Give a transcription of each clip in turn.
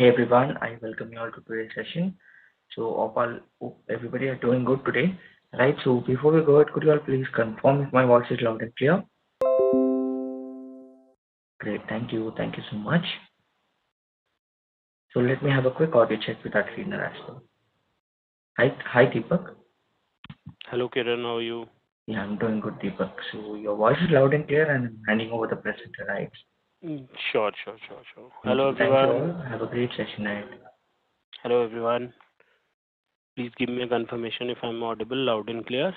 Hey everyone, I welcome you all to today's session. Hope everybody are doing good today, right? So before we go ahead, could you all please confirm if my voice is loud and clear? Great, thank you so much. So let me have a quick audio check with our trainer as well. Hi Deepak. Hello, Kiran. How are you? Yeah, I'm doing good, Deepak. So your voice is loud and clear, and I'm handing over the presenter, right? Sure. Thank you all. Have a great session ahead. Hello, everyone. Please give me a confirmation if I'm audible, loud and clear.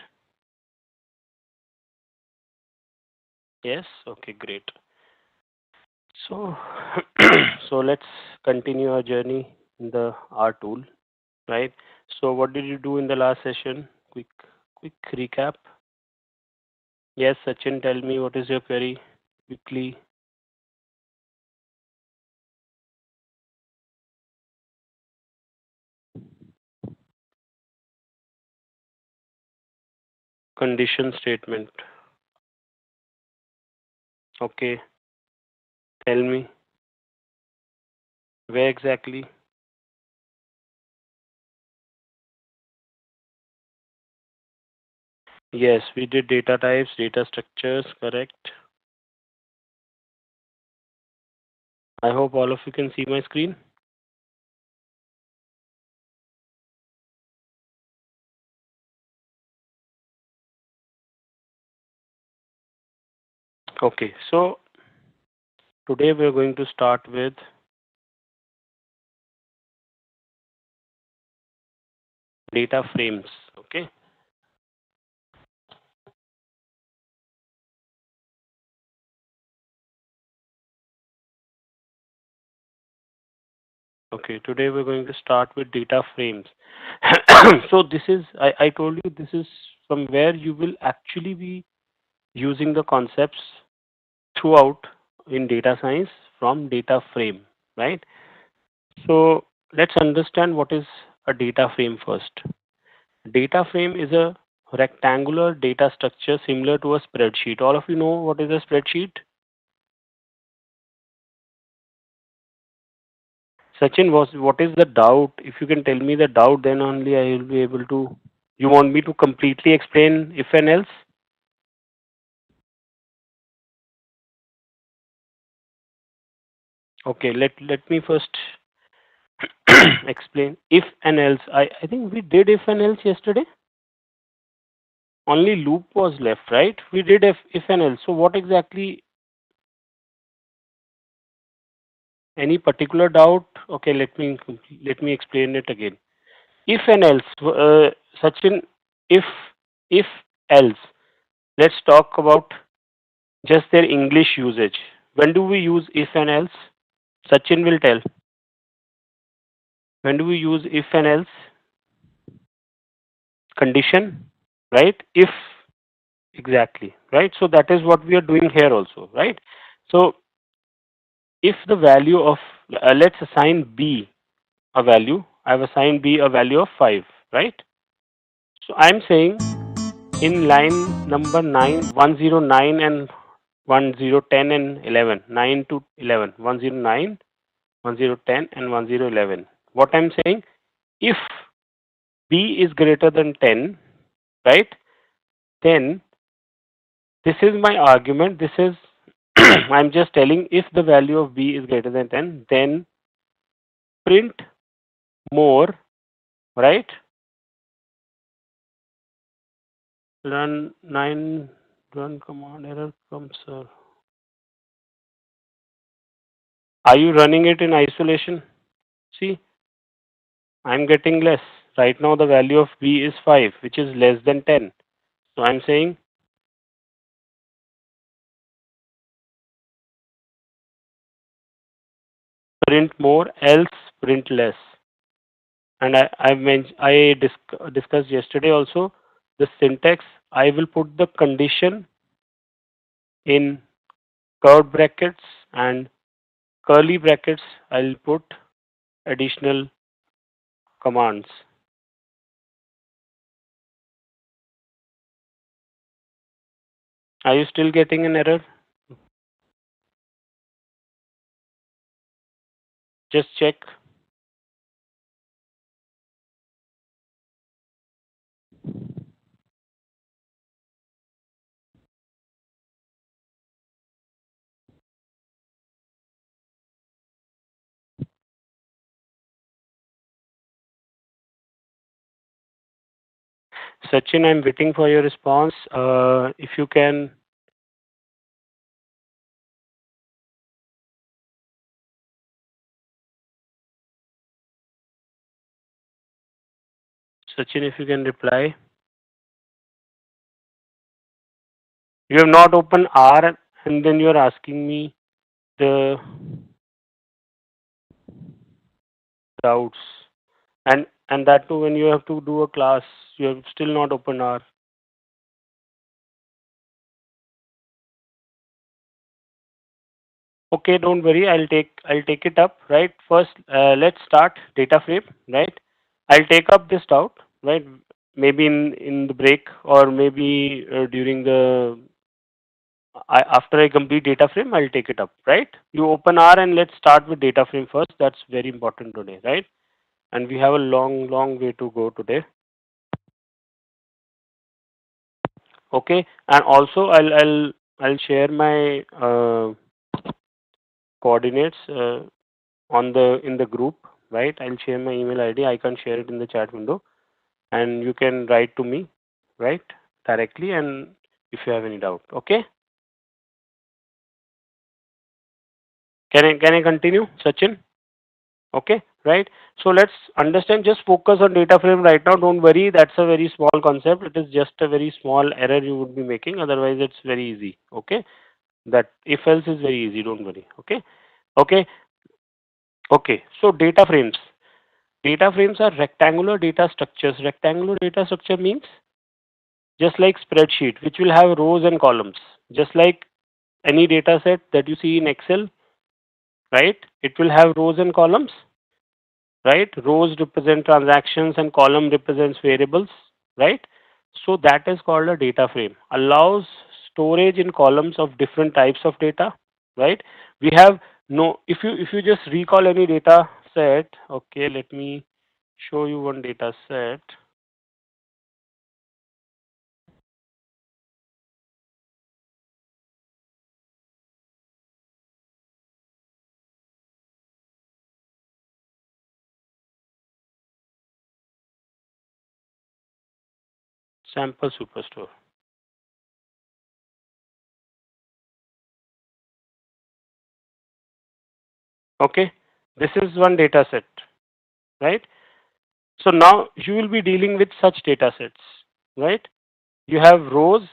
Yes. Okay, great. So, so let's continue our journey in the R tool, right? So, what did you do in the last session? Quick recap. Yes, Sachin, tell me what is your query quickly. Condition statement. Okay, tell me where exactly. Yes, we did data types, data structures, correct. I hope all of you can see my screen. Okay, so today we are going to start with data frames. Okay, today we're going to start with data frames. So this is, I told you, this is from where you will actually be using the concepts throughout in data science from data frame, right? So let's understand what is a data frame first. Data frame is a rectangular data structure similar to a spreadsheet. All of you know what is a spreadsheet? Sachin, what is the doubt? If you can tell me the doubt, then only I will be able to. You want me to completely explain if and else? Okay, let me first explain if and else. I think we did if and else yesterday. Only loop was left, right? We did if and else. So what exactly? Any particular doubt? Okay, let me explain it again. If and else, Sachin, if if else. Let's talk about just their English usage. When do we use if and else? Sachin will tell. When do we use if and else? Condition, right? If exactly, right? So that is what we are doing here also, right? So if the value of let's assign B a value. I've assigned B a value of 5, right? So I'm saying in line number 9, 109 and 1010 and 11, 9 to 11, 109, 1010 and 1011. What I'm saying, if B is greater than 10, right, then this is my argument. This is, I'm just telling if the value of B is greater than 10, then print more, right? Run 9, run command error comes, sir. Are you running it in isolation? See, I'm getting less. Right now the value of B is 5, which is less than 10. So I'm saying print more, else print less. And discussed yesterday also the syntax. I will put the condition in curved brackets and curly brackets. I'll put additional commands. Are you still getting an error? Just check. Sachin, I'm waiting for your response. If you can. Sachin, if you can reply. You have not opened R and then you are asking me the doubts. And that too when you have to do a class, you have still not opened R. Okay, don't worry. I'll take it up. Right. First, let's start data frame. Right. I'll take up this doubt. Right. Maybe in the break or maybe during the after I complete data frame, I'll take it up. Right. You open R and let's start with data frame first. That's very important today. Right. And we have a long way to go today. Okay. And also I'll share my coordinates on the in the group, right? I'll share my email ID. I can share it in the chat window, and you can write to me, right, directly, and if you have any doubt. Okay. Can I continue, Sachin? Okay. Right. So let's understand. Just focus on data frame right now. Don't worry. That's a very small concept. It is just a very small error you would be making. Otherwise, it's very easy. Okay. That if else is very easy. Don't worry. Okay. Okay. Okay. So data frames. Data frames are rectangular data structures. Rectangular data structure means just like spreadsheet, which will have rows and columns. Just like any data set that you see in Excel, right? It will have rows and columns, right? Rows represent transactions and column represents variables, right? So that is called a data frame. Allows storage in columns of different types of data, right? We have no if you just recall any data set, okay, let me show you one data set. Sample Superstore. Okay, this is one data set, right? So now you will be dealing with such data sets, right? You have rows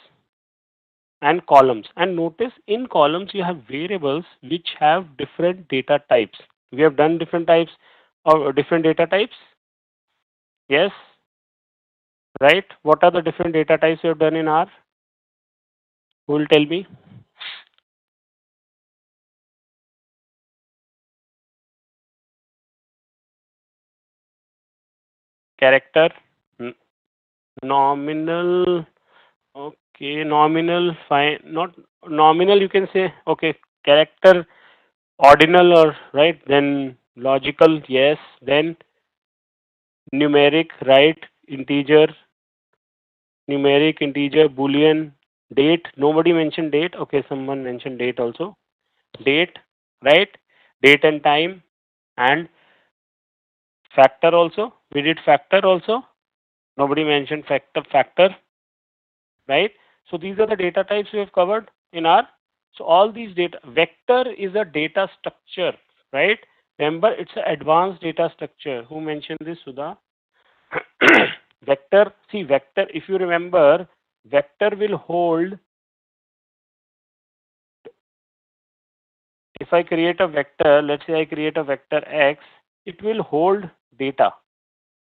and columns, and notice in columns you have variables which have different data types. We have done different types of different data types. Yes, right? What are the different data types you have done in R? Who will tell me? Character, n- nominal. Okay, nominal. Fine. Not nominal. You can say okay. Character, ordinal, or right. Then logical. Yes. Then numeric. Right. Integer. Numeric, integer, boolean, date. Nobody mentioned date. Okay, someone mentioned date also. Date, right? Date and time, and factor also. We did factor also. Nobody mentioned factor, right? So these are the data types we have covered in R. So all these data, vector is a data structure, right? Remember, it's an advanced data structure. Who mentioned this, Sudha? Vector, see vector, if you remember, vector will hold, if I create a vector, let's say I create a vector x, it will hold data.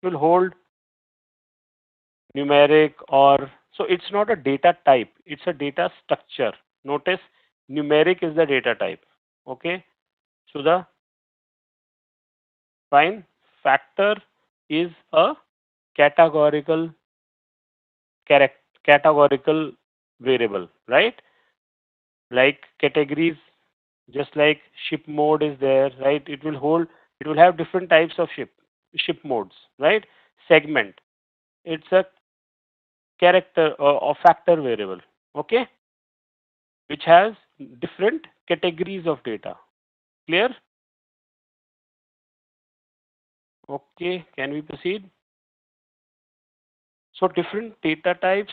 It will hold numeric or, so it's not a data type, it's a data structure. Notice numeric is the data type. Okay, so the fine factor is a categorical categorical variable, right? Like categories, just like ship mode is there, right? It will hold, it will have different types of ship modes, right? Segment, it's a character or factor variable, okay, which has different categories of data. Clear? Okay, can we proceed? So different data types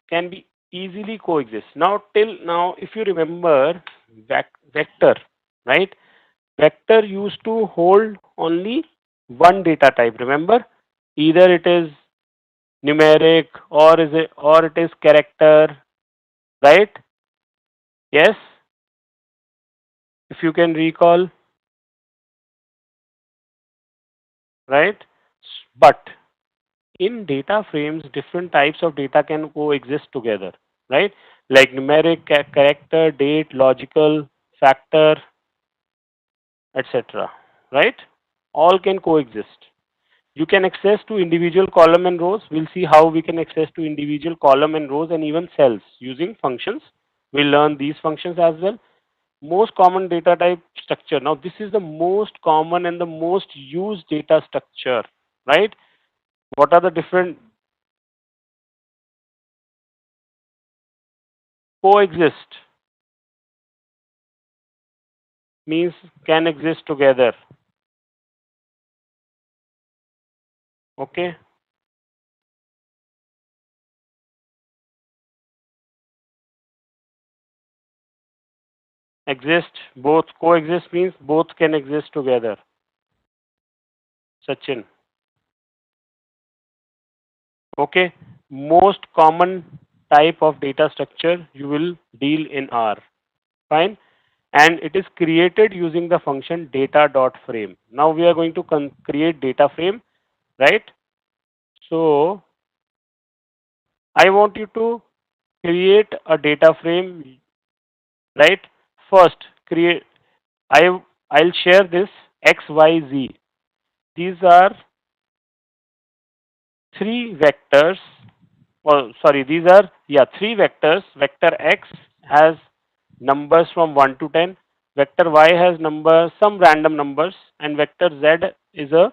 can be easily coexist. Now, till now, if you remember vector, right? Vector used to hold only one data type. Remember, either it is numeric or it is character, right? Yes, if you can recall, right? But in data frames, different types of data can coexist together, right? Like numeric, character, date, logical, factor, etc. Right? All can coexist. You can access to individual column and rows. We'll see how we can access to individual column and rows and even cells using functions. We'll learn these functions as well. Most common data type structure. Now, this is the most common and the most used data structure, right? What are the different coexist means can exist together. Okay, exist both coexist means both can exist together. Sachin. Okay, most common type of data structure you will deal in R. Fine, and it is created using the function data.frame. Now we are going to create data frame, right? So I want you to create a data frame, right? First, create. I I'll share this X, Y, Z. These are three vectors. Oh, sorry, these are three vectors. Vector X has numbers from 1 to 10. Vector Y has numbers, some random numbers, and vector Z is a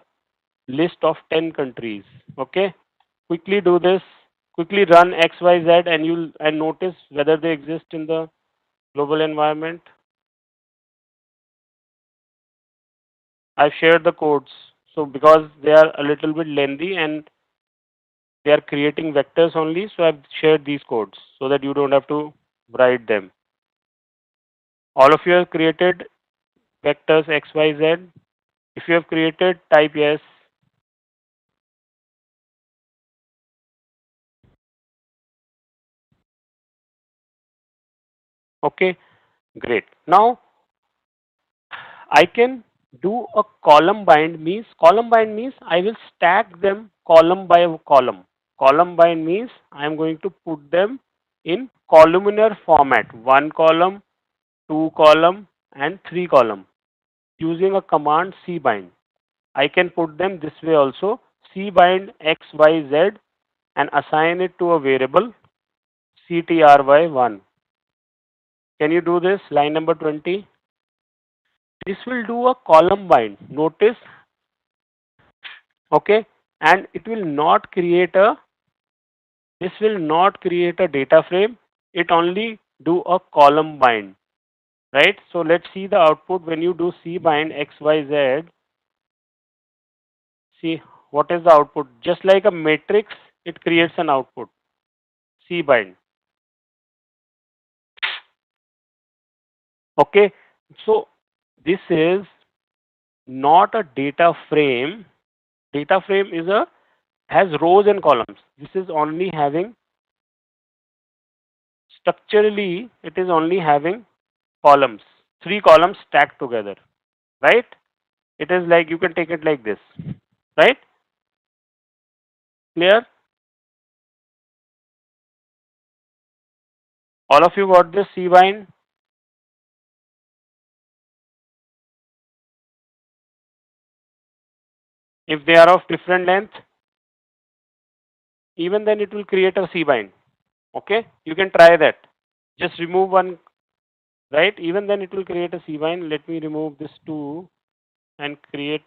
list of 10 countries. Okay, quickly do this. Quickly run X, Y, Z, and you'll and notice whether they exist in the global environment. I've shared the codes. So because they are a little bit lengthy and they are creating vectors only, so I've shared these codes so that you don't have to write them. All of you have created vectors X, Y, Z. If you have created, type yes. Okay, great. Now I can do a column bind means I will stack them column by column. Column bind means I am going to put them in columnar format. One column, two column, and three column using a command cbind. I can put them this way also. Cbind xyz and assign it to a variable ctry1. Can you do this? Line number 20. This will do a column bind. Notice, okay, and it will not create a. This will not create a data frame. It only do a column bind, right? So let's see the output when you do cbind xyz. See what is the output? Just like a matrix, it creates an output. Cbind. Okay, so this is not a data frame. Data frame is a has rows and columns. This is only having structurally it is only having columns, three columns stacked together, right? It is like you can take it like this, right? Clear? All of you got this cbind? If they are of different length, even then it will create a cbind. Okay, you can try that. Just remove one, right? Even then it will create a cbind. Let me remove this two and create.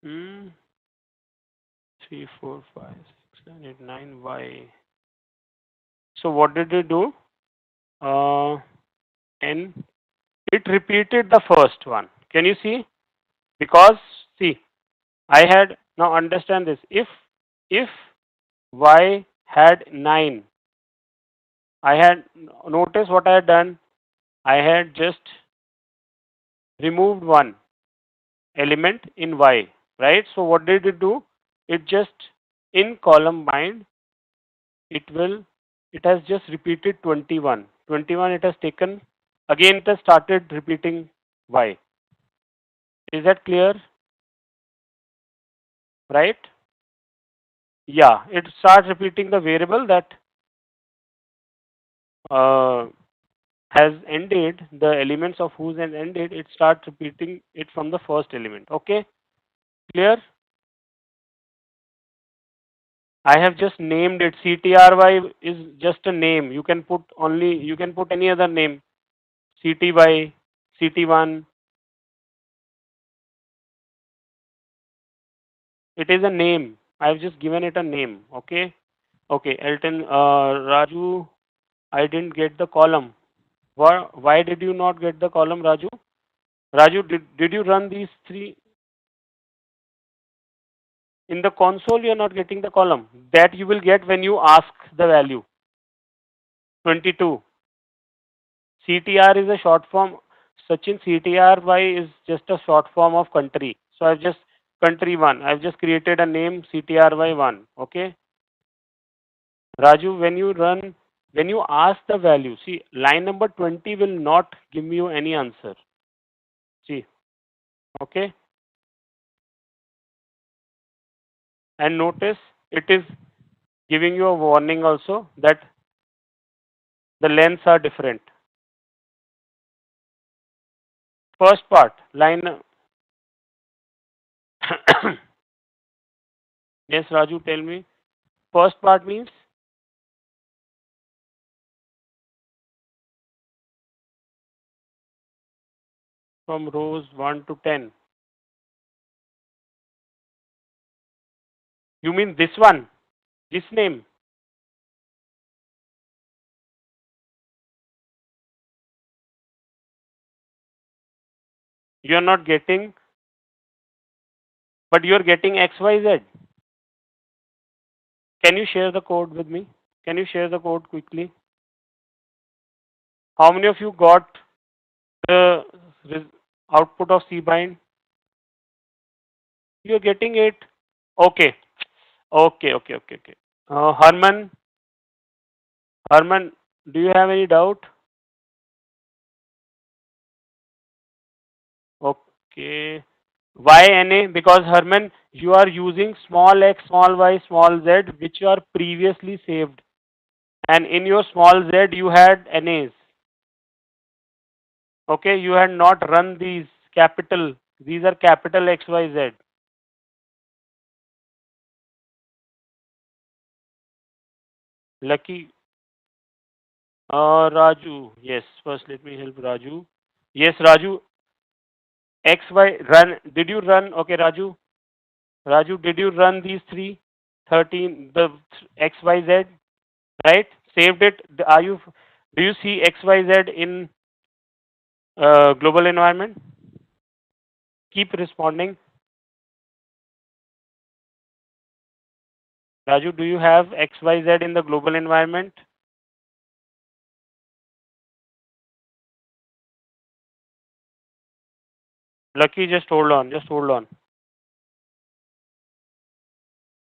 Hmm, 3, 4, 5, 6, 7, 8, 9. Why? So what did it do? N. It repeated the first one. Can you see? Because see, I had now understand this. If y had 9, I had notice what I had done. I had just removed one element in y, right? So what did it do? It just in column bind it has just repeated 21. 21 it has taken again it has started repeating y. Is that clear? Right? Yeah, it starts repeating the variable that uh, has ended, the elements of whose has ended, it starts repeating it from the first element. Okay, clear? I have just named it. CTRY is just a name. You can put any other name. CTY, CT1. It is a name. I have just given it a name. Okay. Okay. Elton, Raju, I didn't get the column. Why did you not get the column, Raju? Raju, did you run these three? In the console, you are not getting the column. That you will get when you ask the value. 22. CTR is a short form. Sachin, CTRY is just a short form of country. So I've just country 1. I've just created a name CTRY 1. Okay. Raju, when you ask the value, see, line number 20 will not give you any answer. See, okay. And notice it is giving you a warning also that the lengths are different. First part, line. Yes, Raju, tell me. First part means from rows 1 to 10. You mean this one? This name? You are not getting, but you are getting XYZ. Can you share the code with me? Can you share the code quickly? How many of you got the output of cbind? You are getting it. Okay. Okay. Herman, do you have any doubt? Okay. Why NA? Because Herman, you are using small x, small y, small z, which you are previously saved. And in your small z, you had NAs. Okay, you had not run these capital. These are capital X, Y, Z. Lucky. Raju. Yes, first let me help Raju. Yes, Raju. X, Y, run. Did you run? Okay, Raju. Raju, did you run these three? 13, the X, Y, Z, right? Saved it. Do you see X, Y, Z in global environment? Keep responding. Raju, do you have X, Y, Z in the global environment? Lucky, just hold on. Just hold on.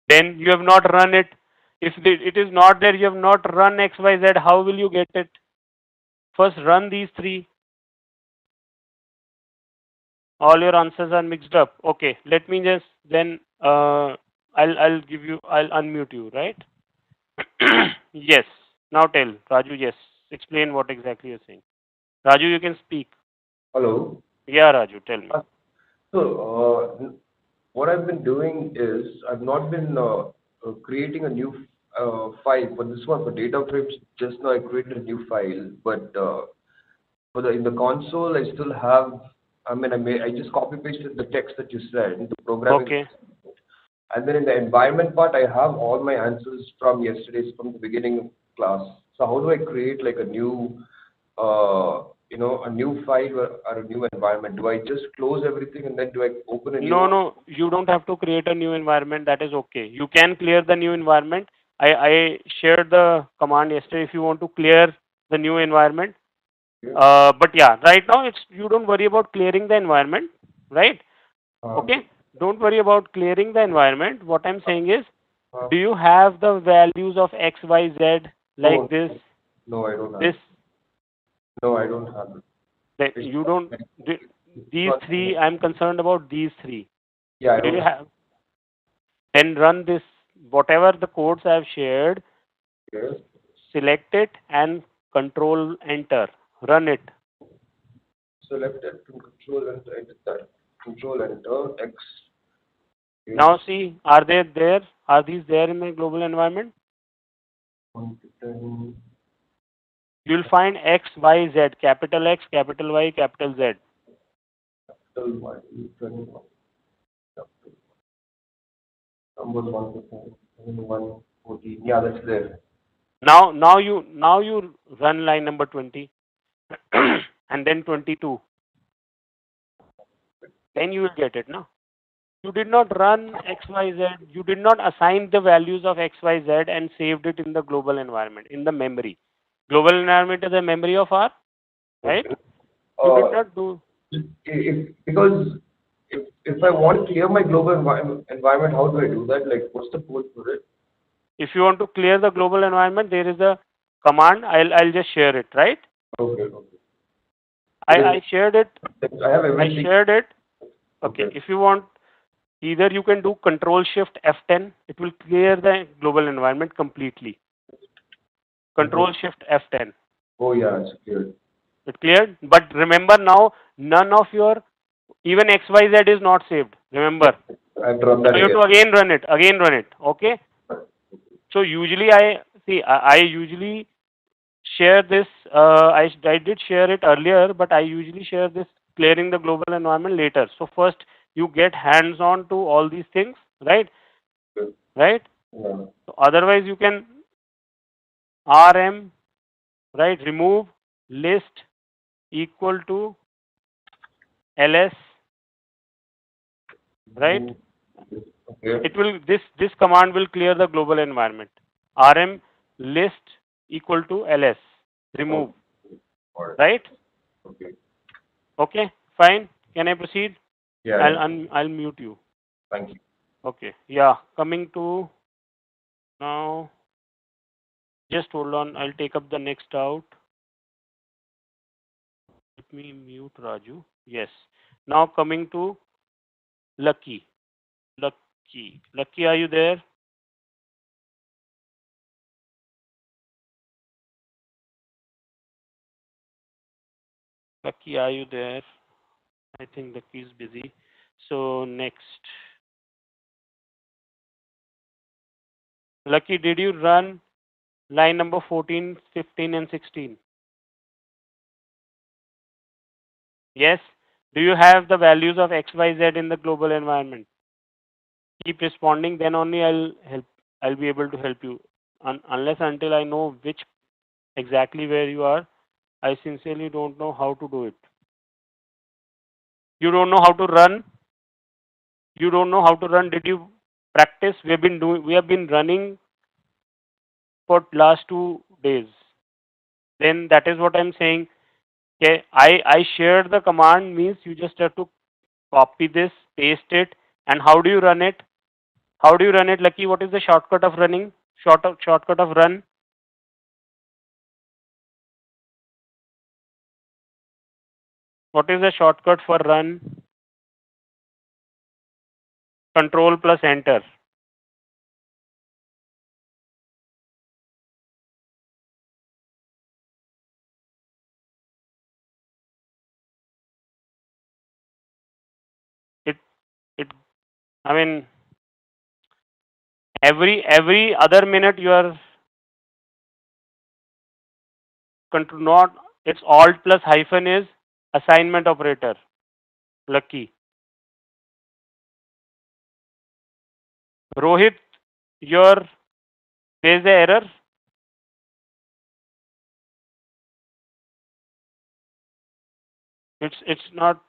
Then you have not run it. If it is not there, you have not run XYZ, how will you get it? First run these three. All your answers are mixed up. Okay, let me just then I'll unmute you, right? Yes. Now tell Raju, yes. Explain what exactly you're saying. Raju, you can speak. Hello. Yeah, Raju, tell me. What I've been doing is I've not been creating a new file for this one for data frames. Just now I created a new file, but for the in the console I still have. I mean, I just copy pasted the text that you said into programming. Okay. And then in the environment part, I have all my answers from yesterday's from the beginning of class. So how do I create like a new, a new file or a new environment? Do I just close everything and then do I open a new No, one? no, you don't have to create a new environment. That is okay. You can clear the new environment. I shared the command yesterday if you want to clear the new environment. Yeah. But yeah, right now it's you don't worry about clearing the environment, right? Uh, Okay. Don't worry about clearing the environment. What I'm saying is, uh, do you have the values of X, Y, Z like no, this, no, I don't have this? it. No, I don't have it. That It's you not, don't. it's These not, three. I'm concerned about these three. yeah, I Do don't you have have? Then run this. Whatever the codes I've shared, it. select it and control enter. Run it. Select it to control and enter that. Control enter X. Okay. Now see, are they there? Are these there in the global environment? 1 to 10. You'll find X, Y, Z, capital X, capital Y, capital Z. Capital Y, 21. Capital numbers 1 to 10. 1, 14. Yeah, that's there. Now you run line number 20 and then 22. Then you will get it now. You did not run XYZ. You did not assign the values of XYZ and saved it in the global environment, in the memory. Global environment is a memory of R, right? Okay. You did Uh, not do. because if I want to clear my global environment, how do I do that? Like, what's the code for it? If you want to clear the global environment, there is a command. I'll just share it, right? Okay, okay. I shared it. I have I everything. shared it. Okay. Okay. If you want, either you can do Control Shift F10. It will clear the global environment completely. Control Shift F10. Oh yeah, it's clear. It cleared. But remember now, none of your even XYZ is not saved. Remember. I have to run that So you have again. to again run it. Again run it. Okay. So usually I usually share this. I did share it earlier, but I usually share this clearing the global environment later. So first you get hands on to all these things, right? Good. Right. Yeah. So otherwise you can rm, right, remove list equal to ls, right? Okay. It will this command will clear the global environment. Rm list equal to ls, remove, All right. right? Okay. Okay, fine. Can I proceed? Yeah. I'll mute you. Thank you. Okay. Yeah. Coming to now. Just hold on. I'll take up the next out. Let me mute Raju. Yes. Now coming to Lucky. Lucky. Lucky, are you there? Lucky, are you there? I think Lucky is busy. So next. Lucky, did you run line number 14, 15, and 16? Yes. Do you have the values of XYZ in the global environment? Keep responding, then only I'll be able to help you. Unless until I know which exactly where you are, I sincerely don't know how to do it. You don't know how to run. You don't know how to run. Did you practice? We have been running for last 2 days. Then that is what I'm saying. Okay, I shared the command, means you just have to copy this, paste it, and how do you run it? How do you run it, Lucky? What is the shortcut of running? Shortcut of run? What is the shortcut for run? Control plus enter. It it I mean every other minute you are control not, it's alt plus hyphen is assignment operator. Lucky. Rohit, your, there is the error. It's not.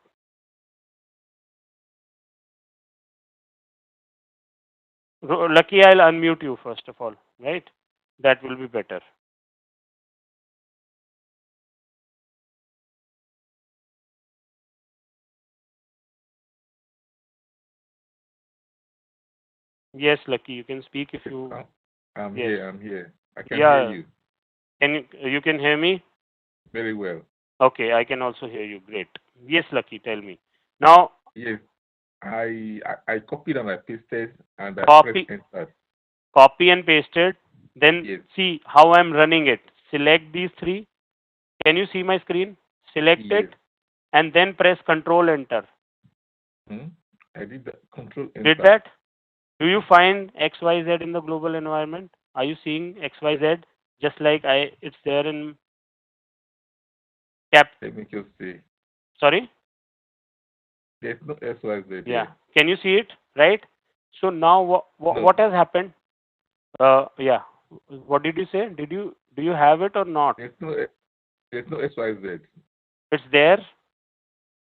Lucky, I'll unmute you first of all, right? That will be better. Yes, Lucky, you can speak if you. I'm Yes. here. I'm here. I can Yeah. hear you Can you can hear me? very well. Okay, I can also hear you. Great. Yes, Lucky, tell me. Now, Yes, I copied and I pasted and I pressed copy enter. copy and paste it. Then Yes, see how I'm running it. Select these three. Can you see my screen? Select yes. it and then press Control Enter. Hmm? I did the control Did enter. that? Do you find XYZ in the global environment? Are you seeing XYZ just like it's there in cap? Let me just see. Sorry? There's no XYZ Yeah. there. Can you see it? Right? So now No, what has happened? Yeah. What did you say? Do you have it or not? there's no XYZ. It's there?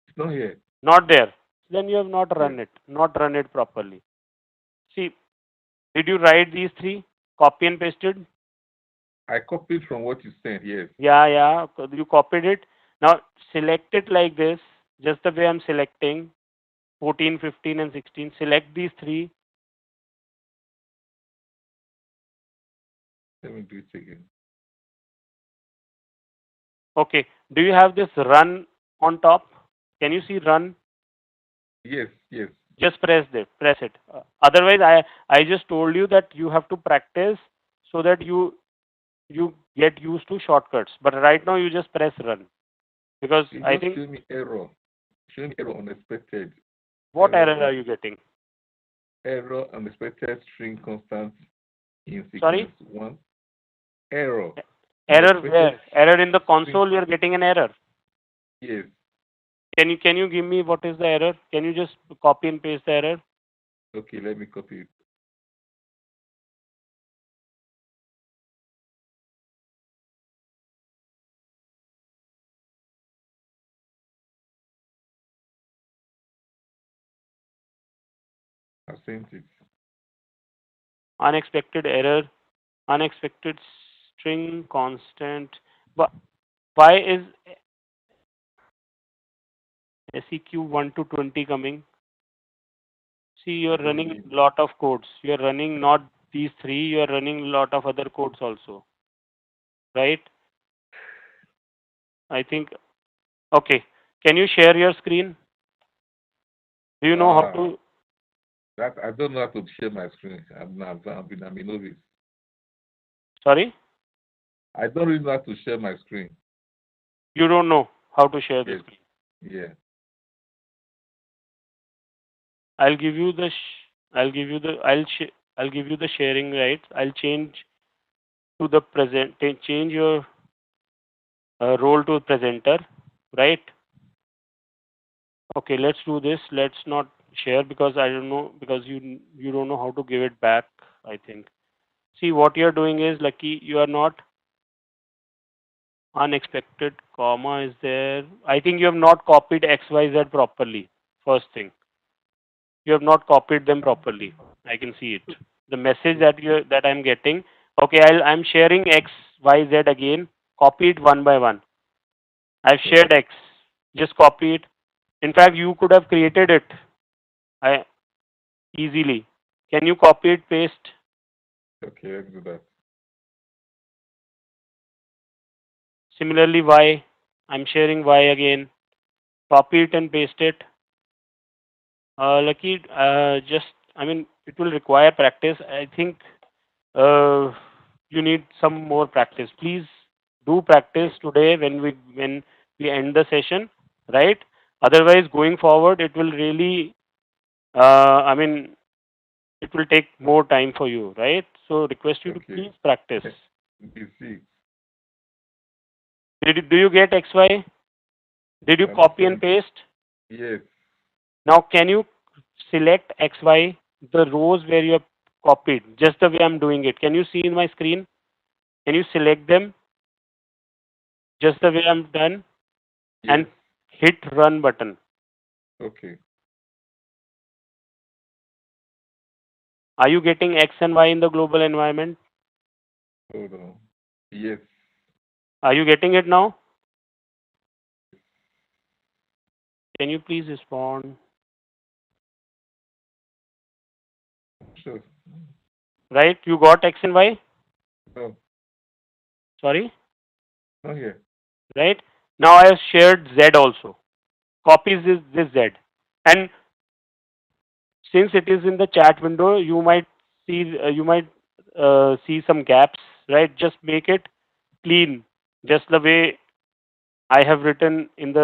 It's not here. Not there. Then you have not Yes. not run it properly. See, did you write these three? Copy and pasted? I copied from what you sent. Yes. Yeah. You copied it. Now select it like this, just the way I'm selecting 14, 15, and 16. Select these three. Let me do it again. Okay. Do you have this run on top? Can you see run? Yes, yes. Just press it. Otherwise, I just told you that you have to practice so that you get used to shortcuts. But right now you just press run because It I just think showed me error. Showing error unexpected. what Error. error are you getting? Error unexpected string constant in Sorry, sequence one. Error. error Unexpected where? Error in the string. console. You're getting an error. Yes. Can you give me what is the error? Can you just copy and paste the error? Okay, let me copy it. I've sent it. Unexpected error. Unexpected string constant. Why is SEQ 1 to 20 coming? See, I you're don't running really. lot of codes. You're running not these three, you're running lot of other codes also, right? I think, okay. Can you share your screen? Do you know how Ah, to, that I don't know how to share my screen. I'm a novice. sorry? I don't really know how to share my screen. You don't know how to share the Yes. screen. Yeah. I'll give you the, I'll give you the sharing rights. I'll change to the change your role to presenter, right? Okay, let's do this. Let's not share because I don't know because you don't know how to give it back. I think. See what you're doing is lucky. You are not unexpected. Comma is there. I think you have not copied X Y Z properly. First thing, you have not copied them properly. I can see it. The message that I'm getting. Okay, I'm sharing X Y Z again. Copy it one by one. I've shared X. Just copy it. In fact, you could have created it. I easily. Can you copy it, paste? Okay, let's do that. Similarly, Y. I'm sharing Y again. Copy it and paste it. Lucky, I mean, it will require practice. I think uh, you need some more practice. Please do practice today when we end the session, right? Otherwise, going forward, it will really, I mean, it will take more time for you, right? So, request you to Okay. please practice. You see, Do you get XY? Did you I'm copy and saying paste? yes. Now, can you select XY, the rows where you have copied, just the way I'm doing it? Can you see in my screen? Can you select them just the way I'm done? Yes. And hit run button. Okay. Are you getting X and Y in the global environment? Hold on. Yes. Are you getting it now? Can you please respond? Sure. Right? You got X and Y? No, Sorry? not here. Right? Now I have shared Z also. Copies this Z. And since it is in the chat window, you might see some gaps, right? Just make it clean, just the way I have written in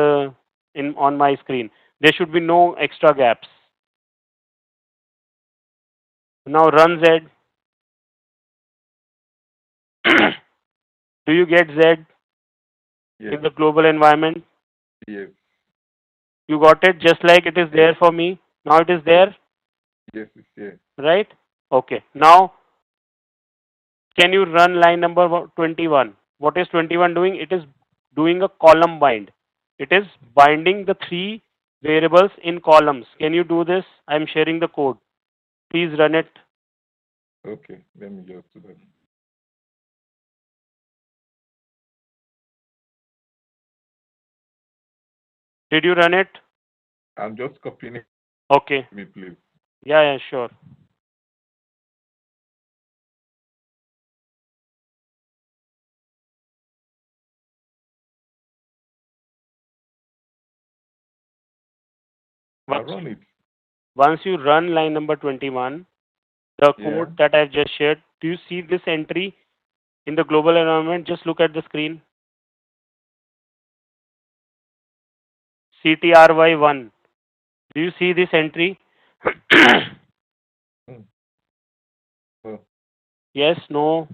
on my screen. There should be no extra gaps. Now run Z. Do you get Z Yes. in the global environment? Yes. You got it just like it is there for me. Now it is there, Yes, it's here. right? Okay. Now can you run line number 21? What is 21 doing? It is doing a column bind. It is binding the three variables in columns. Can you do this? I am sharing the code. Please run it. Okay. Let me just do that. Did you run it? I'm just copying it. Okay. Me, please. Yeah, sure. I run it. Once you run line number 21, the Yeah. code that I've just shared, do you see this entry in the global environment? Just look at the screen. CTRY1. Do you see this entry? Oh, Yes, no.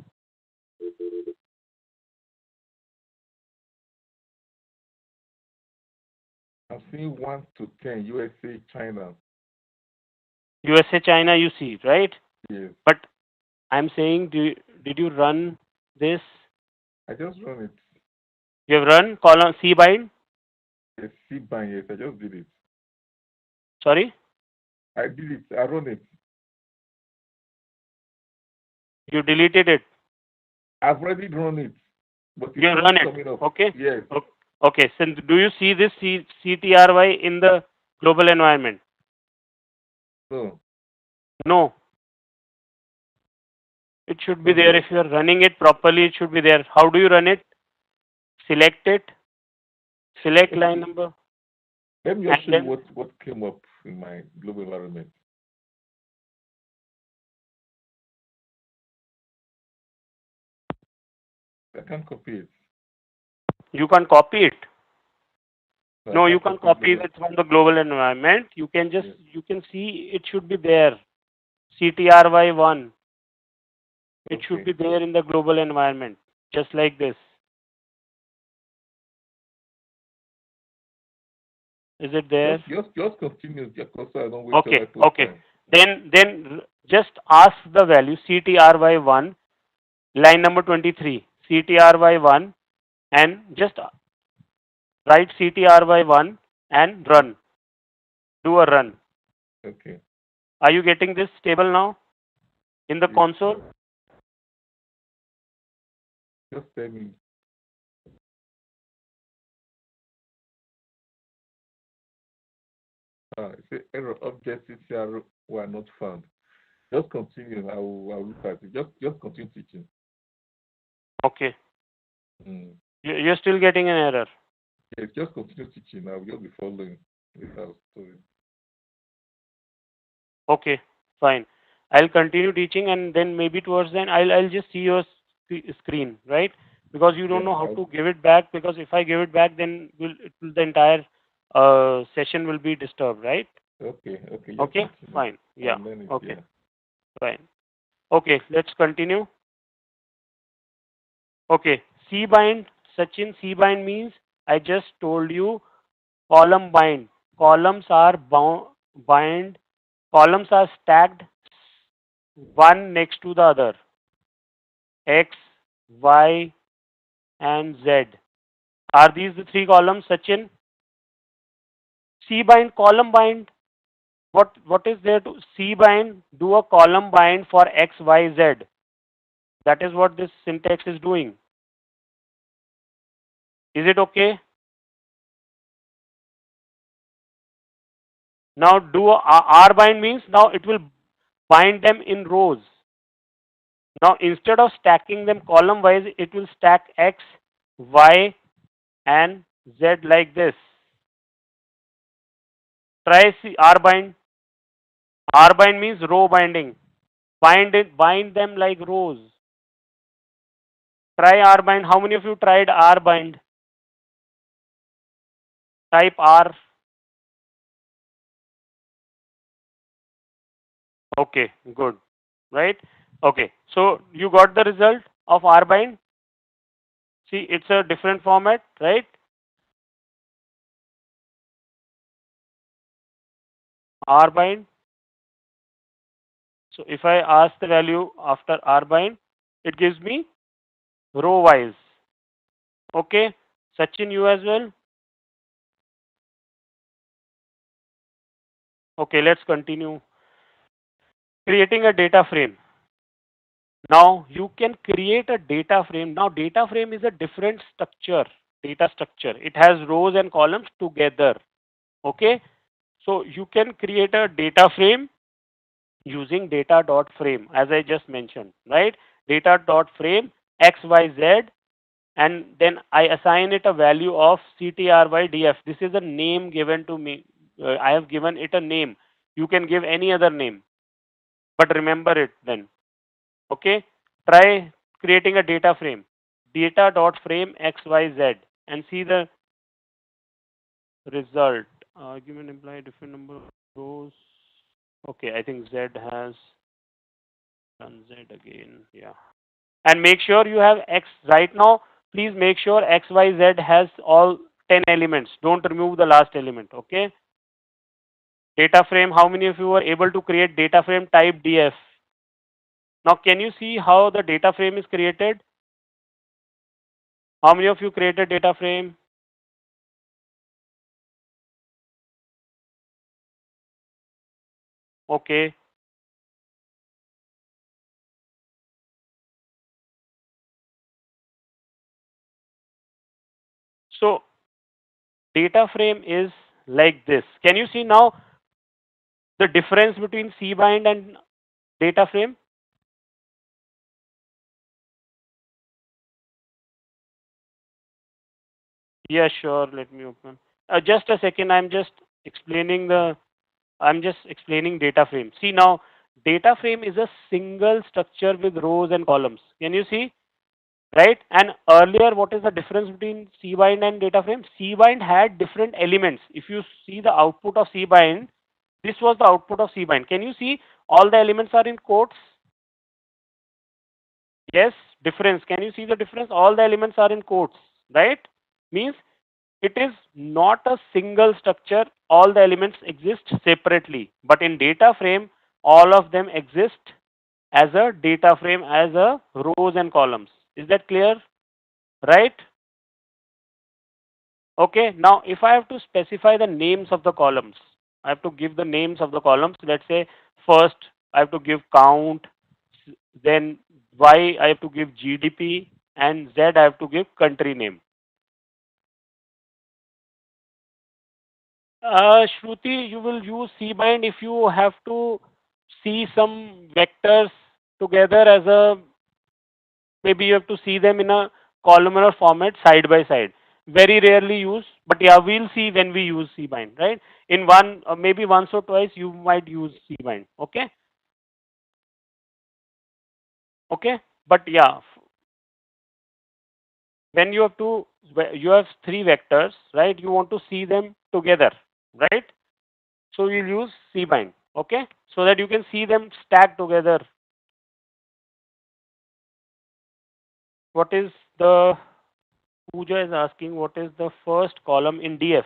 I'm seeing 1 to 10, USA, China. USA, China, you see, right? Yes. But I'm saying, did you run this? I just run it. You have run column C bind? Yes, C bind. Yes, I just did it. Sorry? I did it. I run it. You deleted it. I've already run it. But You it's have run not it. coming up. Okay? Yes. Okay. So do you see this CTRY in the global environment? No. No. It should be Okay. there. If you are running it properly, it should be there. How do you run it? Select it. Select line number. Let me just And show you then what came up in my global environment. I can't copy it. you can copy it. No, I you can't can copy global. it from the global environment. You can just Yes. you can see it should be there. CTRY1. It should be Okay. there in the global environment, just like this. Is it there? Just continue, because I don't waste Okay, your okay. time. Then just ask the value CTRY1, line number 23, CTRY1, and just write CTRY1 and run. Do a run. Okay. Are you getting this table now in the Yes. console? Just tell me. Say error object CTR were not found. Just continue. I will look at it. Just continue teaching. Okay. Mm. You're still getting an error. Yes, just continue teaching. I will just be following without story. Okay, fine. I'll continue teaching, and then maybe towards then I'll just see your screen, right? Because you don't Yeah. know how to give it back. Because if I give it back, then the entire session will be disturbed, right? Okay. Okay. Just Okay, continue. fine. Yeah. I'll learn it. Okay, Yeah. fine. Okay, let's continue. Okay, C bind, Sachin. C bind means I just told you column bind. Columns are bind. Columns are stacked one next to the other. X, Y, and Z. Are these the three columns, Sachin? C bind, column bind. What is there to C bind? Do a column bind for X, Y, Z. That is what this syntax is doing. Is it okay? Now do a R bind means now it will bind them in rows. Now instead of stacking them column wise, it will stack X, Y, and Z like this. Try R bind. R bind means row binding. Bind them like rows. Try R bind. How many of you tried R bind? Type R. Okay, good. Right? Okay. So you got the result of R bind. See, it's a different format, right? R bind. So if I ask the value after R bind, it gives me row wise. Okay. Sachin, you as well? Okay, let's continue. Creating a data frame. Now you can create a data frame. Now data frame is a different structure, data structure. It has rows and columns together. Okay. So you can create a data frame using data.frame as I just mentioned, right? Data.frame XYZ, and then I assign it a value of CTRYDF. This is a name given to me. I have given it a name. You can give any other name, but remember it then. Okay, try creating a data frame, data.frame XYZ, and see the result. Argument imply different number of rows. Okay, I think Z has done Z again. Yeah, and make sure you have X right now. Please make sure XYZ has all 10 elements. Don't remove the last element. Okay. Data frame. How many of you were able to create data frame type DF? Now, can you see how the data frame is created? How many of you created data frame? Okay. So data frame is like this. Can you see now the difference between cbind and data frame? Yeah, sure. Let me open. Just a second. I'm just explaining data frame. See now, data frame is a single structure with rows and columns. Can you see? Right? And earlier, what is the difference between cbind and data frame? Cbind had different elements. If you see the output of cbind, this was the output of cbind. Can you see all the elements are in quotes? Yes, difference. Can you see the difference? All the elements are in quotes, right? Means it is not a single structure. All the elements exist separately. But in data frame, all of them exist as a data frame, as a rows and columns. Is that clear? Right? Okay. Now, if I have to specify the names of the columns, I have to give the names of the columns. Let's say first I have to give count, then Y I have to give GDP, and Z I have to give country name. Shruti, you will use cbind if you have to see some vectors together as a, maybe you have to see them in a columnar format side by side. Very rarely use, but yeah, we'll see when we use cbind, right? In one, maybe once or twice, you might use cbind. Okay, okay, but yeah, when you have to, you have three vectors, right? You want to see them together, right? So you'll use cbind, okay, so that you can see them stacked together. What is the, Pooja is asking, what is the first column in DF?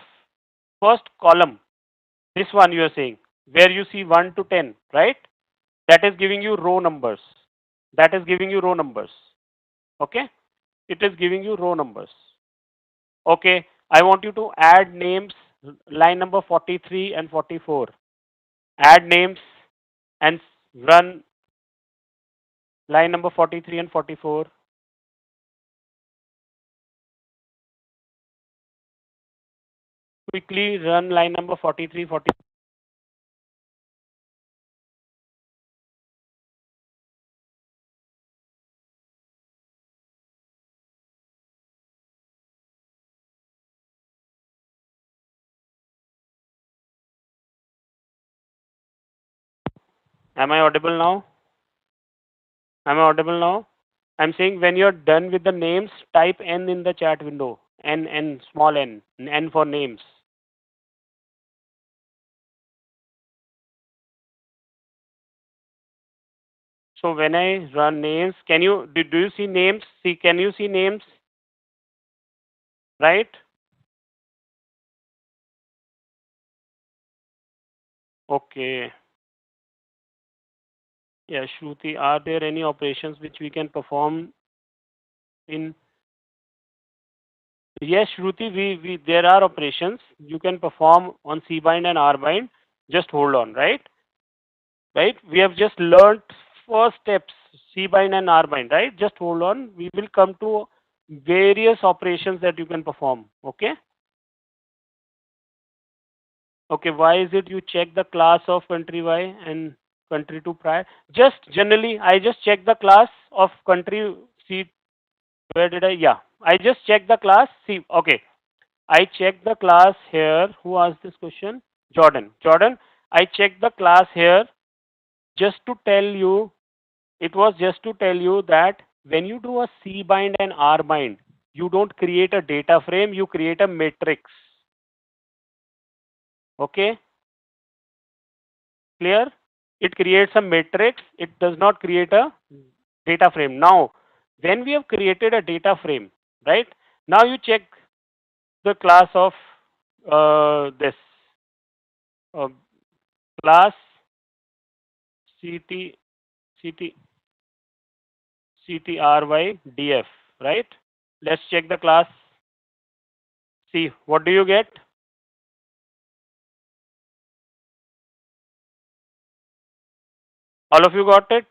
First column, this one you are saying, where you see 1 to 10, right? That is giving you row numbers. That is giving you row numbers. Okay? It is giving you row numbers. Okay. I want you to add names line number 43 and 44. Add names and run line number 43 and 44. Quickly run line number 43, 40. Am I audible now? Am I audible now? I'm saying when you're done with the names, type N in the chat window. N, small n. N for names. So when I run names, can you, do you see names? See, can you see names? Right? Okay. Yeah, Shruti, are there any operations which we can perform in? Yes, Shruti, we there are operations you can perform on C bind and R bind. Just hold on, right? Right? We have just learnt first steps, C bind and R bind, right? Just hold on. We will come to various operations that you can perform. Okay? Okay, why is it you check the class of country Y and country to prior? Just generally, I just check the class of country. See, where did I? Yeah, I just check the class. See, okay, I check the class here. Who asked this question? Jordan. Jordan, I checked the class here just to tell you. It was just to tell you that when you do a C bind and R bind, you don't create a data frame. You create a matrix. Okay, clear? It creates a matrix. It does not create a data frame. Now, when we have created a data frame, right? Now you check the class of this uh, class CT CT CTRYDF, right? Let's check the class. See, what do you get? All of you got it?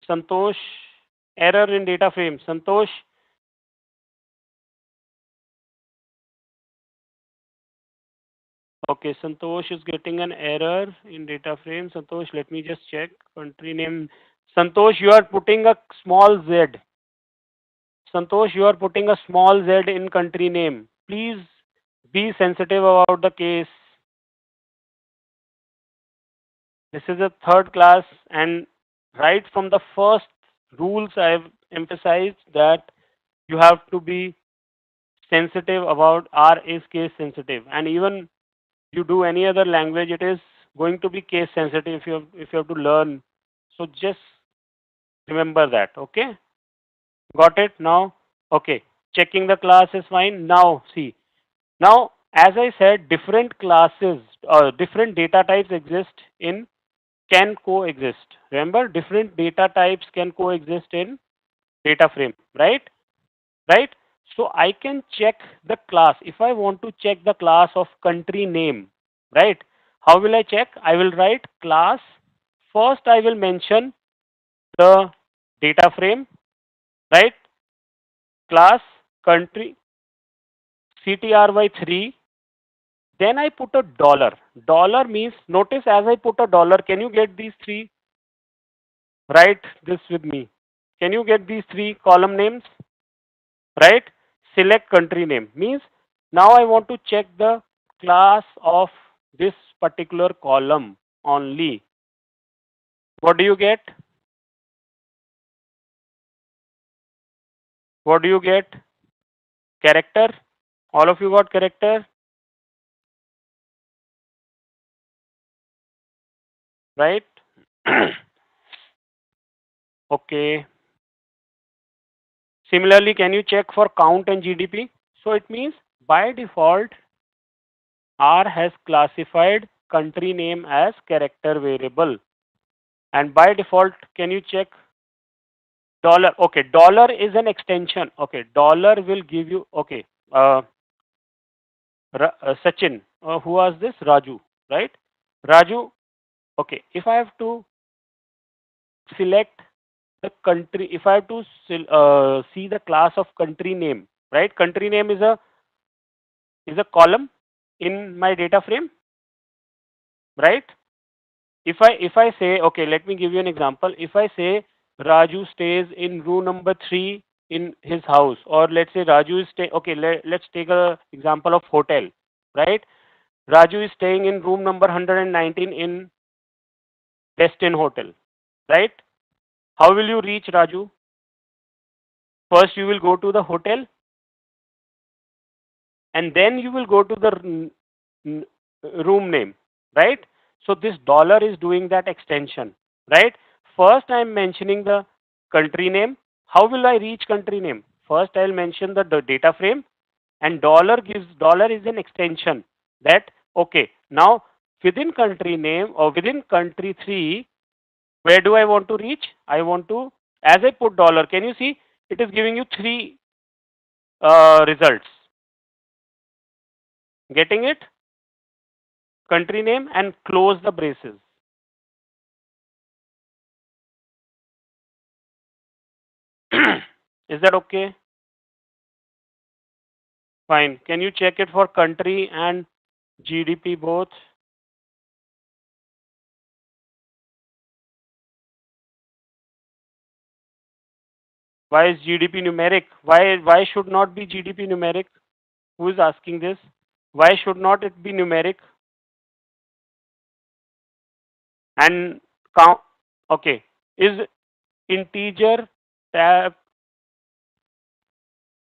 Santosh, error in data frame. Santosh, okay, Santosh is getting an error in data frame. Santosh, let me just check. Country name. Santosh, you are putting a small z. Santosh, you are putting a small z in country name. Please be sensitive about the case. This is a third class, and right from the first rules, I have emphasized that you have to be sensitive about R is case sensitive, and even you do any other language, it is going to be case sensitive if you have to learn. So just remember that. Okay, got it now? Okay, checking the class is fine. Now see, now as I said, different classes or different data types exist in can coexist. Remember, different data types can coexist in data frame, right? Right? So I can check the class. If I want to check the class of country name, right? How will I check? I will write class. First, I will mention the data frame, right? Class country CTRY3. Then I put a dollar. Dollar means, notice as I put a dollar, can you get these three? Write this with me. Can you get these three column names? Right? Select country name means now I want to check the class of this particular column only. What do you get? What do you get? Character. All of you got character? Right? Okay. Similarly, can you check for count and GDP? So it means by default, R has classified country name as character variable. And by default, can you check dollar? Okay, dollar is an extension. Okay, dollar will give you, okay. Sachin. Who was this? Raju, right? Raju. Okay. If I have to select the country, if I have to see the class of country name, right? Country name is a column in my data frame, right? If I say, okay, let me give you an example. If I say Raju stays in room number 3 in his house, or let's say Raju is stay. Okay, let's take a example of hotel, right? Raju is staying in room number 119 in Destin Hotel, right? How will you reach Raju? First, you will go to the hotel, and then you will go to the n- room name, right? So this dollar is doing that extension, right? First, I am mentioning the country name. How will I reach country name? First, I'll mention the data frame, and dollar is an extension that, okay, now within country name or within country 3, where do I want to reach? I want to, as I put dollar, can you see it is giving you 3 results? Getting it? Country name and close the braces. Is that okay? Fine. Can you check it for country and GDP both? Why is GDP numeric? Why should not be GDP numeric? Who is asking this? Why should not it be numeric? And count. Okay. Is integer tab?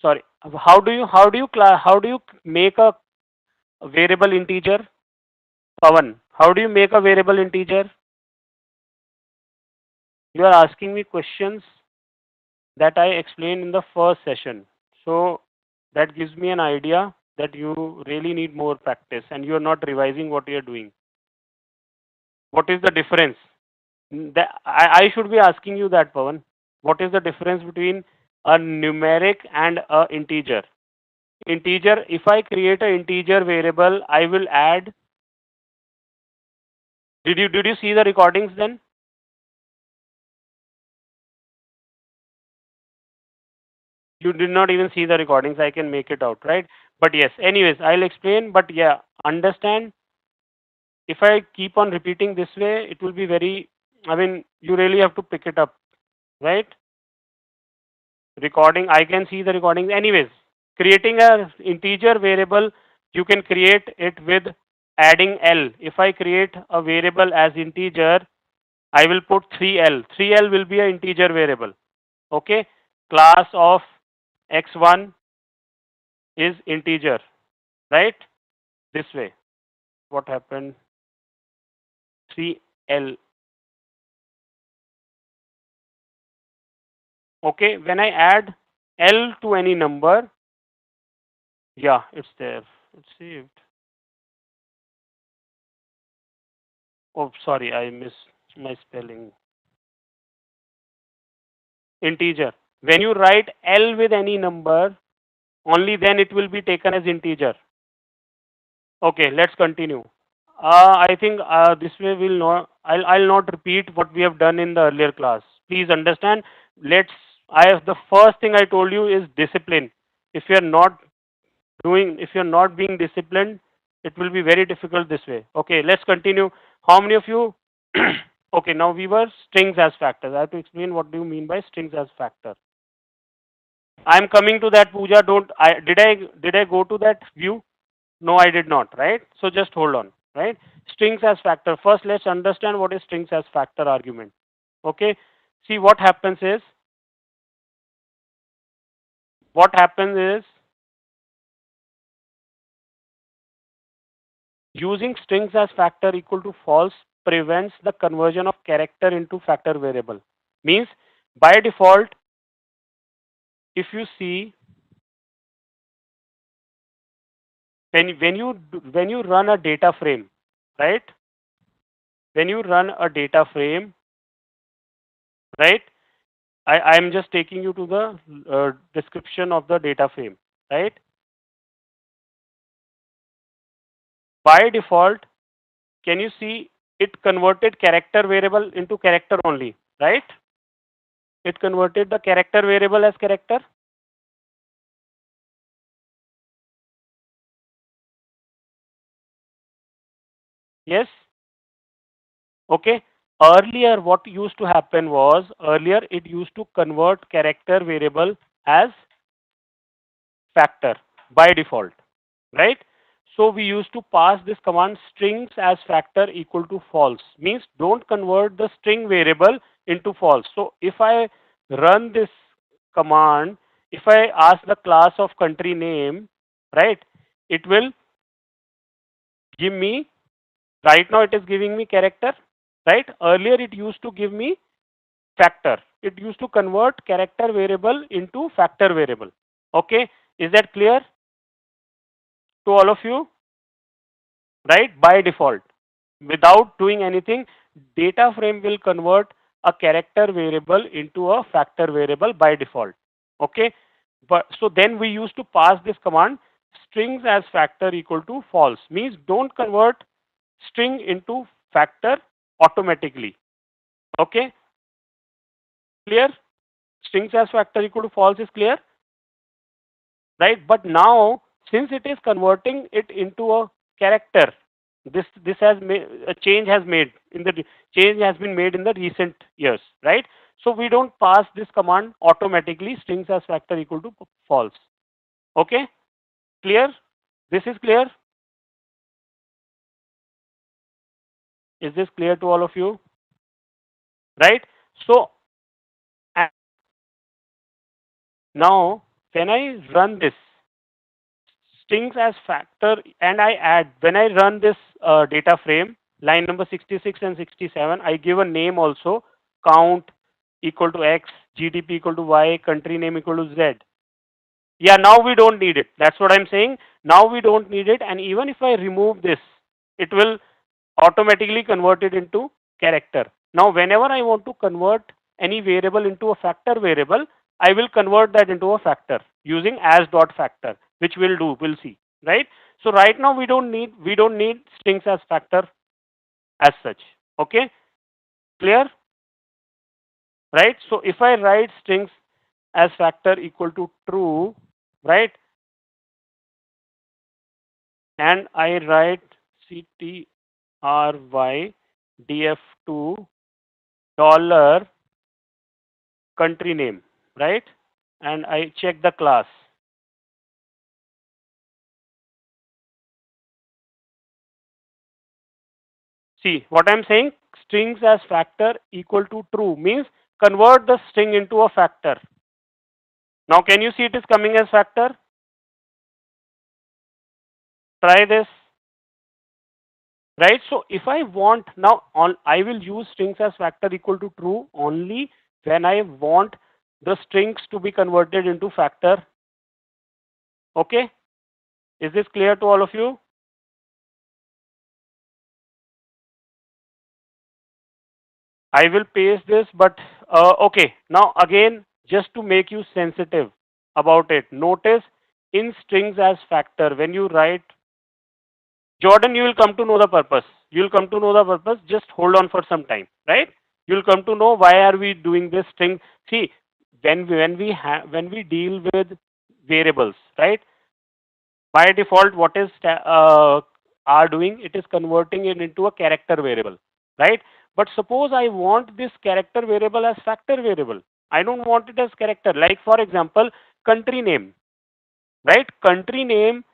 Sorry. How do you make a variable integer? Pawan, how do you make a variable integer? You are asking me questions that I explained in the first session. So that gives me an idea that you really need more practice and you are not revising what you are doing. What is the difference? I should be asking you that, Pawan. What is the difference between a numeric and a integer? Integer, if I create an integer variable, I will add. Did you see the recordings then? You did not even see the recordings. I can make it out, right? But yes, anyways, I'll explain. But yeah, understand, if I keep on repeating this way, it will be very, I mean, you really have to pick it up, right? Recording, I can see the recordings. Anyways, creating a integer variable, you can create it with adding L. If I create a variable as integer, I will put 3L. 3L will be an integer variable. Okay? Class of x1 is integer, right? This way. What happened? 3L. Okay, when I add L to any number, yeah, it's there. It's saved. Oh, sorry, I missed my spelling. Integer. When you write L with any number, only then it will be taken as integer. Okay, let's continue. I think this way will not. I'll not repeat what we have done in the earlier class. Please understand. Let's. The first thing I told you is discipline. If you are not if you're not being disciplined, it will be very difficult this way. Okay, let's continue. How many of you? Okay, now we were strings as factors. I have to explain what do you mean by strings as factor. I'm coming to that, Pooja. Did I go to that view? No, I did not, right? So just hold on, right? Strings as factor. First, let's understand what is strings as factor argument. Okay, see what happens is using strings as factor equal to false prevents the conversion of character into factor variable. Means by default, if you see when you run a data frame, right? When you run a data frame, right? I'm just taking you to the description of the data frame, right? by default, can you see it converted character variable into character only, right? It converted the character variable as character. Yes. Okay. Earlier, what used to happen was, earlier it used to convert character variable as factor by default, right? So we used to pass this command strings as factor equal to false. Means don't convert the string variable into false. So if I run this command, if I ask the class of country name, right, it will give me, right now it is giving me character, right? Earlier it used to give me factor. It used to convert character variable into factor variable. Okay, is that clear to all of you? Right? By default, without doing anything, data frame will convert a character variable into a factor variable by default. Okay, but so then we used to pass this command strings as factor equal to false. Means don't convert string into factor automatically. Okay, clear? Strings as factor equal to false is clear, right? But now, since it is converting it into a character, this has made a change has made in the change has been made in the recent years, right? So we don't pass this command automatically strings as factor equal to false. Okay, clear? This is clear. Is this clear to all of you? Right? So now when I run this strings as factor and I add, when I run this data frame, line number 66 and 67, I give a name also, count equal to X, GDP equal to Y, country name equal to Z. Yeah, now we don't need it. That's what I'm saying. Now we don't need it. And even if I remove this, it will automatically convert it into character. Now, whenever I want to convert any variable into a factor variable, I will convert that into a factor using as dot factor, which we'll do. We'll see, right? So right now we don't need strings as factor as such. Okay, clear? Right? So if I write strings as factor equal to true, right, and I write CTRY-DF2 dollar country name, right? And I check the class. See what I'm saying? Strings as factor equal to true means convert the string into a factor. Now can you see it is coming as factor? Try this. Right? So if I want now on, I will use strings as factor equal to true only when I want the strings to be converted into factor. Okay? Is this clear to all of you? I will paste this, but okay. Now again, just to make you sensitive about it, notice in strings as factor, when you write, Jordan, you will come to know the purpose. You will come to know the purpose. Just hold on for some time, right? You will come to know why are we doing this string. See, when we deal with variables, right? By default, what is are doing? It is converting it into a character variable, right? But suppose I want this character variable as factor variable. I don't want it as character. Like for example, country name, right? Country name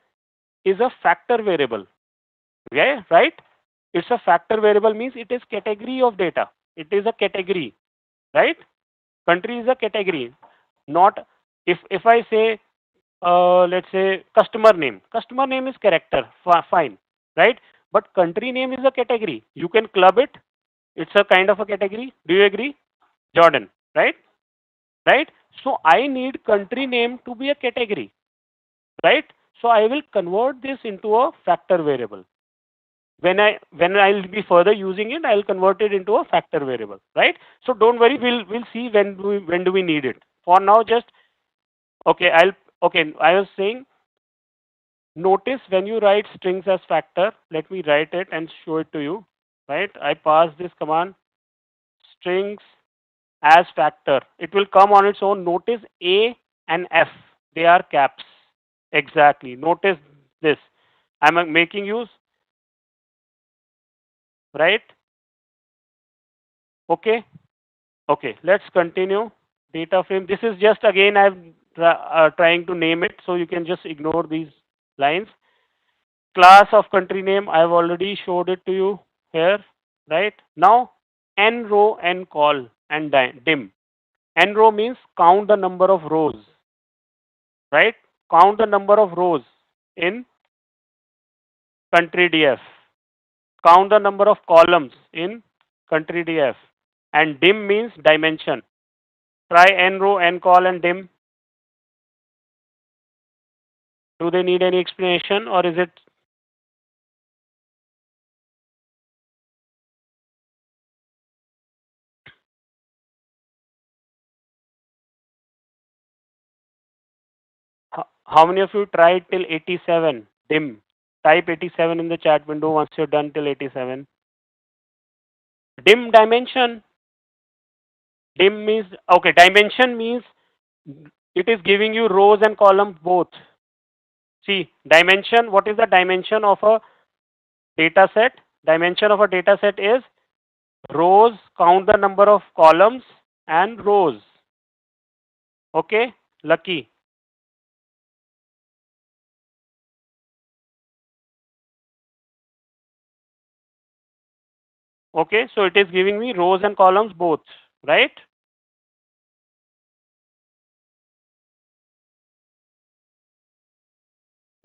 is a factor variable. Yeah, right? It's a factor variable means it is category of data. It is a category, right? Country is a category. Not if I say let's say customer name. Customer name is character. Fine, right? But country name is a category. You can club it. It's a kind of a category. Do you agree, Jordan? Right? Right? So I need country name to be a category, right? So I will convert this into a factor variable. When I'll be further using it, I'll convert it into a factor variable, right? So don't worry, we'll see when do we need it. For now, just okay. I was saying Notice when you write strings as factor, let me write it and show it to you, right? I pass this command strings as factor. It will come on its own. Notice A and F, they are caps. Exactly. Notice this. I'm making use, right? Okay. Okay. Let's continue. Data frame. This is just again I'm trying to name it, so you can just ignore these lines. Class of country name, I've already showed it to you here, right? Now, n row, n call, and dim. N row means count the number of rows, right? Count the number of rows in country df. Count the number of columns in country df. And dim means dimension. Try n row, n call, and dim. Do they need any explanation, or is it? How many of you tried till 87? Dim. Type 87 in the chat window once you're done till 87. Dim dimension. Dim means, okay, dimension means it is giving you rows and columns both. See, dimension, what is the dimension of a data set? Dimension of a data set is rows, count the number of columns and rows. Okay, Lucky. Okay, so it is giving me rows and columns both, right?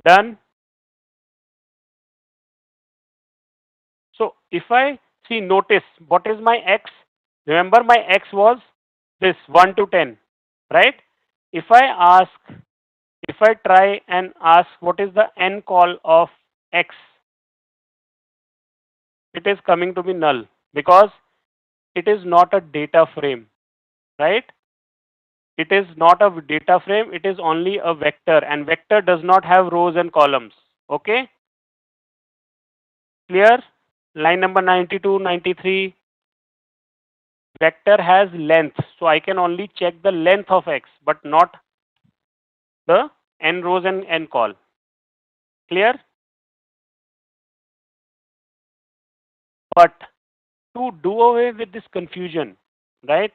Done. So if I see, notice what is my x? Remember my x was this 1 to 10, right? If I try and ask what is the n call of x, it is coming to be null because it is not a data frame, right? It is not a data frame, it is only a vector, and vector does not have rows and columns. Okay? Clear? Line number 92, 93. Vector has length, so I can only check the length of x, but not the n rows and n call. Clear? But to do away with this confusion, right?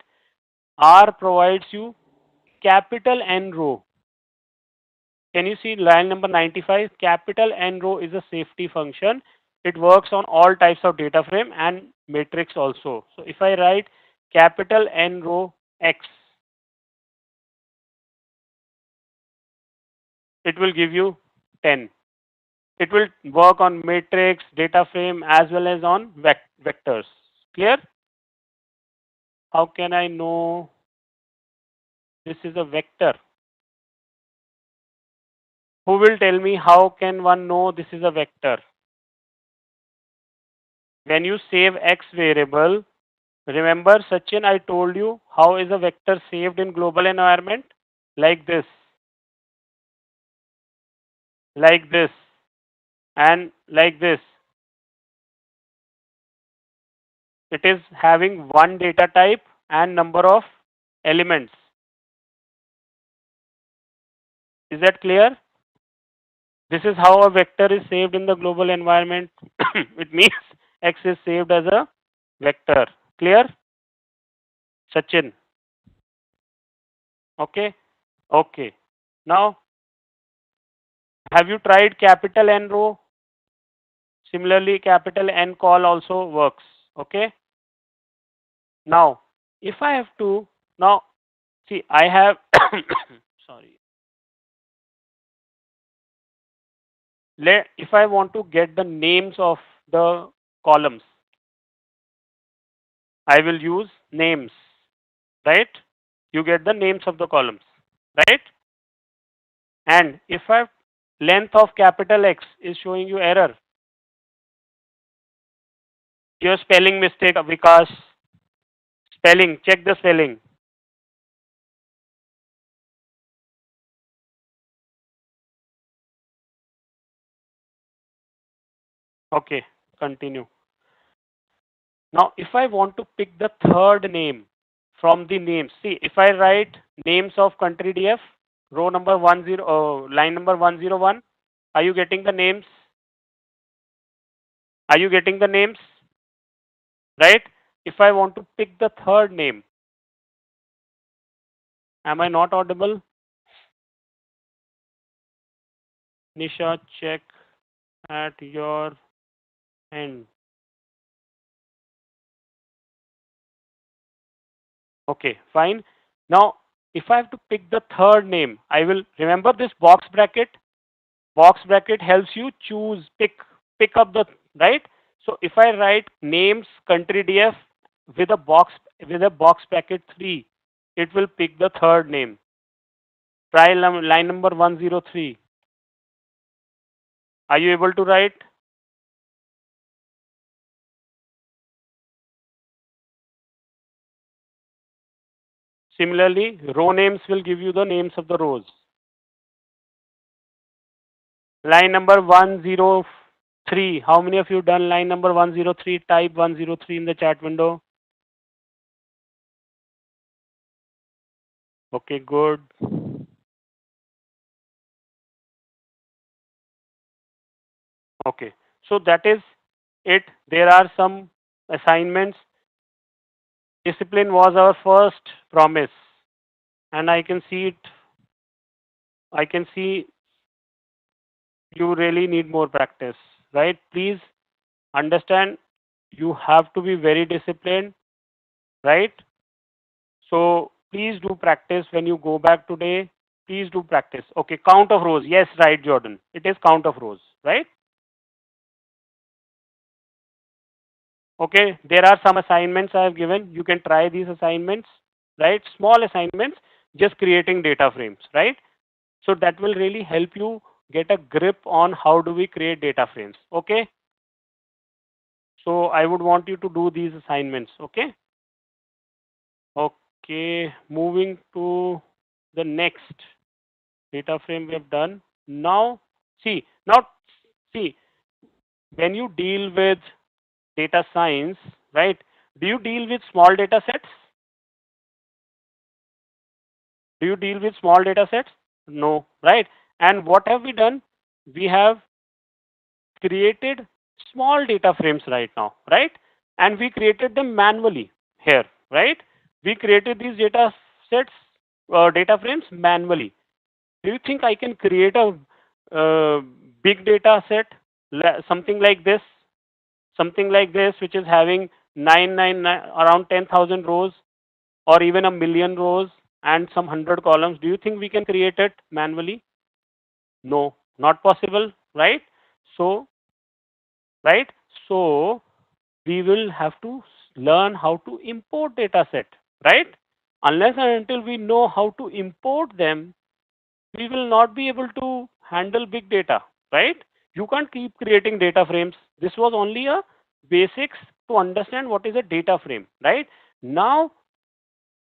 R provides you capital N row. Can you see line number 95? Capital N row is a safety function. It works on all types of data frame and matrix also. So if I write capital N row X, it will give you 10. It will work on matrix, data frame as well as on vectors. Clear? How can I know this is a vector? Who will tell me how can one know this is a vector? When you save X variable, remember Sachin, I told you how is a vector saved in global environment? Like this, and like this. It is having one data type and number of elements. Is that clear? This is how a vector is saved in the global environment. It means X is saved as a vector. Clear? Sachin. Okay? Okay. Now, have you tried capital N row? Similarly, capital N call also works. Okay? Now, if I have to, now, see, I have, sorry. If I want to get the names of the columns, I will use names, right? You get the names of the columns, right? And if I length of capital X is showing you error, your spelling mistake, Vikas, spelling, check the spelling. Okay, continue. Now, if I want to pick the third name from the names, see, if I write names of country DF, row number 10, line number 101, are you getting the names? Are you getting the names? Right? If I want to pick the third name, am I not audible? Nisha, check at your end. Okay, fine. Now, if I have to pick the third name, I will remember this box bracket. Box bracket helps you choose, pick up the right. So if I write names country DF with a box bracket 3, it will pick the third name. Try line number 103. Are you able to write? Similarly, row names will give you the names of the rows. Line number 103. How many of you done line number 103? Type 103 in the chat window. Okay, good. Okay, so that is it. There are some assignments. Discipline was our first promise, and I can see it. I can see you really need more practice, right? Please understand you have to be very disciplined, right? So please do practice when you go back today. Please do practice. Okay, count of rows. Yes, right, Jordan. It is count of rows, right? Okay, there are some assignments I have given. You can try these assignments, right? Small assignments, just creating data frames, right? So that will really help you get a grip on how do we create data frames. Okay. So I would want you to do these assignments. Okay. Okay. Moving to the next data frame we have done. Now see, when you deal with data science, right? Do you deal with small data sets? Do you deal with small data sets? No, right? And what have we done? We have created small data frames right now, right? And we created them manually here, right? We created these data sets, data frames manually. Do you think I can create a uh, big data set, something like this, which is having 999 around 10,000 rows, or even a million rows and some 100 columns? Do you think we can create it manually? No, not possible, right? So, right? So, we will have to learn how to import data set, right? Unless and until we know how to import them, we will not be able to handle big data, right? You can't keep creating data frames. This was only a basics to understand what is a data frame, right? Now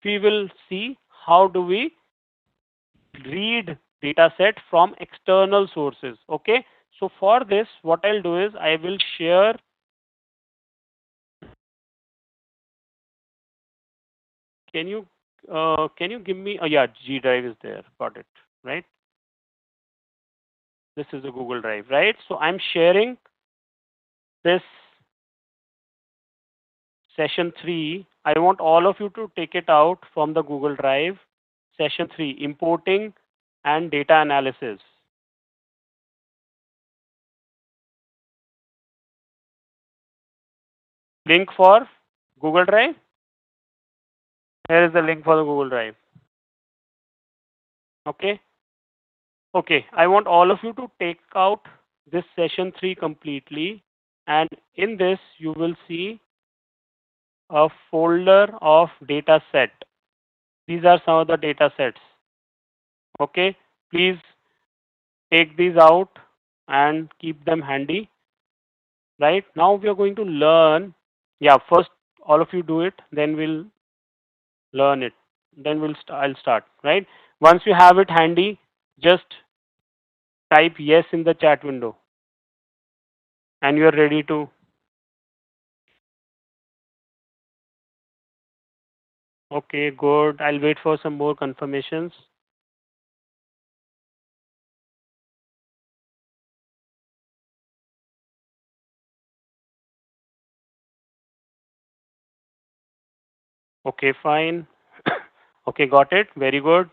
we will see how do we read data set from external sources. Okay, so for this what I'll do is I will share. Can you give me, yeah, G Drive is there, got it, right? This is the Google Drive, right? So I'm sharing this session 3. I want all of you to take it out from the Google Drive. Session 3, importing and data analysis. Link for Google Drive. Here is the link for the Google Drive. Okay. Okay, I want all of you to take out this session 3 completely, and in this you will see a folder of data set. These are some of the data sets. Okay, please take these out and keep them handy. Right now we are going to learn. Yeah, first all of you do it, then we'll learn it. Then I'll start. Right. Once you have it handy, just type yes in the chat window. and you are ready to. Okay, good. I'll wait for some more confirmations. Okay, fine. Okay, got it. Very good.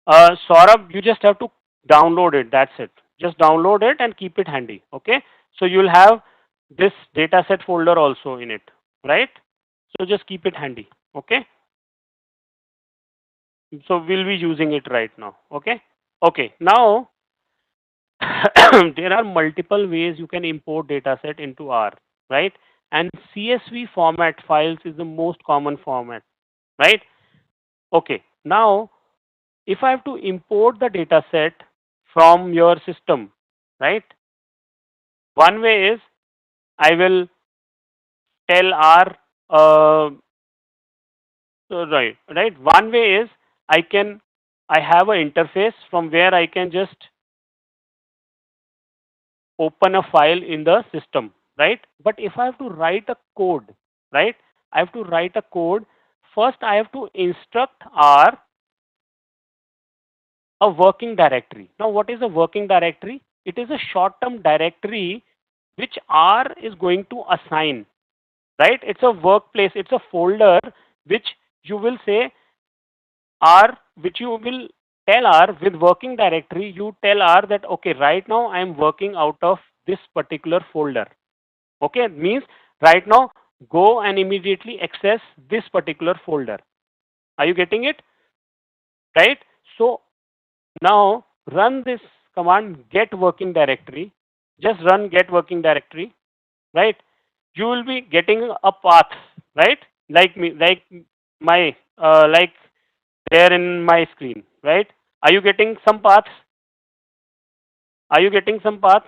Saurabh, you just have to download it. That's it. Just download it and keep it handy. Okay. So you'll have this dataset folder also in it, right? So just keep it handy. Okay. So we'll be using it right now. Okay. Okay. Now there are multiple ways you can import dataset into R, right? And CSV format files is the most common format, right? Okay. Now if I have to import the data set from your system, right? One way is I will tell R, right. One way is I have an interface from where I can just open a file in the system, right? But if I have to write a code, right? I have to write a code. First, I have to instruct R a working directory. Now, what is a working directory? It is a short-term directory which R is going to assign, right? It's a workplace, it's a folder which you will say R, which you will tell R with working directory, you tell R that, okay, right now I am working out of this particular folder. Okay, means right now go and immediately access this particular folder. Are you getting it? Right? So now run this command get working directory. Just run get working directory, right? You will be getting a path, right? Like me, like my, like there in my screen, right? Are you getting some paths? Are you getting some paths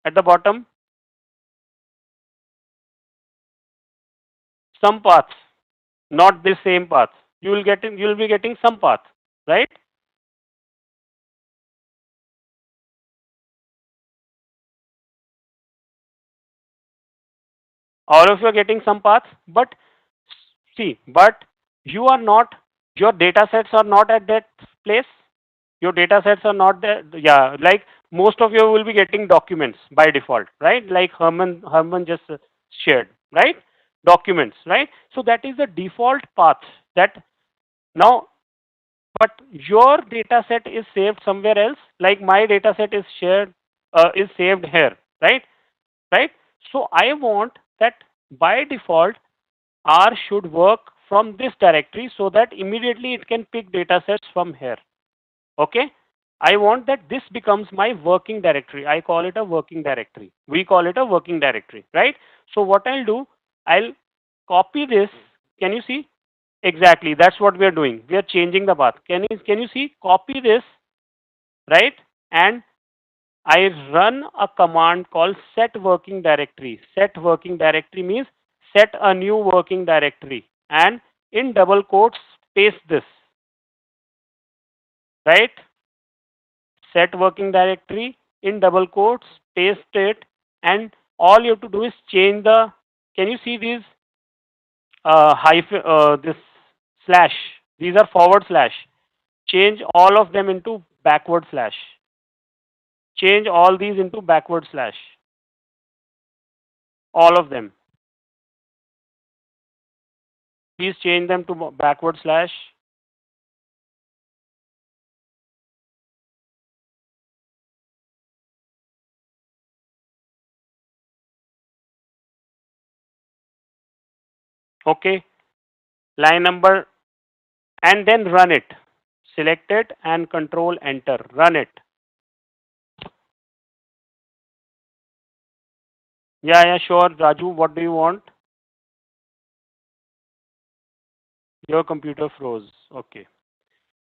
at the bottom? Some paths, not the same path. You will be getting some path, right? All of you are getting some paths, but see, but you are not, your data sets are not at that place. Your data sets are not there. Yeah, like most of you will be getting documents by default, right? Like Herman just shared, right? Documents, right? So that is the default path that now, but your data set is saved somewhere else. Like my data set is shared, is saved here, right? Right? So I want that by default R should work from this directory so that immediately it can pick data sets from here. Okay? I want that this becomes my working directory. I call it a working directory. We call it a working directory, right? So what I'll do, I'll copy this. Can you see? Exactly. That's what we are doing. We are changing the path. Can you see? Copy this, right? And I run a command called set working directory. Set working directory means set a new working directory and in double quotes paste this, right? Set working directory in double quotes, paste it, and all you have to do is change the, can you see these hyphen, this slash, these are forward slash. Change all of them into backward slash. Change all these into backward slash. All of them. Please change them to backward slash. Okay. Line number, and then run it. Select it and control enter. Run it. Yeah, sure. Raju, what do you want? Your computer froze. Okay.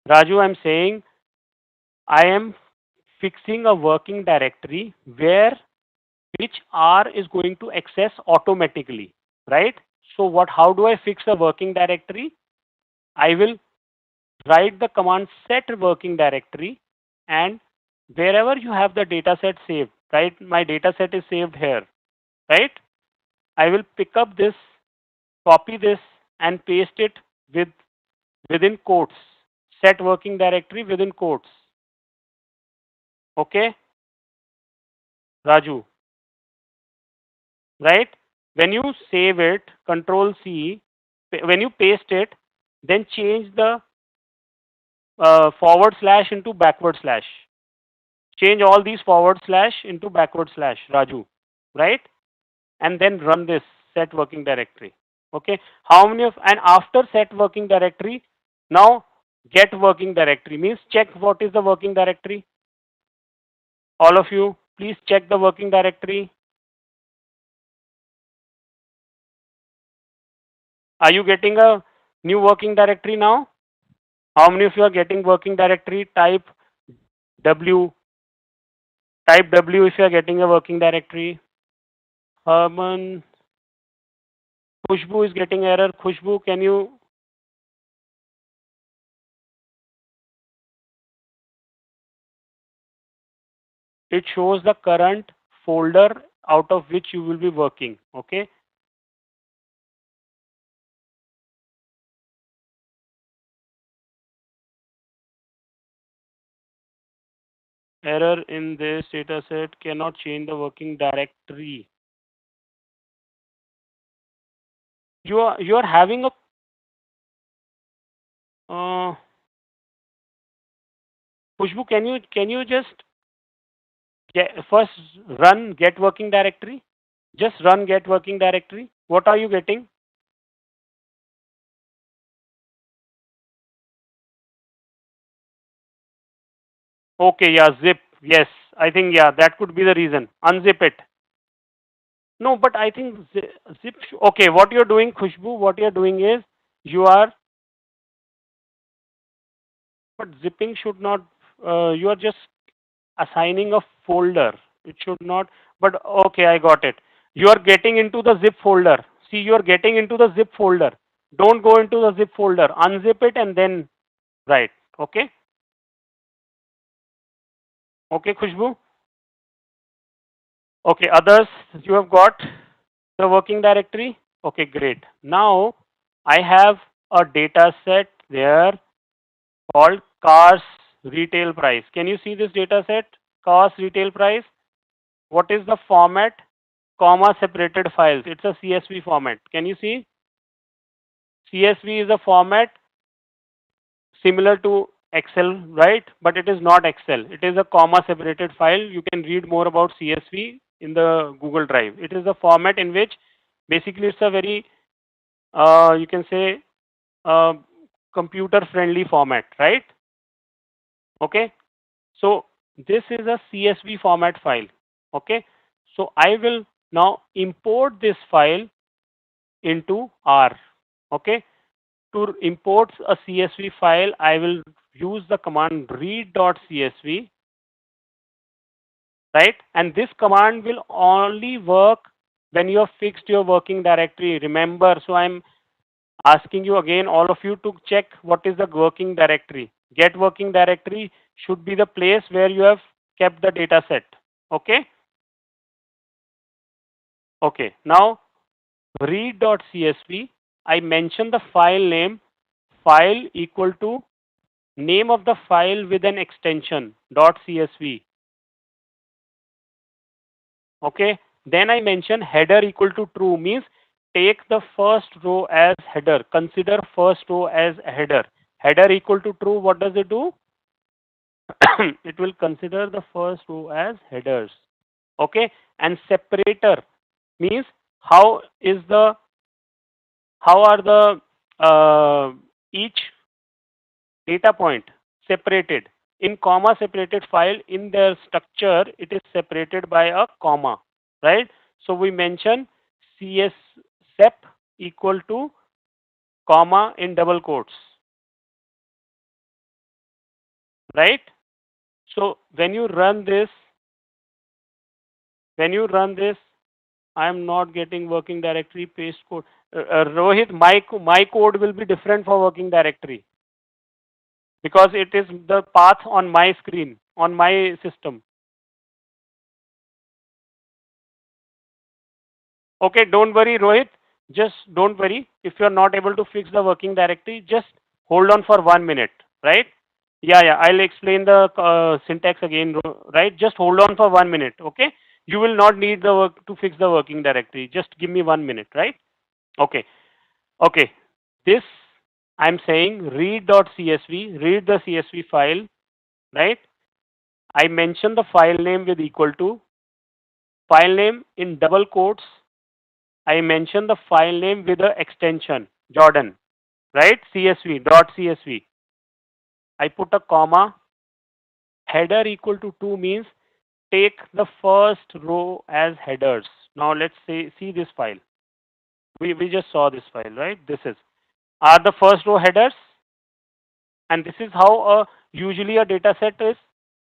Raju, I'm saying I am fixing a working directory where which R is going to access automatically, right? So what? How do I fix a working directory? I will write the command set working directory, and wherever you have the data set saved, right? My data set is saved here, right? I will pick up this, copy this, and paste it within quotes. Set working directory within quotes. Okay, Raju, right? When you save it, Control C, when you paste it, then change the forward slash into backward slash. Change all these forward slash into backward slash, Raju, right? And then run this set working directory. Okay, how many of, and after set working directory, now get working directory means check what is the working directory. All of you, please check the working directory. Are you getting a new working directory now? How many of you are getting working directory? W. Type W if you are getting a working directory. Herman. Khushbu is getting error. Khushbu, can you? It shows the current folder out of which you will be working. Okay. Error in this dataset, cannot change the working directory. You are having a Khushbu, can you just first run get working directory? Just run get working directory. What are you getting? Okay, yeah, zip. Yes, I think, yeah, that could be the reason. Unzip it. No, but I think zip. Okay, what you're doing, Khushbu, what you're doing is you are, but zipping should not, you are just assigning a folder. It should not, but okay, I got it. You are getting into the zip folder. See, you are getting into the zip folder. Don't go into the zip folder. Unzip it and then write. Okay? Okay, Khushbu? Okay, others, you have got the working directory? Okay, great. Now, I have a data set there called cars retail price. Can you see this data set? Cars retail price. What is the format? Comma separated files. It's a CSV format. Can you see? CSV is a format similar to Excel, right? But it is not Excel. It is a comma separated file. You can read more about CSV in the Google Drive. It is a format in which basically it's a very, you can say, computer friendly format, right? Okay. So this is a CSV format file. Okay. So I will now import this file into R. Okay. To import a CSV file, I will use the command read.csv, right? And this command will only work when you have fixed your working directory. Remember, so I'm asking you again, all of you, to check what is the working directory. Get working directory should be the place where you have kept the data set. Okay? Okay. Now, read.csv, I mention the file name, file equal to name of the file with an extension .csv. Okay. Then I mention header equal to true, means take the first row as header. Consider first row as header. Header equal to true, what does it do? It will consider the first row as headers. Okay. And separator means how are the each data point separated. In comma separated file, in their structure, it is separated by a comma, right? So we mention cs sep equal to comma in double quotes, right? So when you run this, I am not getting working directory paste code. Rohit, my code will be different for working directory because it is the path on my screen, on my system. Okay, don't worry, Rohit. Just don't worry. If you are not able to fix the working directory, just hold on for 1 minute, right? Yeah. I'll explain the syntax again, right? Just hold on for 1 minute, okay? You will not need the work to fix the working directory. Just give me 1 minute, right? Okay. Okay. This I'm saying read.csv, read the CSV file, right? I mentioned the file name with equal to, file name in double quotes. I mentioned the file name with the extension Jordan, right? CSV.csv. I put a comma. Header equal to 2 means take the first row as headers. Now let's say see this file. We just saw this file, right? This is are the first row headers, and this is how usually a data set is,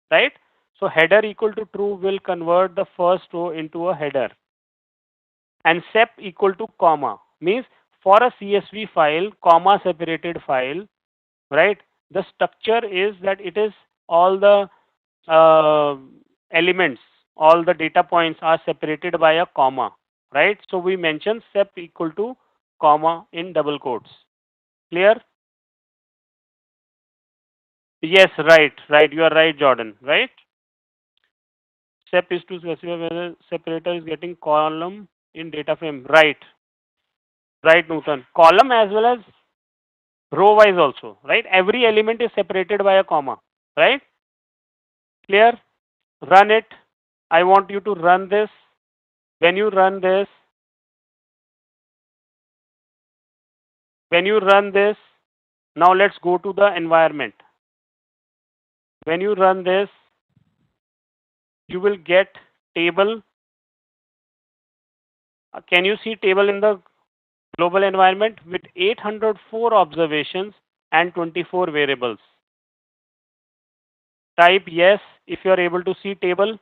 right? So header equal to true will convert the first row into a header, and sep equal to comma means for a CSV file, comma separated file, right? The structure is that it is all the uh, elements, all the data points are separated by a comma, right? So we mention sep equal to comma in double quotes. Clear? Yes, right. You are right, Jordan, right? Sep is to specify whether separator is getting column in data frame. Right, Nutan. Column as well as row wise also, right? Every element is separated by a comma, right? Clear? Run it. I want you to run this. When you run this, now let's go to the environment. When you run this, you will get table. Can you see table in the global environment with 804 observations and 24 variables? Type yes if you are able to see table.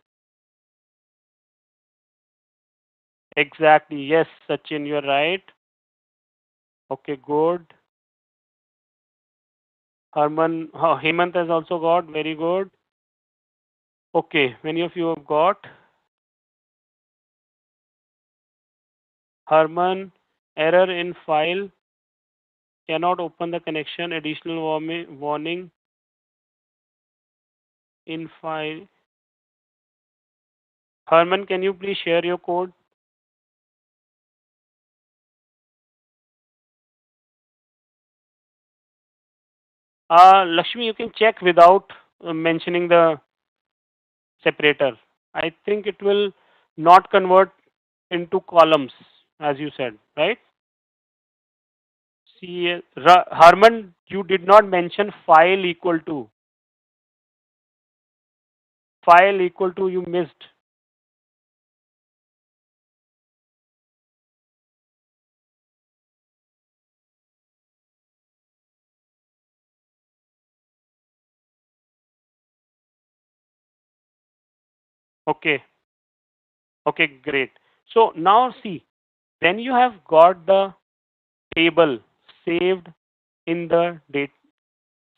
Exactly. Yes, Sachin, you are right. Okay, good. Harman, Hemant has also got. Very good. Okay, many of you have got. Harman, error in file. Cannot open the connection. Additional warning in file. Herman, can you please share your code? Lakshmi, you can check without mentioning the separator. I think it will not convert into columns, as you said, right? See, Harman, you did not mention file equal to. File equal to you missed. Okay. Okay, great. So now see, then you have got the table saved in the date,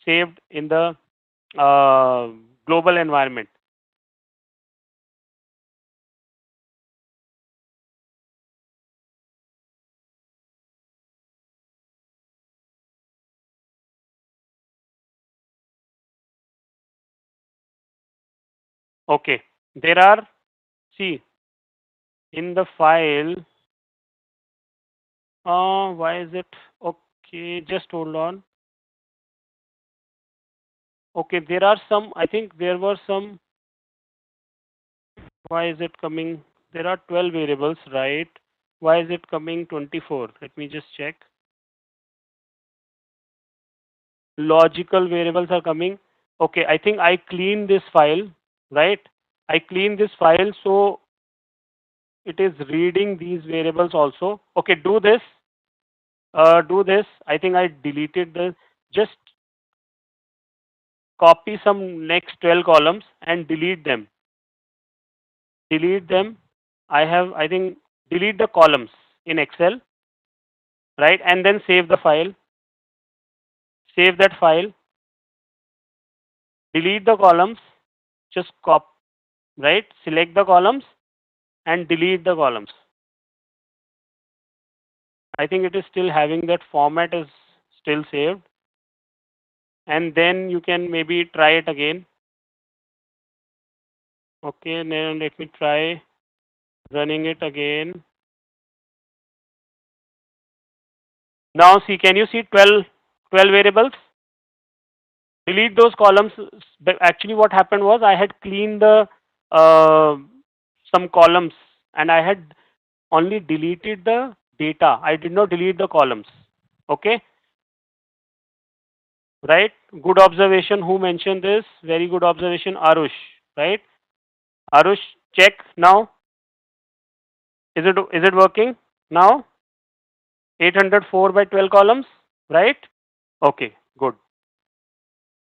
saved in the uh, global environment. Okay, there are, see, in the file, why is it, okay, just hold on. Okay, there are some, I think there were some, why is it coming, there are 12 variables, right? Why is it coming 24? Let me just check. Logical variables are coming. Okay, I think I cleaned this file, right? I cleaned this file, so it is reading these variables also. Okay, do this. Do this. I think I deleted the. Just copy some next 12 columns and delete them. Delete them. I think, delete the columns in Excel, right? And then save the file. Save that file. Delete the columns. Just right? Select the columns and delete the columns. I think it is still having that format is still saved. And then you can maybe try it again. Okay, now let me try running it again. Now see, can you see 12 variables? Delete those columns. But actually what happened was I had cleaned the uh, some columns and I had only deleted the data. I did not delete the columns. Okay, right? Good observation. Who mentioned this? Very good observation, Arush. Right? Arush, check now. Is it working now? 804 by 12 columns, right? Okay, good.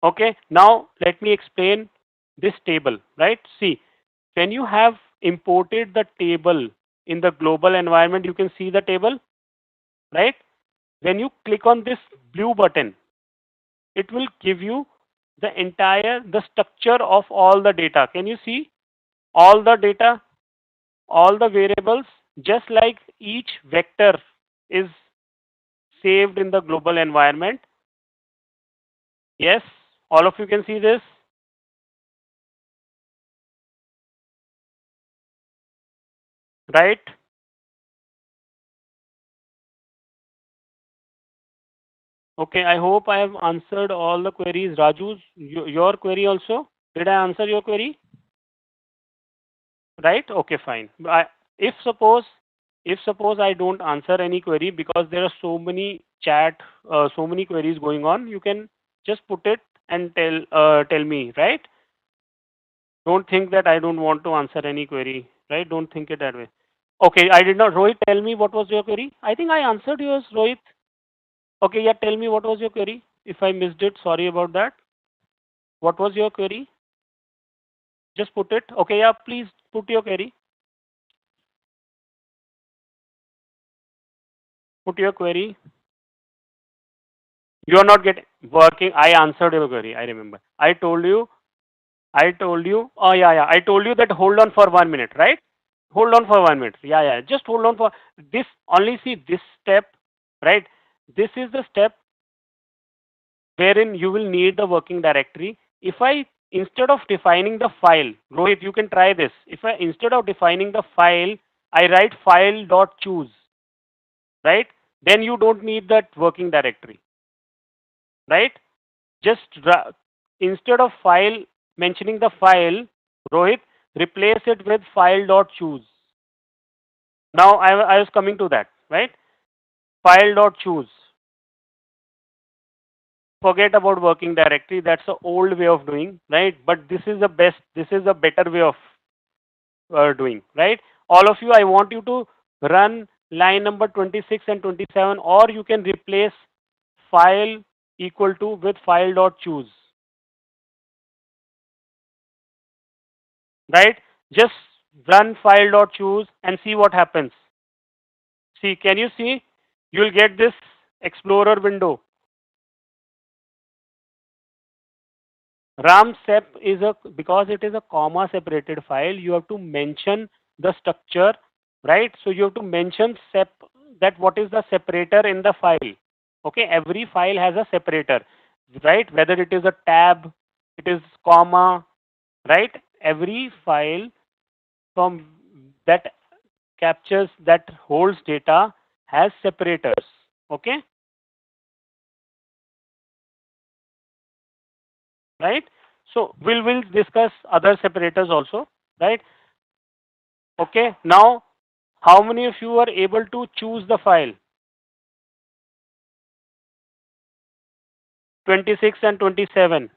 Okay, now let me explain this table, right? See, when you have imported the table in the global environment, you can see the table, right? When you click on this blue button, it will give you the structure of all the data. Can you see all the data, all the variables, just like each vector is saved in the global environment? Yes, all of you can see this, right? Okay, I hope I have answered all the queries. Raju's, your query also. Did I answer your query? Right? Okay, fine. If suppose if suppose I don't answer any query because there are so many so many queries going on, you can just put it and tell me, right? Don't think that I don't want to answer any query, right? Don't think it that way. Okay, I did not. Rohit, tell me what was your query. I think I answered yours, Rohit. Okay, yeah, tell me what was your query. If I missed it, sorry about that. What was your query? Just put it. Okay, yeah, please put your query. Put your query. You are not getting working. I answered your query. I remember. I told you. Oh yeah, yeah. I told you that hold on for 1 minute, right? Hold on for 1 minute. Yeah, yeah. Just hold on for this. Only see this step, right? This is the step wherein you will need the working directory. If I instead of defining the file, Rohit, you can try this. If I instead of defining the file, I write file dot choose, right? Then you don't need that working directory, right? Just instead of file mentioning the file, Rohit, replace it with file dot choose. Now I was coming to that, right? File dot choose. Forget about working directory. That's the old way of doing, right? But this is the best. This is a better way of doing, right? All of you, I want you to run line number 26 and 27, or you can replace file equal to with file dot choose, right? Just run file dot choose and see what happens. See, can you see? You'll get this Explorer window. RAM sep is a because it is a comma separated file. You have to mention the structure, right? So you have to mention sep that what is the separator in the file. Okay, every file has a separator, right? Whether it is a tab, it is comma, right? Every file from that captures that holds data has separators. Okay, right? So we'll discuss other separators also, right? Okay, now how many of you are able to choose the file? 26 and 27.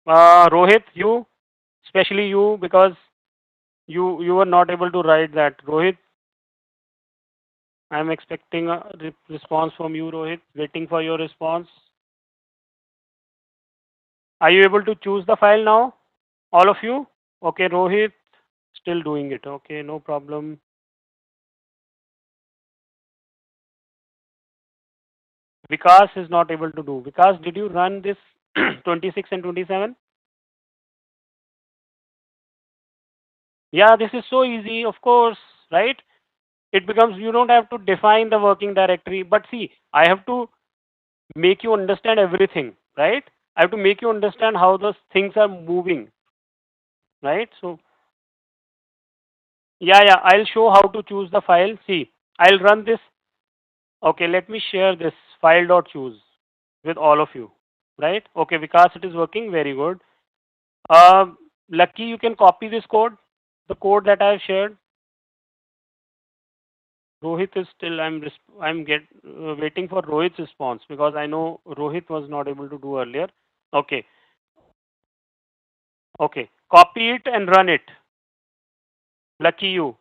Rohit, you, especially you, because you were not able to write that. Rohit, I am expecting a response from you, Rohit. Waiting for your response. Are you able to choose the file now? All of you? Okay, Rohit, still doing it. Okay, no problem. Vikas is not able to do. Vikas, did you run this 26 and 27? Yeah, this is so easy, of course, right? it becomes you don't have to define the working directory. But see, I have to make you understand everything, right? I have to make you understand how those things are moving, right? So yeah, I'll show how to choose the file. See, I'll run this. Okay, let me share this file.choose with all of you, right? Okay, Vikas, it is working. Very good. Lucky, you can copy this code, the code that I have shared. Rohit is still. Waiting for Rohit's response because I know Rohit was not able to do earlier. Okay, okay. Copy it and run it. Lucky you,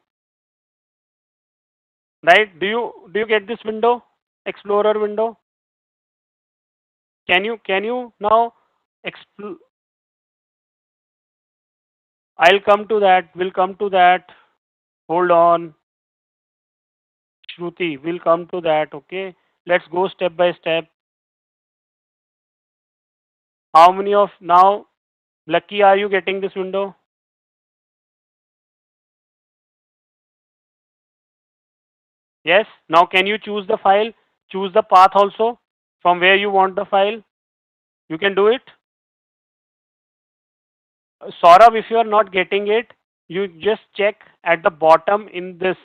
right? Do you get this window, Explorer window? Can you now expl- I'll come to that. We'll come to that. Hold on, Shruti. We'll come to that. Okay. Let's go step by step. How many of now, Lucky, are you getting this window? Yes. Now can you choose the file? Choose the path also from where you want the file. You can do it. Saurabh, if you are not getting it, you just check at the bottom in this,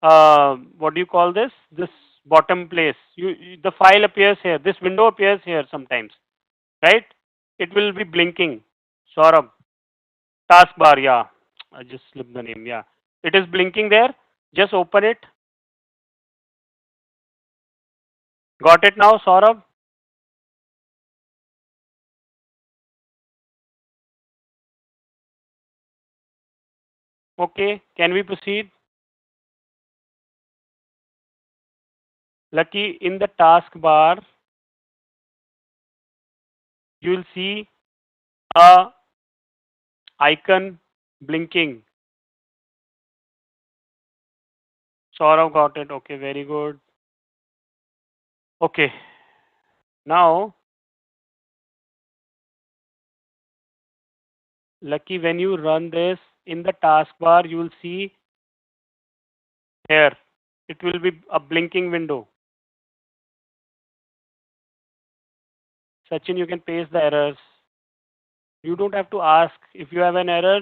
what do you call this? This bottom place. The file appears here. This window appears here sometimes, right? It will be blinking. Saurabh, taskbar, yeah. I just slipped the name, yeah. It is blinking there. Just open it. Got it now, Saurabh? Okay, can we proceed? Lucky, in the taskbar, you will see a icon blinking. Saurav got it. Okay, very good. Okay, now, Lucky, when you run this in the taskbar, you will see here. It will be a blinking window. Sachin, you can paste the errors. You don't have to ask. If you have an error,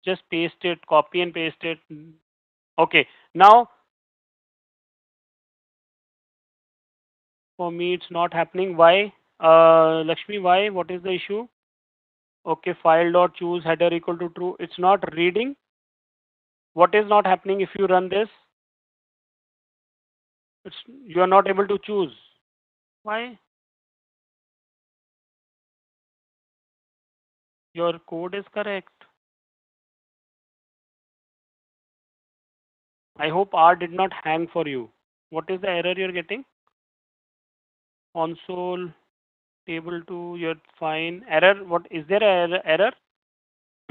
just paste it, copy and paste it. Okay, now for me it's not happening. Why? Lakshmi, why? What is the issue? Okay, file dot choose header equal to true. It's not reading. What is not happening if you run this? You are not able to choose. Why? Your code is correct. I hope R did not hang for you. What is the error you're getting? Console table 2, you're fine. Error, what is there a error?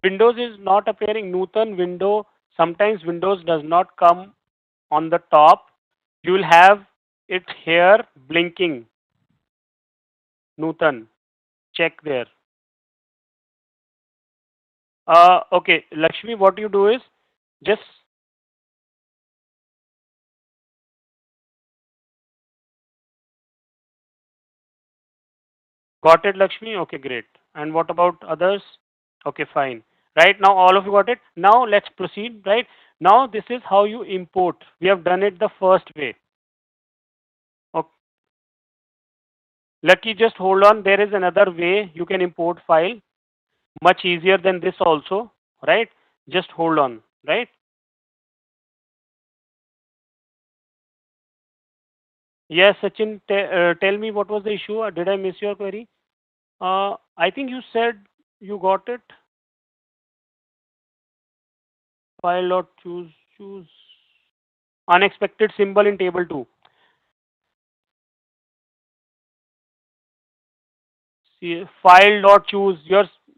Windows is not appearing. Nutan window, sometimes Windows does not come on the top. You will have it here blinking. Nutan, check there. Okay, Lakshmi, what you do is just got it, Lakshmi. Okay, great. And what about others? Okay, fine. Right now, all of you got it. Now let's proceed. Right now, this is how you import. We have done it the first way. Okay. Lucky, just hold on. There is another way you can import file, much easier than this also. Right? Just hold on. Right? Yes, Sachin. Tell me what was the issue. Did I miss your query? I think you said you got it. File dot choose unexpected symbol in table 2. See, file dot choose.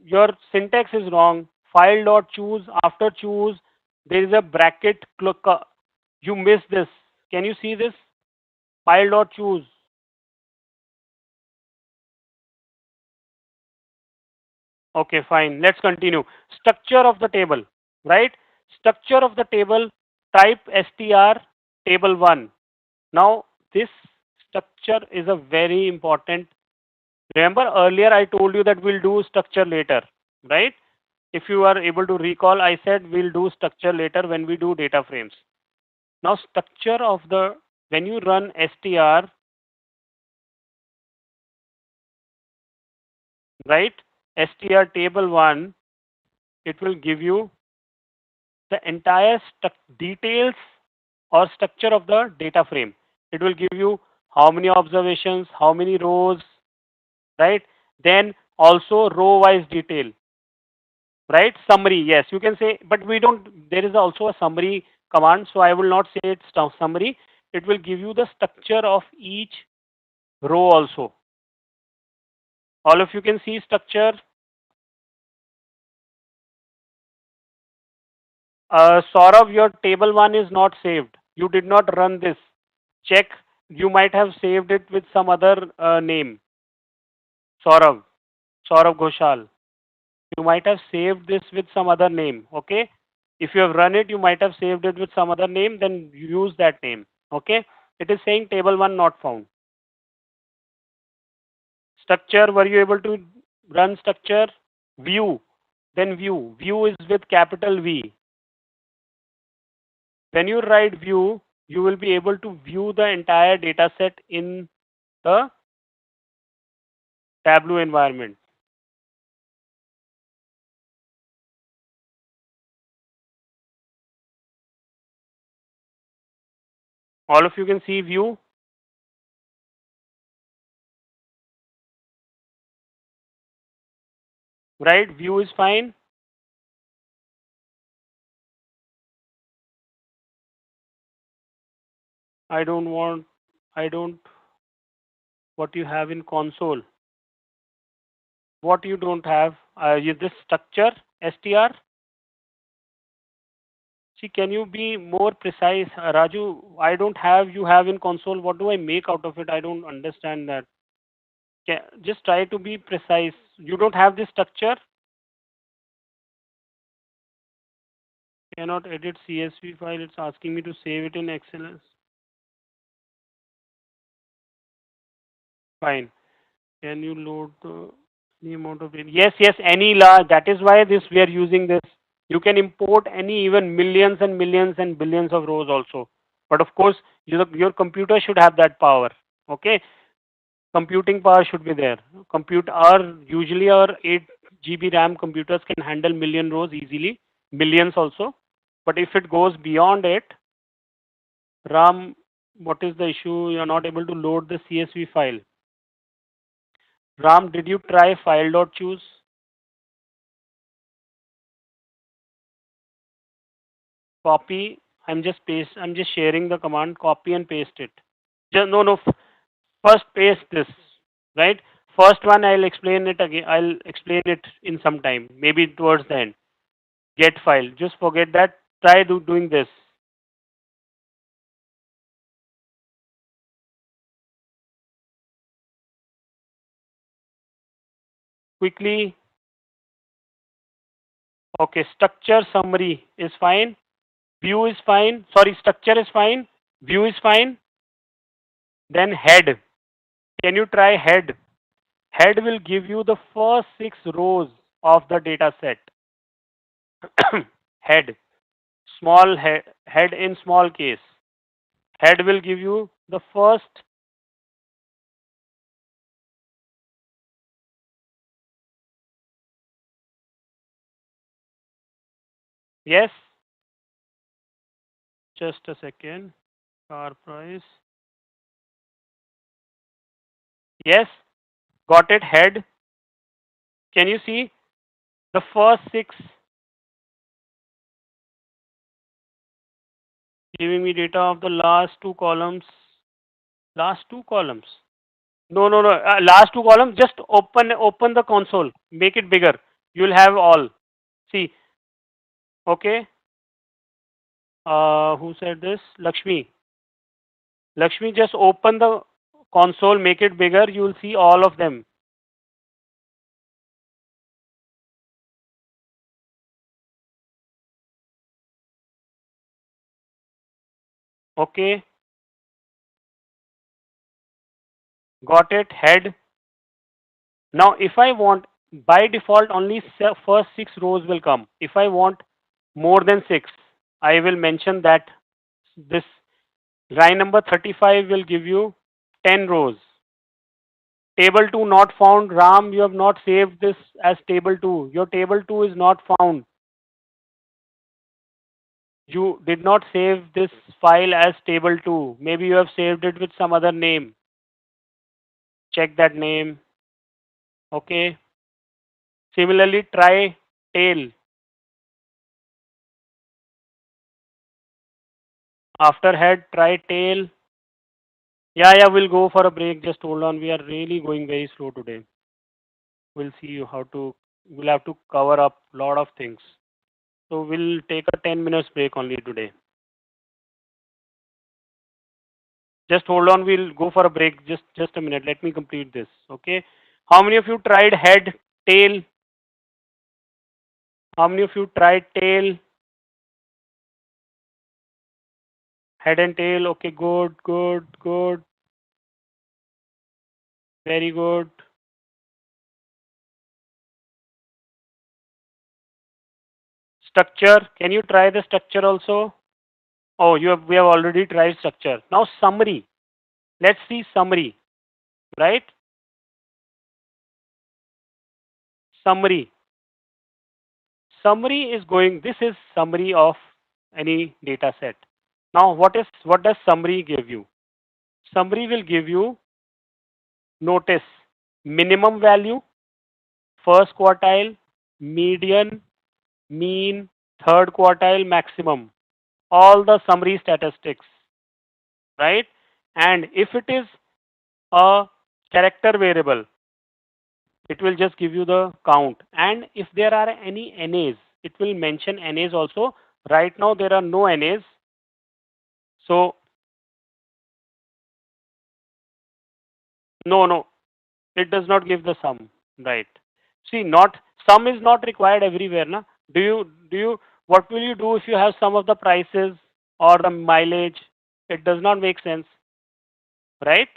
Your syntax is wrong. File dot choose. After choose, there is a bracket. You missed this. Can you see this? File dot choose. Okay, fine. Let's continue. Structure of the table, right? Structure of the table, type str table 1. Now this structure is a very important. Remember earlier I told you that we'll do structure later, right? If you are able to recall, I said we'll do structure later when we do data frames. Now structure of the, when you run str, right, str table 1, it will give you the entire details or structure of the data frame. It will give you how many observations, how many rows, right? Then also row wise detail, right? Summary, yes, you can say, but we don't, there is also a summary command, so I will not say it's summary. It will give you the structure of each row also. All of you can see structure. Saurav, your table 1 is not saved. You did not run this. Check. You might have saved it with some other name. Saurav. Saurav Ghoshal. You might have saved this with some other name. Okay. If you have run it, you might have saved it with some other name. Then use that name. Okay. It is saying table 1 not found. Structure. Were you able to run structure? View. Then view. View is with capital V. When you write view, you will be able to view the entire data set in the Tableau environment. All of you can see view. Right? View is fine. I don't, what you have in console. What you don't have, this structure, str. See, can you be more precise? Raju, I don't have, you have in console. What do I make out of it? I don't understand that. Just try to be precise. You don't have this structure? Cannot edit CSV file. It's asking me to save it in Excel. Fine. Can you load the amount of data? Yes, yes, any large. That is why this we are using this. You can import any even millions and millions and billions of rows also. But of course, your computer should have that power. Okay, computing power should be there. Usually our 8 GB RAM computers can handle million rows easily, millions also. But if it goes beyond it, RAM, what is the issue? You are not able to load the CSV file. Ram, did you try file.choose? Copy. I'm just sharing the command. Copy and paste it. No. First paste this. Right. First one I'll explain it again. I'll explain it in some time. Maybe towards the end. Get file. Just forget that. Try doing this. Quickly. Okay. Structure summary is fine. View is fine. Sorry. Structure is fine. View is fine. Then head. Can you try head? Head will give you the first 6 rows of the data set. Head. Small head in small case. Head will give you the first. Yes. Just a second. Car price. Yes. Got it. Head. Can you see the first 6 giving me data of the last 2 columns? Last 2 columns. No. Last 2 columns. Just open the console. Make it bigger. You'll have all. See. Okay. Who said this? Lakshmi. Lakshmi, just open the console, make it bigger. You will see all of them. Okay, got it. Head. Now, if I want, by default, only first 6 rows will come. If I want more than 6, I will mention that this line number 35 will give you 10 rows. Table 2 not found. Ram, you have not saved this as table 2. Your table 2 is not found. You did not save this file as table 2. Maybe you have saved it with some other name. Check that name. Okay. Similarly, try tail. After head, try tail. Yeah, we'll go for a break. Just hold on. We are really going very slow today. We'll see how to, we'll have to cover up a lot of things. So we'll take a 10 minutes break only today. Just hold on. We'll go for a break. Just a minute. Let me complete this. Okay. How many of you tried head, tail? How many of you tried tail? Head and tail. Okay, good. Very good. Structure. Can you try the structure also? Oh, we have already tried structure. Now summary. Let's see summary. Right? Summary. Summary is going. This is summary of any data set. Now, what does summary give you? Summary will give you, notice, minimum value, first quartile, median, mean, third quartile, maximum. All the summary statistics, right? And if it is a character variable, it will just give you the count. And if there are any NAs, it will mention NAs also. Right now there are no NAs. So no, it does not give the sum, right? See, not sum is not required everywhere, na? Do you what will you do if you have some of the prices or the mileage? It does not make sense, right?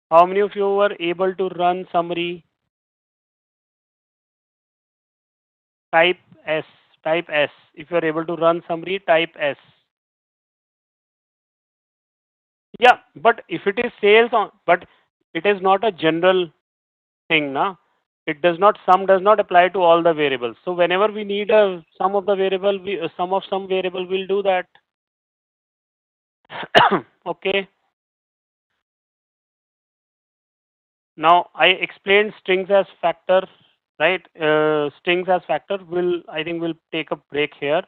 How many of you were able to run summary? Type S. Type S. If you are able to run summary, type S. Yeah, but if it is sales on, but it is not a general thing, na? It does not, sum does not apply to all the variables. So whenever we need a sum of the variable, sum of some variable, we'll do that. Okay. Now I explained strings as factor, right? Strings as factor. I think we'll take a break here,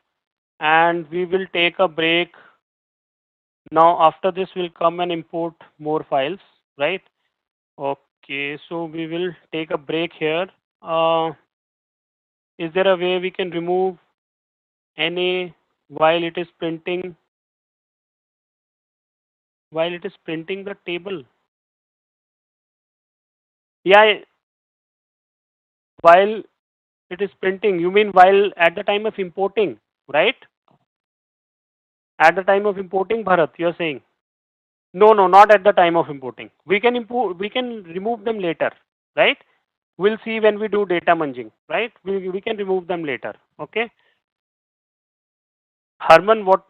and we will take a break. Now after this, we'll come and import more files, right? Okay, so we will take a break here. Is there a way we can remove NA while it is printing the table? Yeah, while it is printing, you mean while at the time of importing, right? At the time of importing, Bharat, you're saying? No, not at the time of importing. We can import, we can remove them later, right? We'll see when we do data munging, right? We can remove them later. Okay. Harman, what?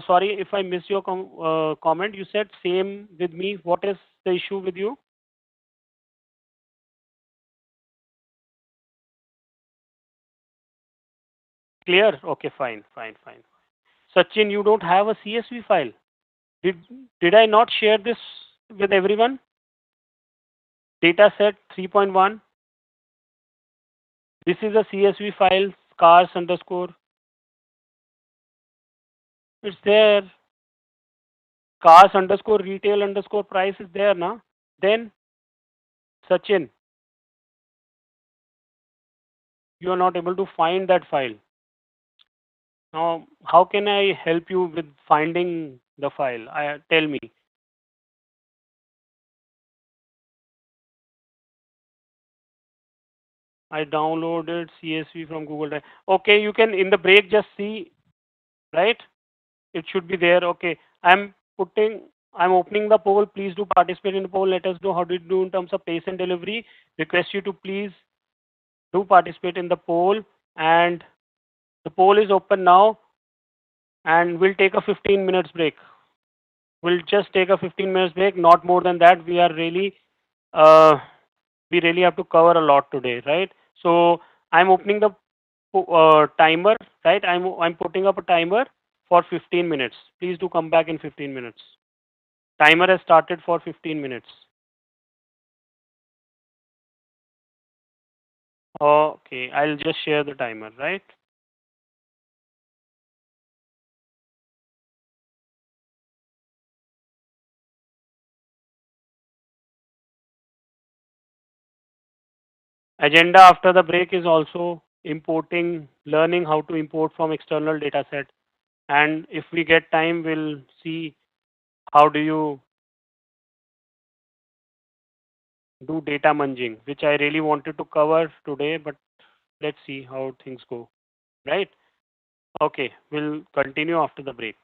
Sorry if I missed your comment. You said same with me. What is the issue with you? Clear? Okay, fine. Sachin, you don't have a CSV file. Did I not share this with everyone? Dataset 3.1. This is a CSV file, cars underscore. It's there. Cars underscore retail underscore price is there, na? Then, Sachin, you are not able to find that file. Now, how can I help you with finding the file? Tell me. I downloaded CSV from Google Drive. Okay, you can in the break just see, right? It should be there. Okay, I'm opening the poll. Please do participate in the poll. Let us know how did you do in terms of pace and delivery. Request you to please do participate in the poll, and the poll is open now, and we'll take a 15 minutes break. We'll just take a 15 minutes break, not more than that. Uh, we really have to cover a lot today, right? So I'm opening the timer, right? I'm putting up a timer for 15 minutes. Please do come back in 15 minutes. Timer has started for 15 minutes. Okay, I'll just share the timer, right? Agenda after the break is also importing, learning how to import from external data set. And if we get time, we'll see how do you do data munging, which I really wanted to cover today, but let's see how things go, right? Okay, we'll continue after the break.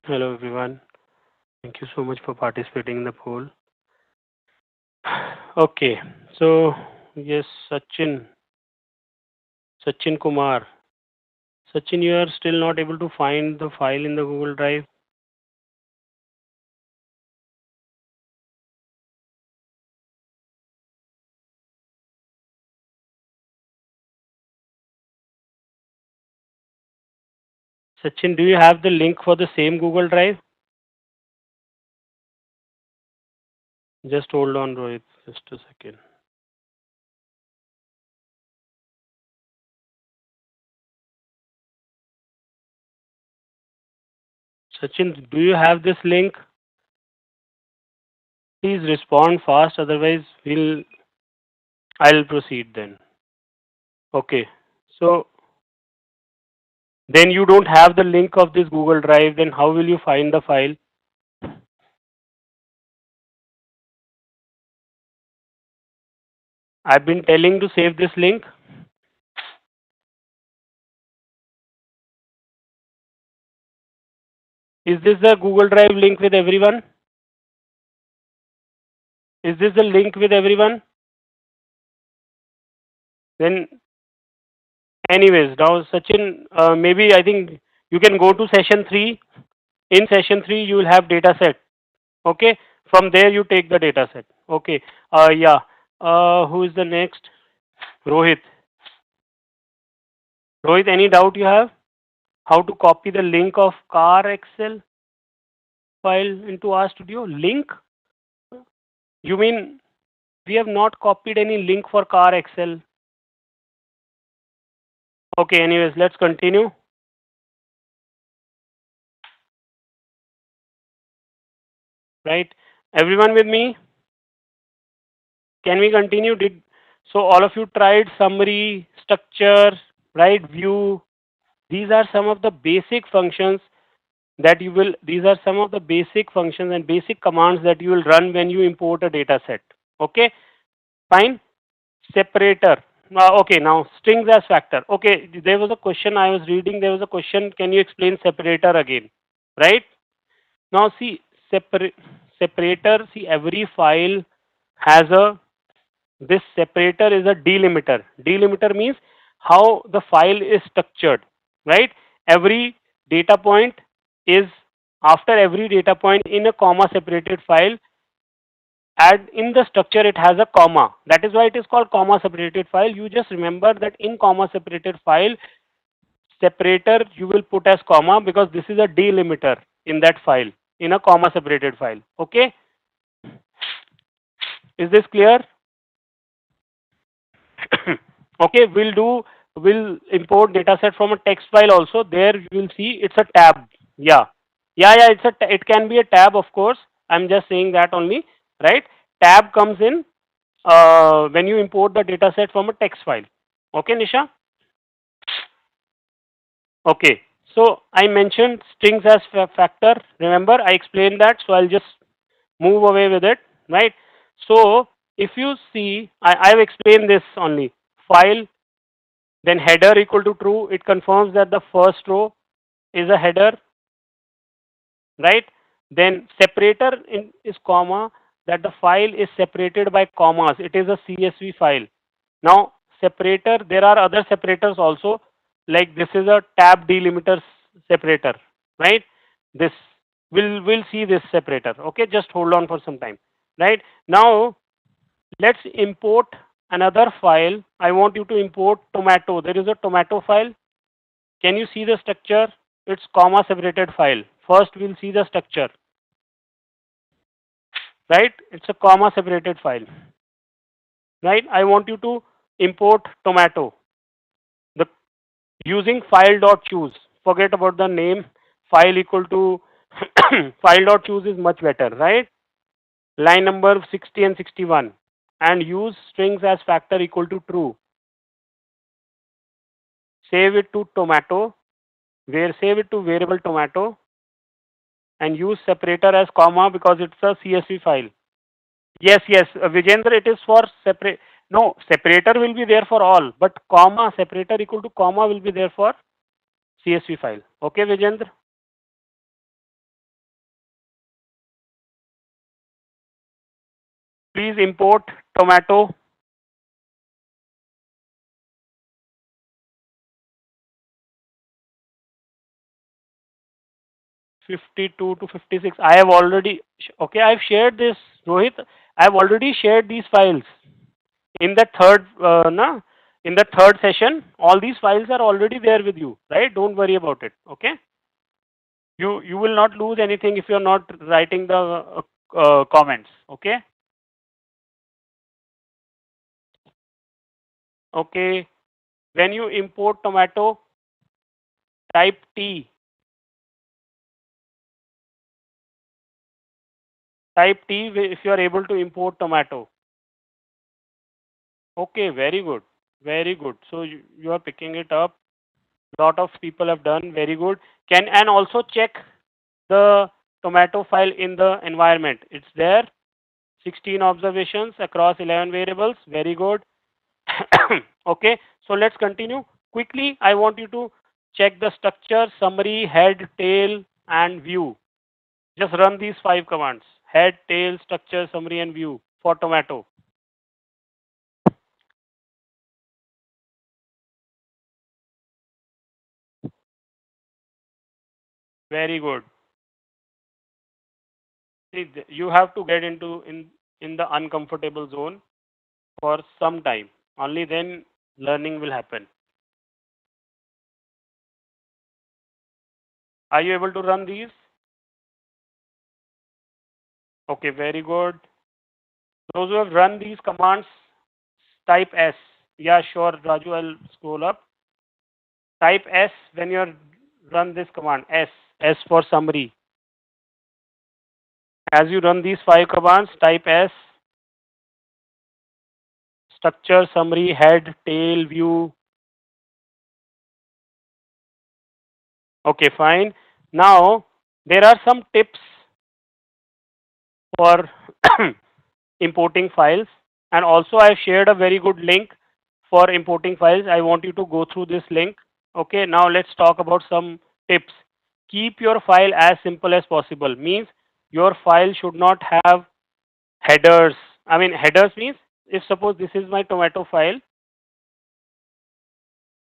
Hello everyone. Thank you so much for participating in the poll. Okay, so yes, Sachin Kumar. Sachin, you are still not able to find the file in the Google Drive. Sachin, do you have the link for the same Google Drive? Just hold on, Rohit. Just a second. Sachin, do you have this link? Please respond fast, otherwise I'll proceed then. Okay. So then you don't have the link of this Google Drive, then how will you find the file? I've been telling to save this link. Is this the Google Drive link with everyone? Is this the link with everyone? Then, anyways, now Sachin, maybe I think you can go to session 3. In session 3, you will have data set. Okay. From there, you take the data set. Okay. Yeah. Who is the next? Rohit. Rohit, any doubt you have? How to copy the link of car Excel file into RStudio? Link? You mean we have not copied any link for car Excel? Okay, anyways, let's continue. Right? Everyone with me? Can we continue? So all of you tried summary, structure, right? View. These are some of the basic functions that you will. These are some of the basic functions and basic commands that you will run when you import a data set. Okay, fine. Separator. Okay, now strings as factor. Okay, there was a question I was reading. There was a question. Can you explain separator again? Right? Now see, separator. See, every file has a this separator is a delimiter. Delimiter means how the file is structured, right? Every data point is after every data point in a comma separated file, add in the structure it has a comma. That is why it is called comma separated file. You just remember that in comma separated file, separator you will put as comma because this is a delimiter in that file, in a comma separated file. Okay? Is this clear? Okay, we'll import dataset from a text file also. There you will see it's a tab. Yeah, yeah, it can be a tab, of course. I'm just saying that only, right? Tab comes in when you import the dataset from a text file. Okay, Nisha? Okay, so I mentioned strings as factor. Remember, I explained that, so I'll just move away with it, right? So if you see, I've explained this only. File, then header equal to true. It confirms that the first row is a header, right? Then separator is comma, that the file is separated by commas. It is a CSV file. Now separator, there are other separators also, like this is a tab delimiter separator, right? This we'll see this separator. Okay, just hold on for some time. Right now, let's import another file. I want you to import tomato. There is a tomato file. Can you see the structure? It's comma separated file. First we'll see the structure. Right? It's a comma separated file. Right? I want you to import tomato. The using file.choose. Forget about the name. File equal to file.choose is much better, right? Line number 60 and 61. And use strings as factor equal to true. Save it to tomato. Save it to variable tomato. And use separator as comma because it's a CSV file. Yes, Vijendra, it is for separate. No, separator will be there for all, but comma, separator equal to comma will be there for CSV file. Okay, Vijendra? Please import tomato. '52 to '56. I have already, okay, I've shared this, Rohit. I've already shared these files in the third, in the third session. All these files are already there with you, right? Don't worry about it. Okay. You will not lose anything if you're not writing the comments. Okay. Okay. When you import tomato, type T. Type T if you are able to import tomato. Okay, very good. Very good. So you are picking it up. Lot of people have done very good. Can and also check the tomato file in the environment. It's there. 16 observations across 11 variables. Very good. Okay, so let's continue. Quickly, I want you to check the structure, summary, head, tail, and view. Just run these 5 commands. Head, tail, structure, summary, and view for tomato. Very good. See, you have to get into in the uncomfortable zone for some time. Only then learning will happen. Are you able to run these? Okay, very good. Those who have run these commands, type S. Yeah, sure, Raju, I'll scroll up. Type S when you run this command. S for summary. As you run these 5 commands, type S, structure, summary, head, tail, view. Okay, fine. Now, there are some tips for importing files, and also I've shared a very good link for importing files. I want you to go through this link. Okay, now let's talk about some tips. Keep your file as simple as possible. Means your file should not have headers. I mean, headers means if suppose this is my tomato file,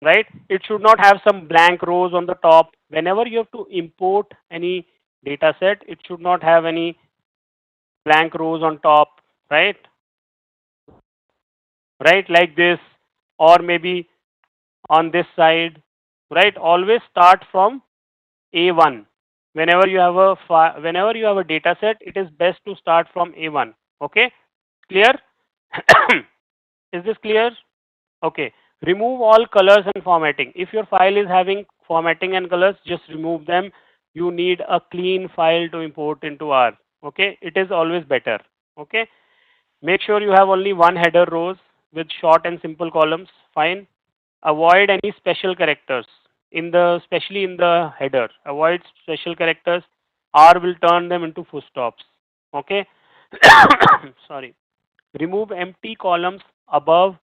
right? It should not have some blank rows on the top. Whenever you have to import any data set, it should not have any blank rows on top, right? Right, like this, or maybe on this side, right? Always start from A1. Whenever you have whenever you have a data set, it is best to start from A1. Okay, clear? Is this clear? Okay. Remove all colors and formatting. If your file is having formatting and colors, just remove them. You need a clean file to import into R. Okay, it is always better. Okay. Make sure you have only one header rows with short and simple columns. Fine. Avoid any special characters especially in the header. Avoid special characters. R will turn them into full stops. Okay. Sorry. Remove empty columns above.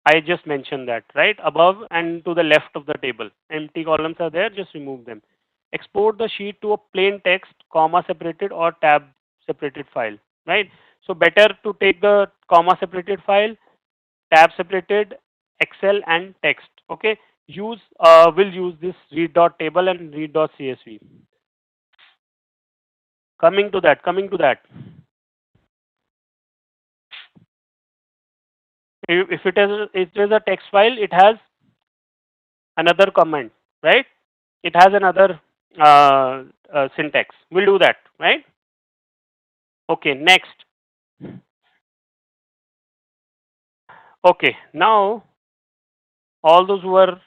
I just mentioned that, right? Above and to the left of the table. Empty columns are there, just remove them. Export the sheet to a plain text, comma separated or tab separated file, right? So better to take the comma separated file, tab separated, Excel and text. Okay. Will use this read.table and read.csv. Coming to that. If it is a text file, it has another comment, right? It has another syntax. We'll do that, right? Okay, next. Okay, now all those who were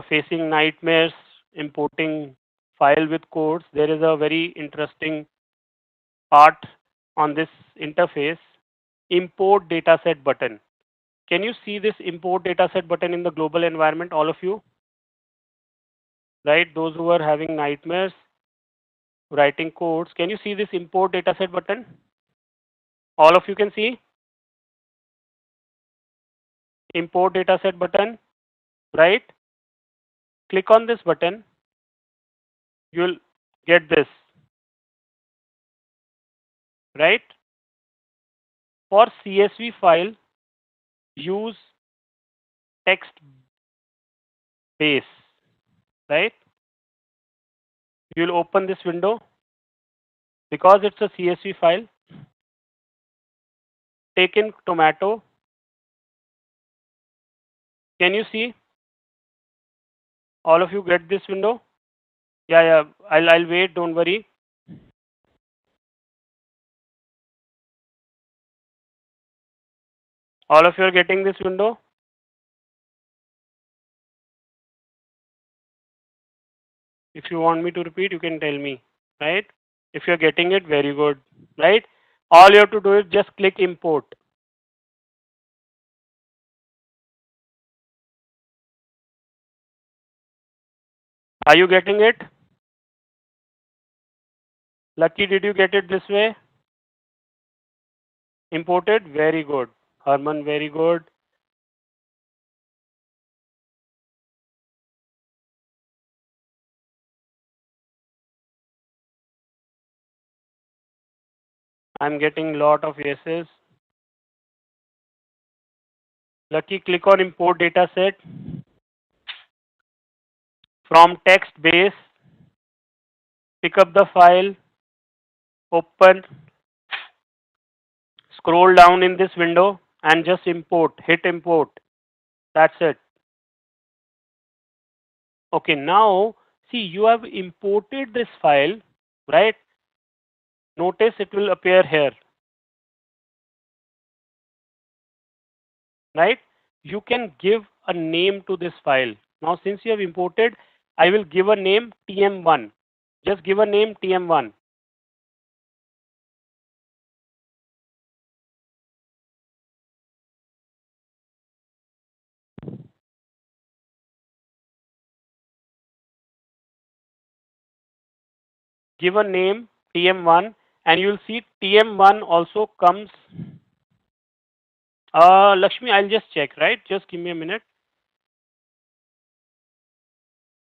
facing nightmares importing file with codes, there is a very interesting part on this interface. Import dataset button. Can you see this import dataset button in the global environment, all of you? Right, those who are having nightmares writing codes, can you see this import dataset button? All of you can see? Import dataset button, right? Click on this button, you'll get this, right? for CSV file, use text base, right? You'll open this window because it's a CSV file. Take in tomato. Can you see? All of you get this window? Yeah. I'll wait. Don't worry. All of you are getting this window? If you want me to repeat, you can tell me, right? If you're getting it, very good, right? All you have to do is just click import. Are you getting it? Lucky, did you get it this way? Imported? Very good. Herman, very good. I'm getting lot of yeses. Lucky, click on import data set from text base. Pick up the file, open, scroll down in this window and just import. Hit import. That's it. Okay, now see, you have imported this file, right? Notice it will appear here, right? You can give a name to this file. Now, since you have imported, I will give a name TM1. Just give a name TM1. Give a name TM1 and you will see TM1 also comes. Lakshmi, I'll just check, right? Just give me a minute.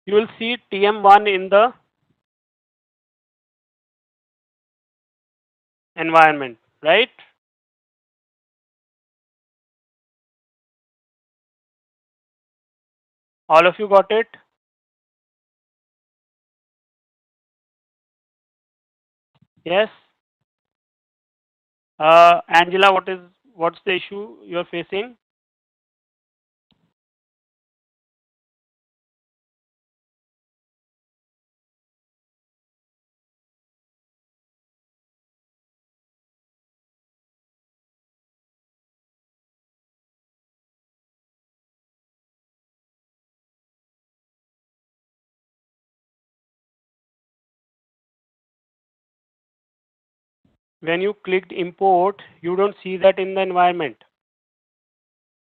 You will see TM1 in the environment, right? All of you got it? Yes? Angela, what's the issue you're facing? When you clicked import, you don't see that in the environment.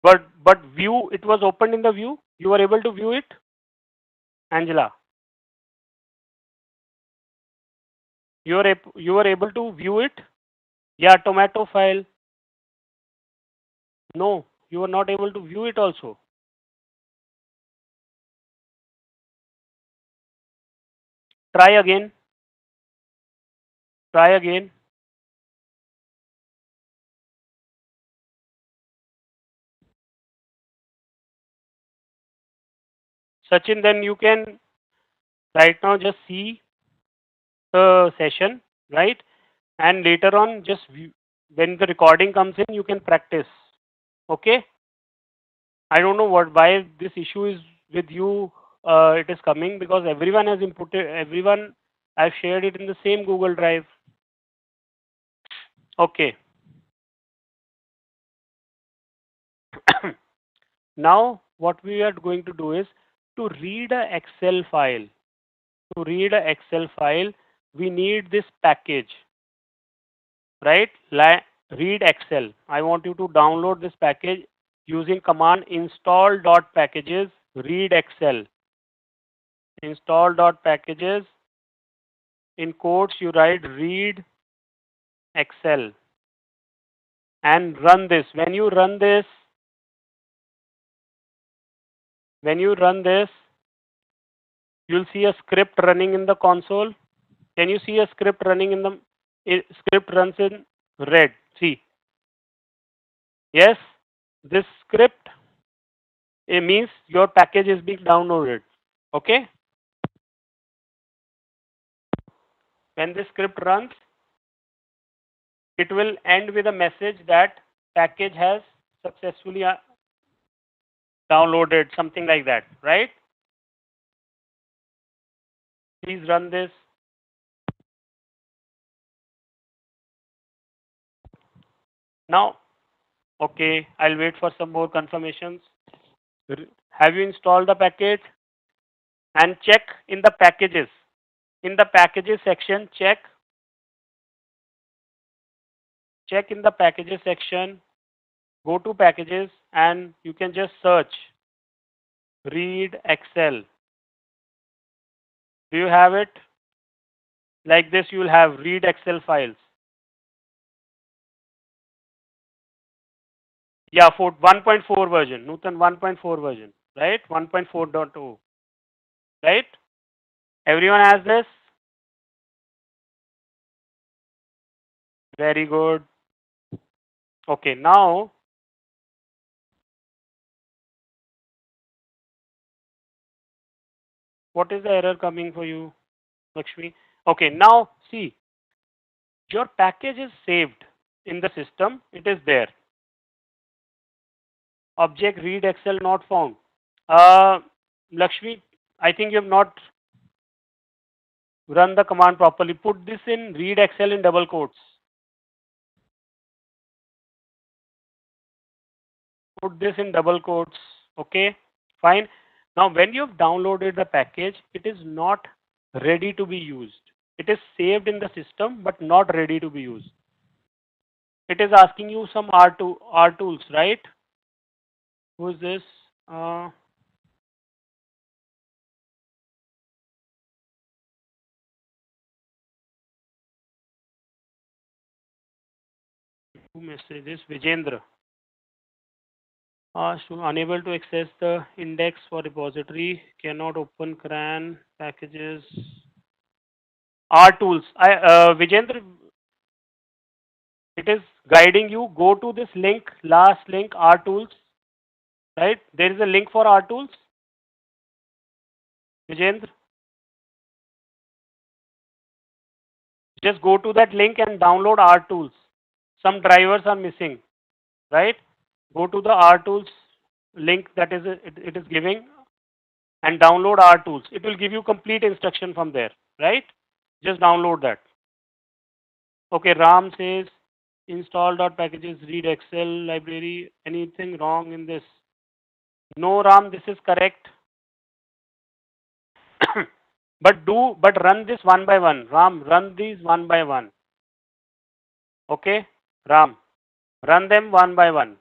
But view, it was opened in the view. You were able to view it, Angela. You were able to view it. Yeah, tomato file. No, you were not able to view it also. Try again. Try again. Sachin, then you can right now just see the session, right? And later on, just view, when the recording comes in, you can practice. Okay? I don't know why this issue is with you. It is coming because everyone has inputted. Everyone, I've shared it in the same Google Drive. Okay. Now, what we are going to do is to read a Excel file. To read a Excel file, we need this package, right? Read Excel. I want you to download this package using command install.packages read Excel. Install.packages. In quotes, you write read Excel and run this. When you run this, you'll see a script running in the console. Can you see a script running in the script runs in red? See, Yes, this script, it means your package is being downloaded. Okay, when this script runs, it will end with a message that package has successfully downloaded, something like that, right? Please run this. Now, okay, I'll wait for some more confirmations. Have you installed the package? And check in the packages. In the packages section, check in the packages section, go to packages, and you can just search read Excel. Do you have it? Like this, you will have read Excel files. Yeah, for 1.4 version, Nutan 1.4 version, right? 1.4.0, right? Everyone has this? Very good. Okay, now what is the error coming for you, Lakshmi? Okay, now see, your package is saved in the system. It is there. Object read Excel not found. Lakshmi, I think you have not run the command properly. Put this in read Excel in double quotes. Put this in double quotes. Okay, fine. Now, when you have downloaded the package, it is not ready to be used. It is saved in the system, but not ready to be used. It is asking you some R tools, right? Who is this? Who messages? Vijendra. So unable to access the index for repository, cannot open CRAN packages. R tools. Vijendra, it is guiding you. Go to this link, last link, R tools. Right? There is a link for R tools. Vijendra, just go to that link and download R tools. Some drivers are missing. Right? Go to the R tools link that is it is giving and download R tools. It will give you complete instruction from there. Right? Just download that. Okay, Ram says install.packages read Excel library. Anything wrong in this? No, Ram, this is correct. but run this one by one. Ram, run these one by one. Okay, Ram, run them one by one.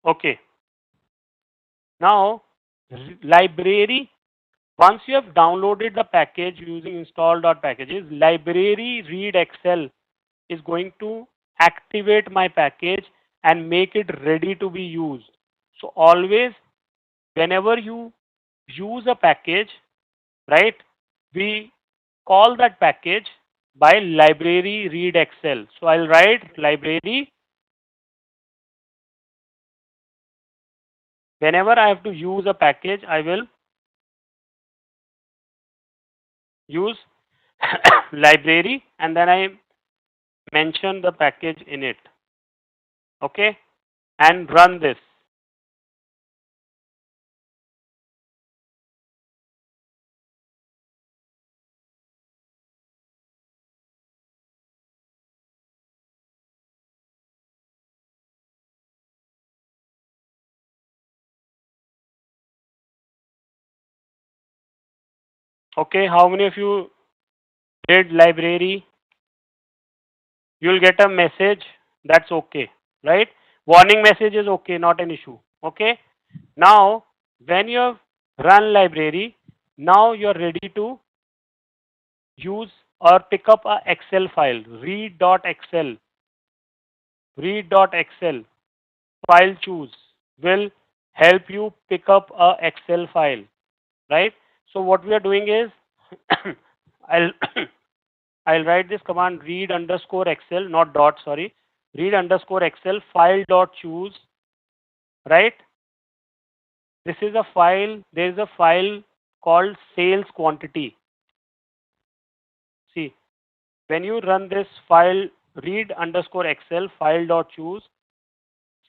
Okay. Now, library. Once you have downloaded the package using install.packages, library read Excel is going to activate my package and make it ready to be used. So always, whenever you use a package, right, we call that package by library read Excel. So I'll write library. Whenever I have to use a package, I will use library and then I mention the package in it. Okay, and run this. Okay, how many of you did library? You'll get a message. That's okay, right? Warning message is okay, not an issue. Okay. Now, when you have run library, now you're ready to use or pick up a Excel file. Read.excel. Read.excel. File choose will help you pick up a Excel file, right? So what we are doing is, I'll I'll write this command read underscore Excel, not dot, sorry. Read underscore Excel file dot choose, right? This is a file, there is a file called sales quantity. See, when you run this file read underscore Excel file dot choose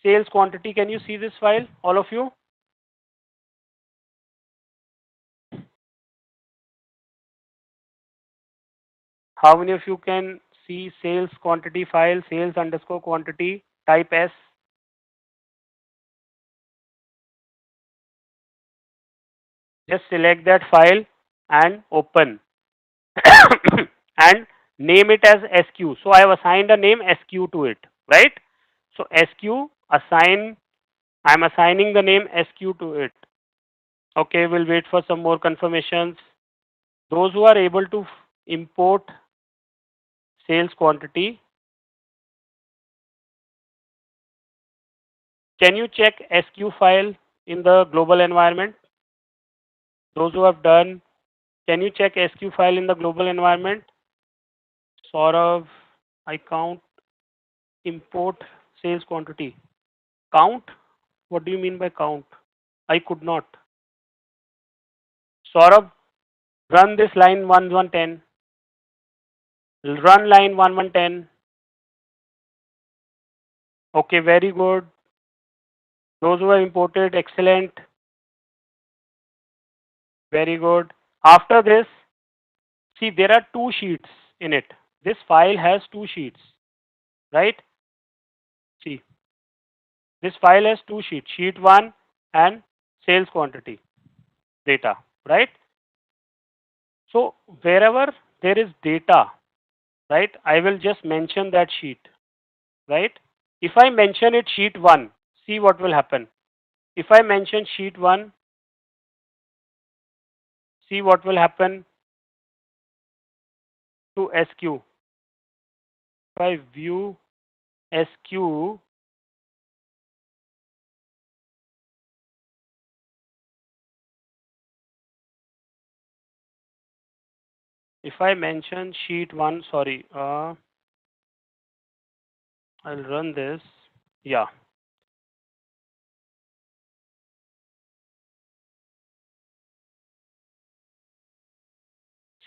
sales quantity, can you see this file, all of you? How many of you can see sales quantity file, sales underscore quantity, type S? Just select that file and open and name it as SQ. So I have assigned a name SQ to it, right? So SQ assign, I'm assigning the name SQ to it. Okay, we'll wait for some more confirmations. Those who are able to import sales quantity, can you check SQ file in the global environment? Those who have done, can you check SQ file in the global environment? Saurav, I count import sales quantity. Count? What do you mean by count? I could not. Saurabh, run this line 1110. Run line 1110. Okay, very good. Those who have imported, excellent. Very good. After this, see, there are two sheets in it. This file has two sheets, right? See, this file has two sheets, sheet 1 and sales quantity data, right? So wherever there is data, right, I will just mention that sheet, right? If I mention it sheet 1, see what will happen. If I mention sheet 1, see what will happen to SQ. If I view SQ, if I mention sheet 1, sorry, I'll run this. Yeah.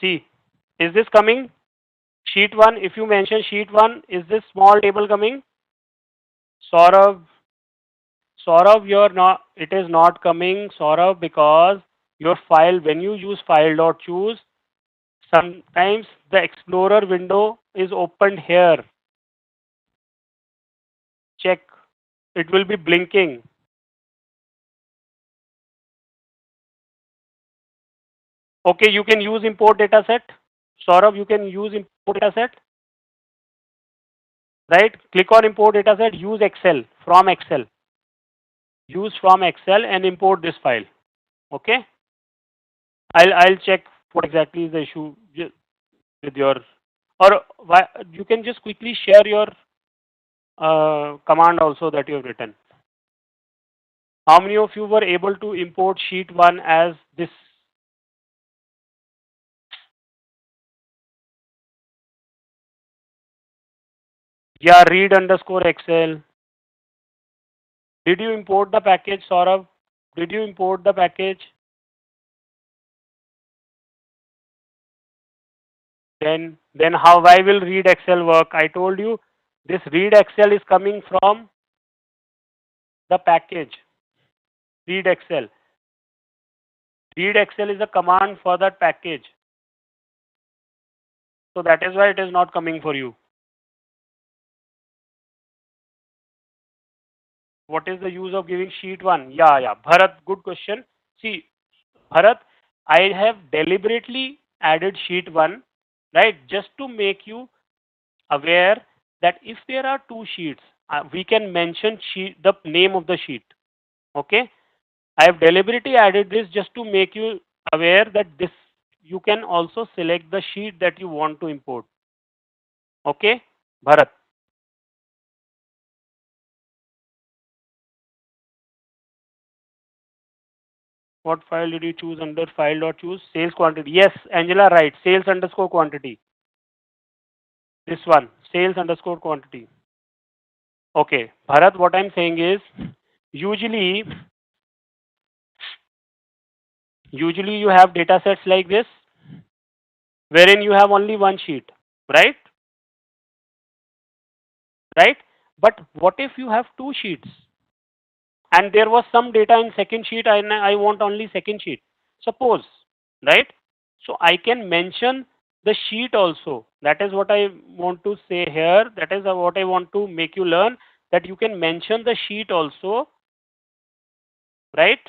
See, is this coming? Sheet 1, if you mention sheet 1, is this small table coming? Saurav, you're not, it is not coming, Saurav, because your file, when you use file dot choose, sometimes the Explorer window is opened here. Check. It will be blinking. Okay, you can use import dataset. Saurabh, you can use import dataset. Right? Click on import dataset. Use Excel from Excel. Use from Excel and import this file. Okay. I'll check what exactly is the issue with your, or you can just quickly share your command also that you have written. How many of you were able to import sheet 1 as this? Yeah, read underscore Excel. Did you import the package, Saurabh? Did you import the package? Then how, why will read Excel work? I told you this read Excel is coming from the package. Read Excel. Read Excel is a command for that package. So that is why it is not coming for you. What is the use of giving sheet 1? Yeah. Bharat, good question. See, Bharat, I have deliberately added sheet 1, right, just to make you aware that if there are two sheets, we can mention the name of the sheet. Okay. I have deliberately added this just to make you aware that this, you can also select the sheet that you want to import. Okay, Bharat. What file did you choose under file dot choose? Sales quantity. Yes, Angela, right. Sales underscore quantity. This one, sales underscore quantity. Okay, Bharat, what I'm saying is, usually you have data sets like this, wherein you have only one sheet, right? Right? But what if you have two sheets and there was some data in second sheet and I want only second sheet? Suppose, right? So I can mention the sheet also. That is what I want to say here. That is what I want to make you learn, that you can mention the sheet also, right?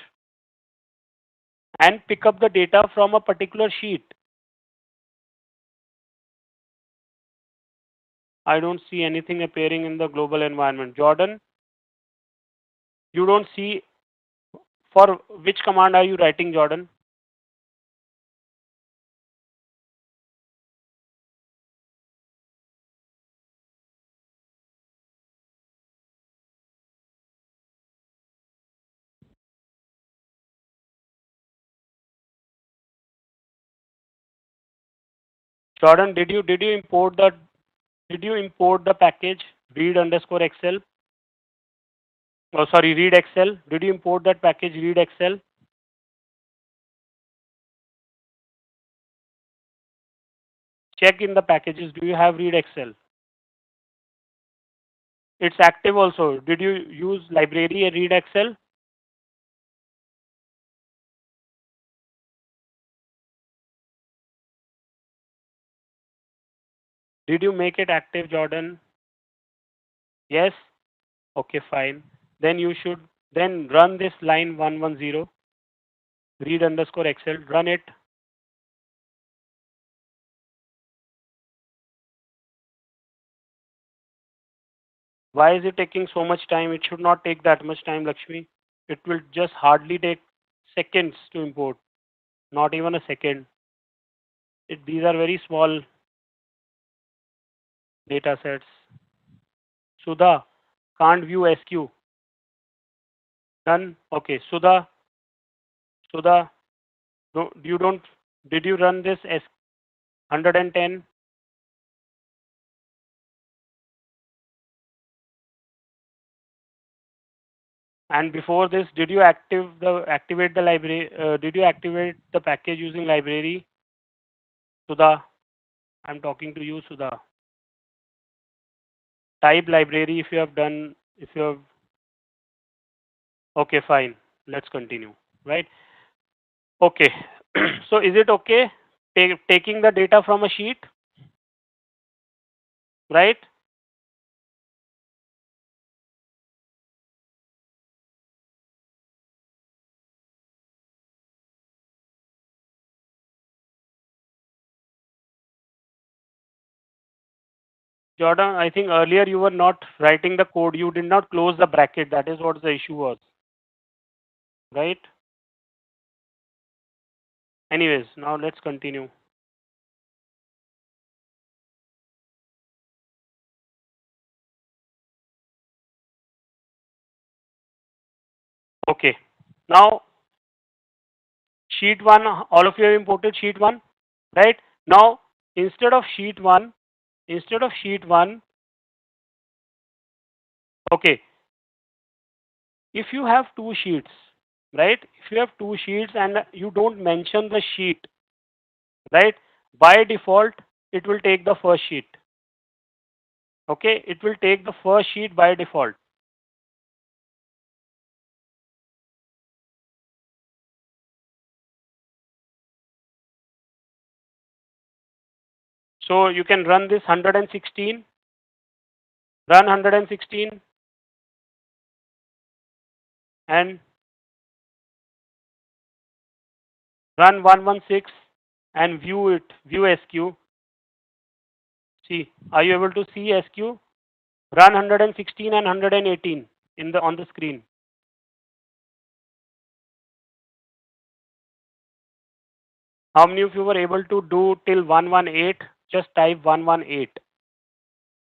And pick up the data from a particular sheet. I don't see anything appearing in the global environment. Jordan, you don't see, for which command are you writing, Jordan? Jordan, did you import the package read underscore Excel? Oh, sorry, read Excel. Did you import that package read Excel? Check in the packages. Do you have read Excel? It's active also. Did you use library and read Excel? Did you make it active, Jordan? Yes? Okay, fine. Then you should then run this line 110, read underscore Excel, run it. Why is it taking so much time? It should not take that much time, Lakshmi. It will just hardly take seconds to import, not even a second. These are very small data sets. Sudha, can't view SQ. Done. Okay, Sudha, no, you don't, did you run this S 110? And before this, did you activate the library? Did you activate the package using library? Sudha, I'm talking to you, Sudha. Type library if you have done, if you have. Okay, fine. Let's continue. Right? Okay. So is it okay taking the data from a sheet? Right? Jordan, I think earlier you were not writing the code. You did not close the bracket. That is what the issue was. Right? Anyways, now let's continue. Okay. Now, sheet 1, all of you have imported sheet 1, right? Now, instead of sheet 1, okay, if you have two sheets, right? If you have two sheets and you don't mention the sheet, right? By default, it will take the first sheet. Okay, it will take the first sheet by default. So you can run this 116, run 116, and run 116 and view it, view SQ. See, are you able to see SQ? Run 116 and 118 in the on the screen. How many of you were able to do till 118? Just type 118.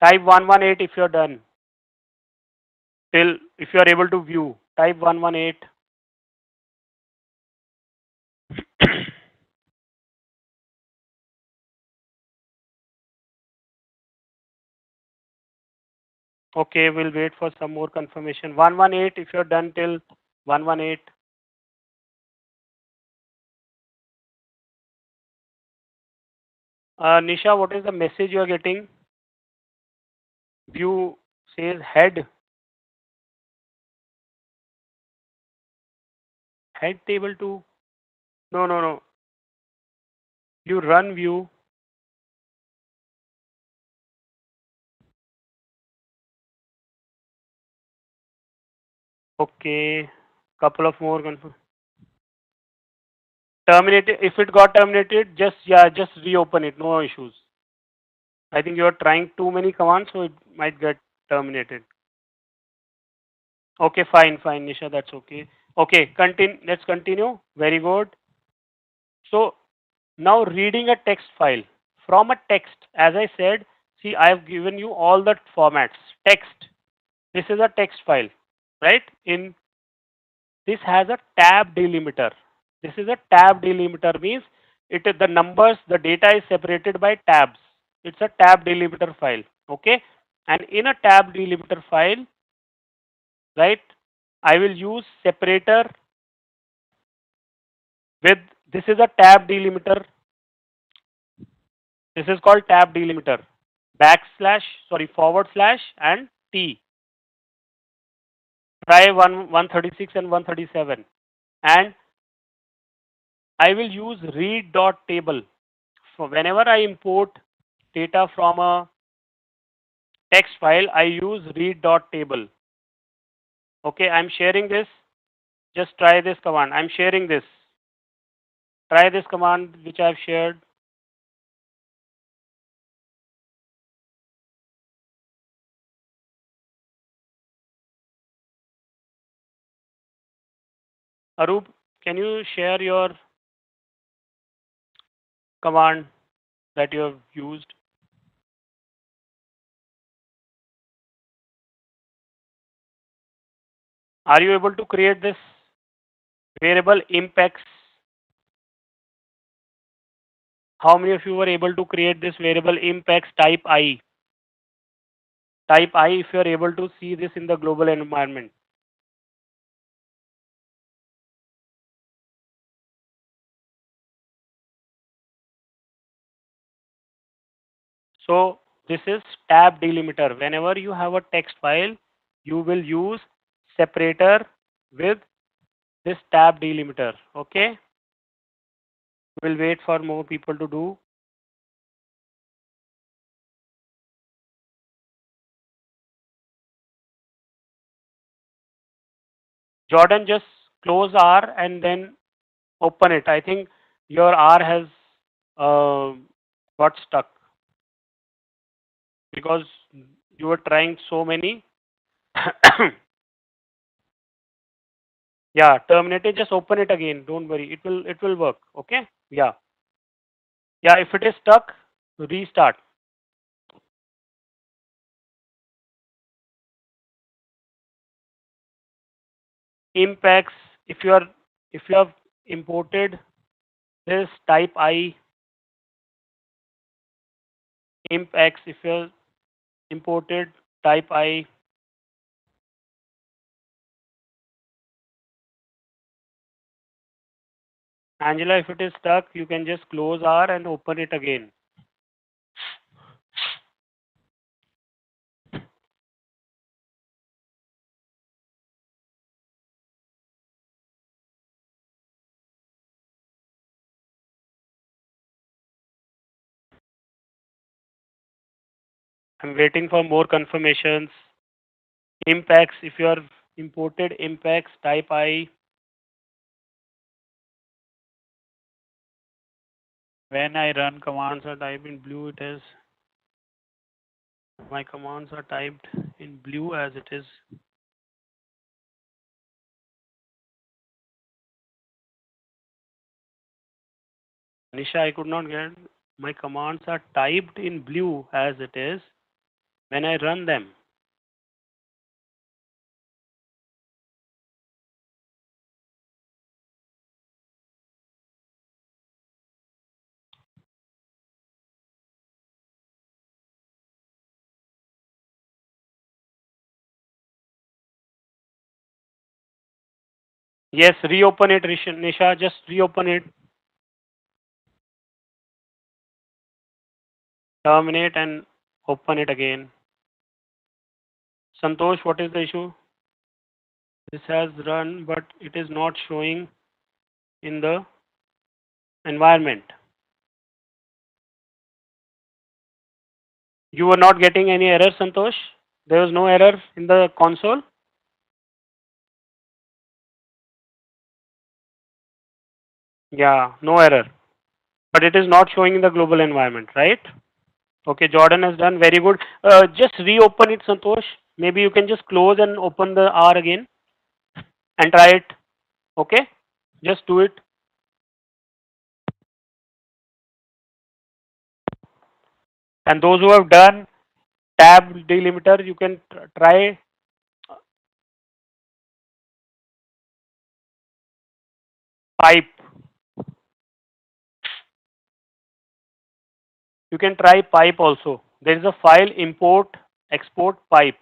Type 118 if you're done. Till if you are able to view, type 118. Okay, we'll wait for some more confirmation. 118, if you're done till 118. Nisha, what is the message you are getting? View says head table 2. No. You run view. Okay, couple of more confirm. Terminated. If it got terminated, just reopen it. No issues. I think you are trying too many commands, so it might get terminated. Okay, fine, Nisha, that's okay. Okay, continue. Let's continue. Very good. So now reading a text file from a text, as I said, see, I have given you all the formats. Text. This is a text file, right? In this has a tab delimiter. This is a tab delimiter means it is the numbers, the data is separated by tabs. It's a tab delimiter file. Okay, and in a tab delimiter file, right, I will use separator with, this is a tab delimiter. This is called tab delimiter. Forward slash and T. Try 136 and 137. And I will use read dot table. So whenever I import data from a text file, I use read dot table. Okay, I'm sharing this. Just try this command. I'm sharing this. Try this command which I've shared. Arup, can you share your command that you have used? Are you able to create this variable impex? How many of you were able to create this variable impex type I? Type I if you are able to see this in the global environment. So this is tab delimiter. Whenever you have a text file, you will use separator with this tab delimiter. Okay. We'll wait for more people to do. Jordan, just close R and then open it. I think your R has got stuck because you were trying so many. Yeah, terminated. Just open it again. Don't worry. It will work. Okay. Yeah. Yeah. If it is stuck, restart. Impacts. If you have imported this type I impacts, if you have imported type I, Angela, if it is stuck, you can just close R and open it again. I'm waiting for more confirmations. Impacts, if you are imported impacts type I, when I run commands are typed in blue, it is, my commands are typed in blue as it is. Nisha, I could not get, my commands are typed in blue as it is when I run them. Yes, reopen it, Nisha. Just reopen it. Terminate and open it again. Santosh, what is the issue? This has run, but it is not showing in the environment. You were not getting any error, Santosh? There was no error in the console? Yeah, no error. But it is not showing in the global environment, right? Okay, Jordan has done very good. Just reopen it, Santosh. Maybe you can just close and open the R again and try it. Okay? Just do it. And those who have done tab delimiter, you can try pipe. You can try pipe also. There is a file import export pipe.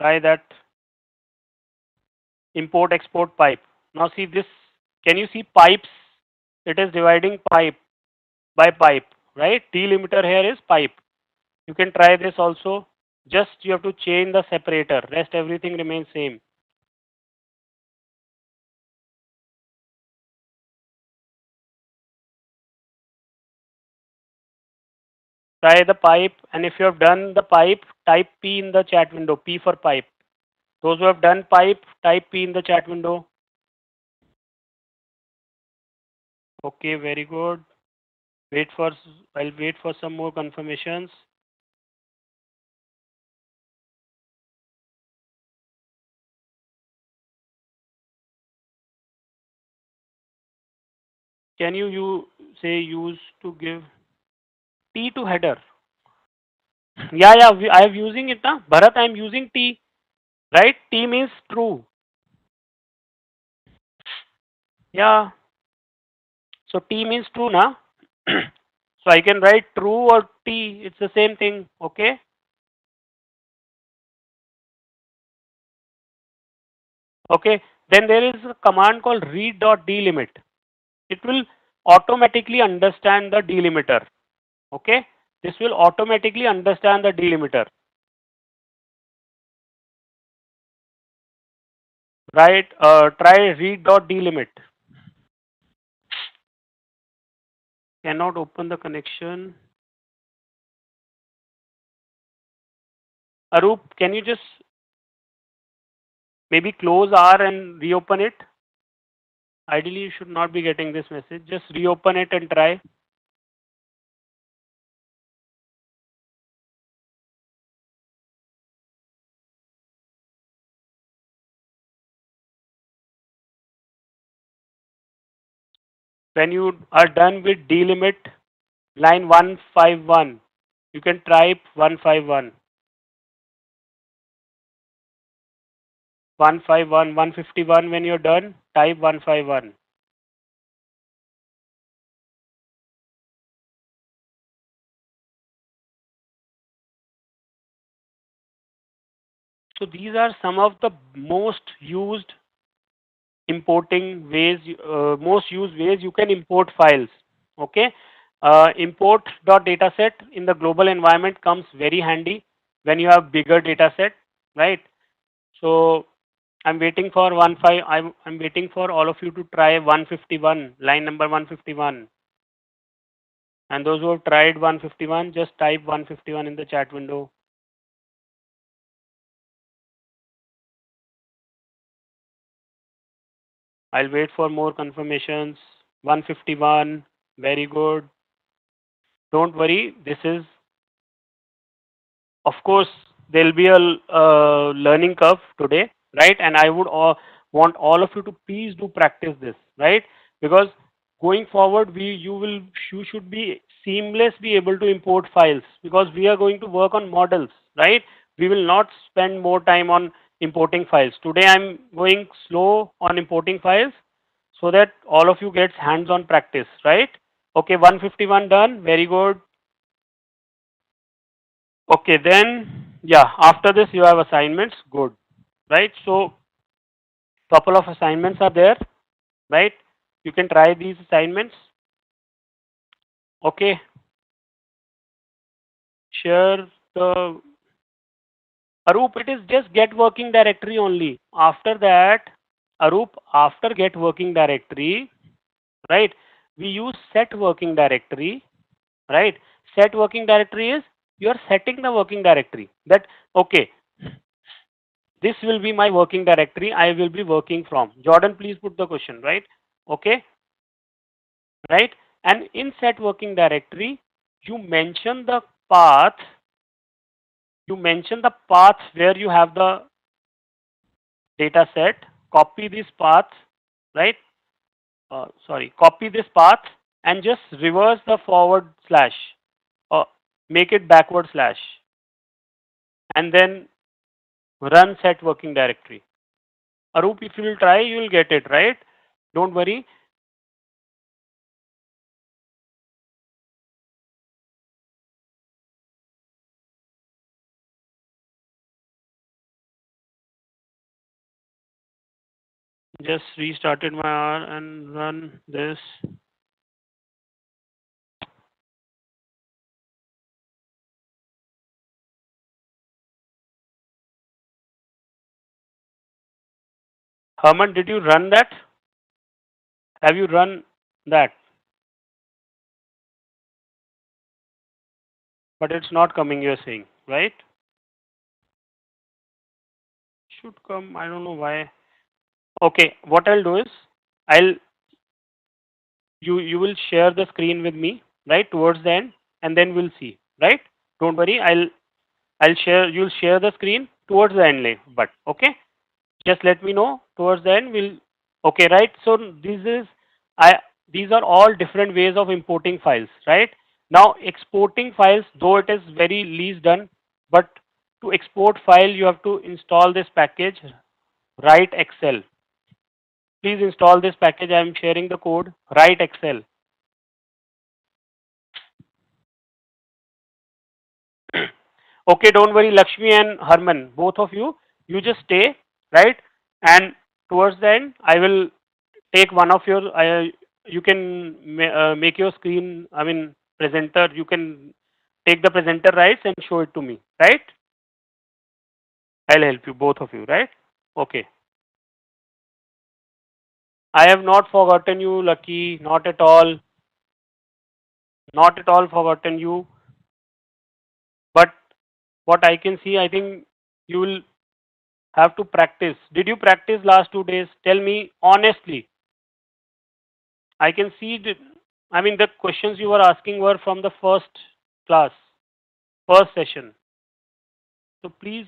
Try that import export pipe. Now see this. Can you see pipes? It is dividing pipe by pipe, right? Delimiter here is pipe. You can try this also. Just you have to change the separator. Rest everything remains same. Try the pipe, and if you have done the pipe, type P in the chat window. P for pipe. Those who have done pipe, type P in the chat window. Okay, very good. I'll wait for some more confirmations. Can you say use to give T to header? Yeah, I am using it now. Bharat, I am using T. Right? T means true. Yeah. So T means true, na? So I can write true or T. It's the same thing. Okay. Okay. Then there is a command called read.delimit. It will automatically understand the delimiter. Okay. This will automatically understand the delimiter. Right? Try read.delimit. Cannot open the connection. Arup, can you just maybe close R and reopen it? Ideally, you should not be getting this message. Just reopen it and try. When you are done with delimit line 151, you can type 151. 151, 151. When you're done, type 151. So these are some of the most used importing ways, most used ways you can import files. Okay. Import.dataset in the global environment comes very handy when you have bigger dataset, right? So I'm waiting for I'm waiting for all of you to try 151, line number 151. And those who have tried 151, just type 151 in the chat window. I'll wait for more confirmations. 151, very good. Don't worry, this is, of course, there'll be a learning curve today, right? And I would want all of you to please do practice this, right? Because going forward, you should be seamless, be able to import files because we are going to work on models, right? We will not spend more time on importing files. Today, I'm going slow on importing files so that all of you gets hands-on practice, right? Okay, 151 done. Very good. Okay, then, yeah, after this you have assignments. Good, right? So Couple of assignments are there, right? You can try these assignments. Okay. Share the Arup, it is just get working directory only. After that, Arup, after get working directory, right? We use set working directory, right? Set working directory is you are setting the working directory. That okay, this will be my working directory. I will be working from. Jordan, please put the question, right? Okay, right? And in set working directory, you mention the path. You mention the path where you have the data set, copy this path, right? Copy this path and just reverse the forward slash or make it backward slash and then run set working directory. Arup, if you will try, you will get it, right? Don't worry. Just restarted my R and run this. Herman, did you run that? Have you run that? But it's not coming, you're saying, right? Should come, I don't know why. Okay, what I'll do is I'll you will share the screen with me, right, towards the end, and then we'll see, right? Don't worry, I'll share, you'll share the screen towards the end, but okay, just let me know towards the end. We'll okay, right? So this is I these are all different ways of importing files, right? Now exporting files, though it is very least done, but to export file you have to install this package, write Excel. Please install this package. I am sharing the code, write Excel. Okay, don't worry, Lakshmi and Harman, both of you, you just stay, right? And towards the end, I will take one of your, you can make your screen, I mean, presenter, you can take the presenter rights and show it to me, right? I'll help you, both of you, right? Okay. I have not forgotten you, Lucky, not at all. Not at all forgotten you. But what I can see, I think you will have to practice. Did you practice last 2 days? Tell me honestly. I can see I mean, the questions you were asking were from the first class, first session. So please,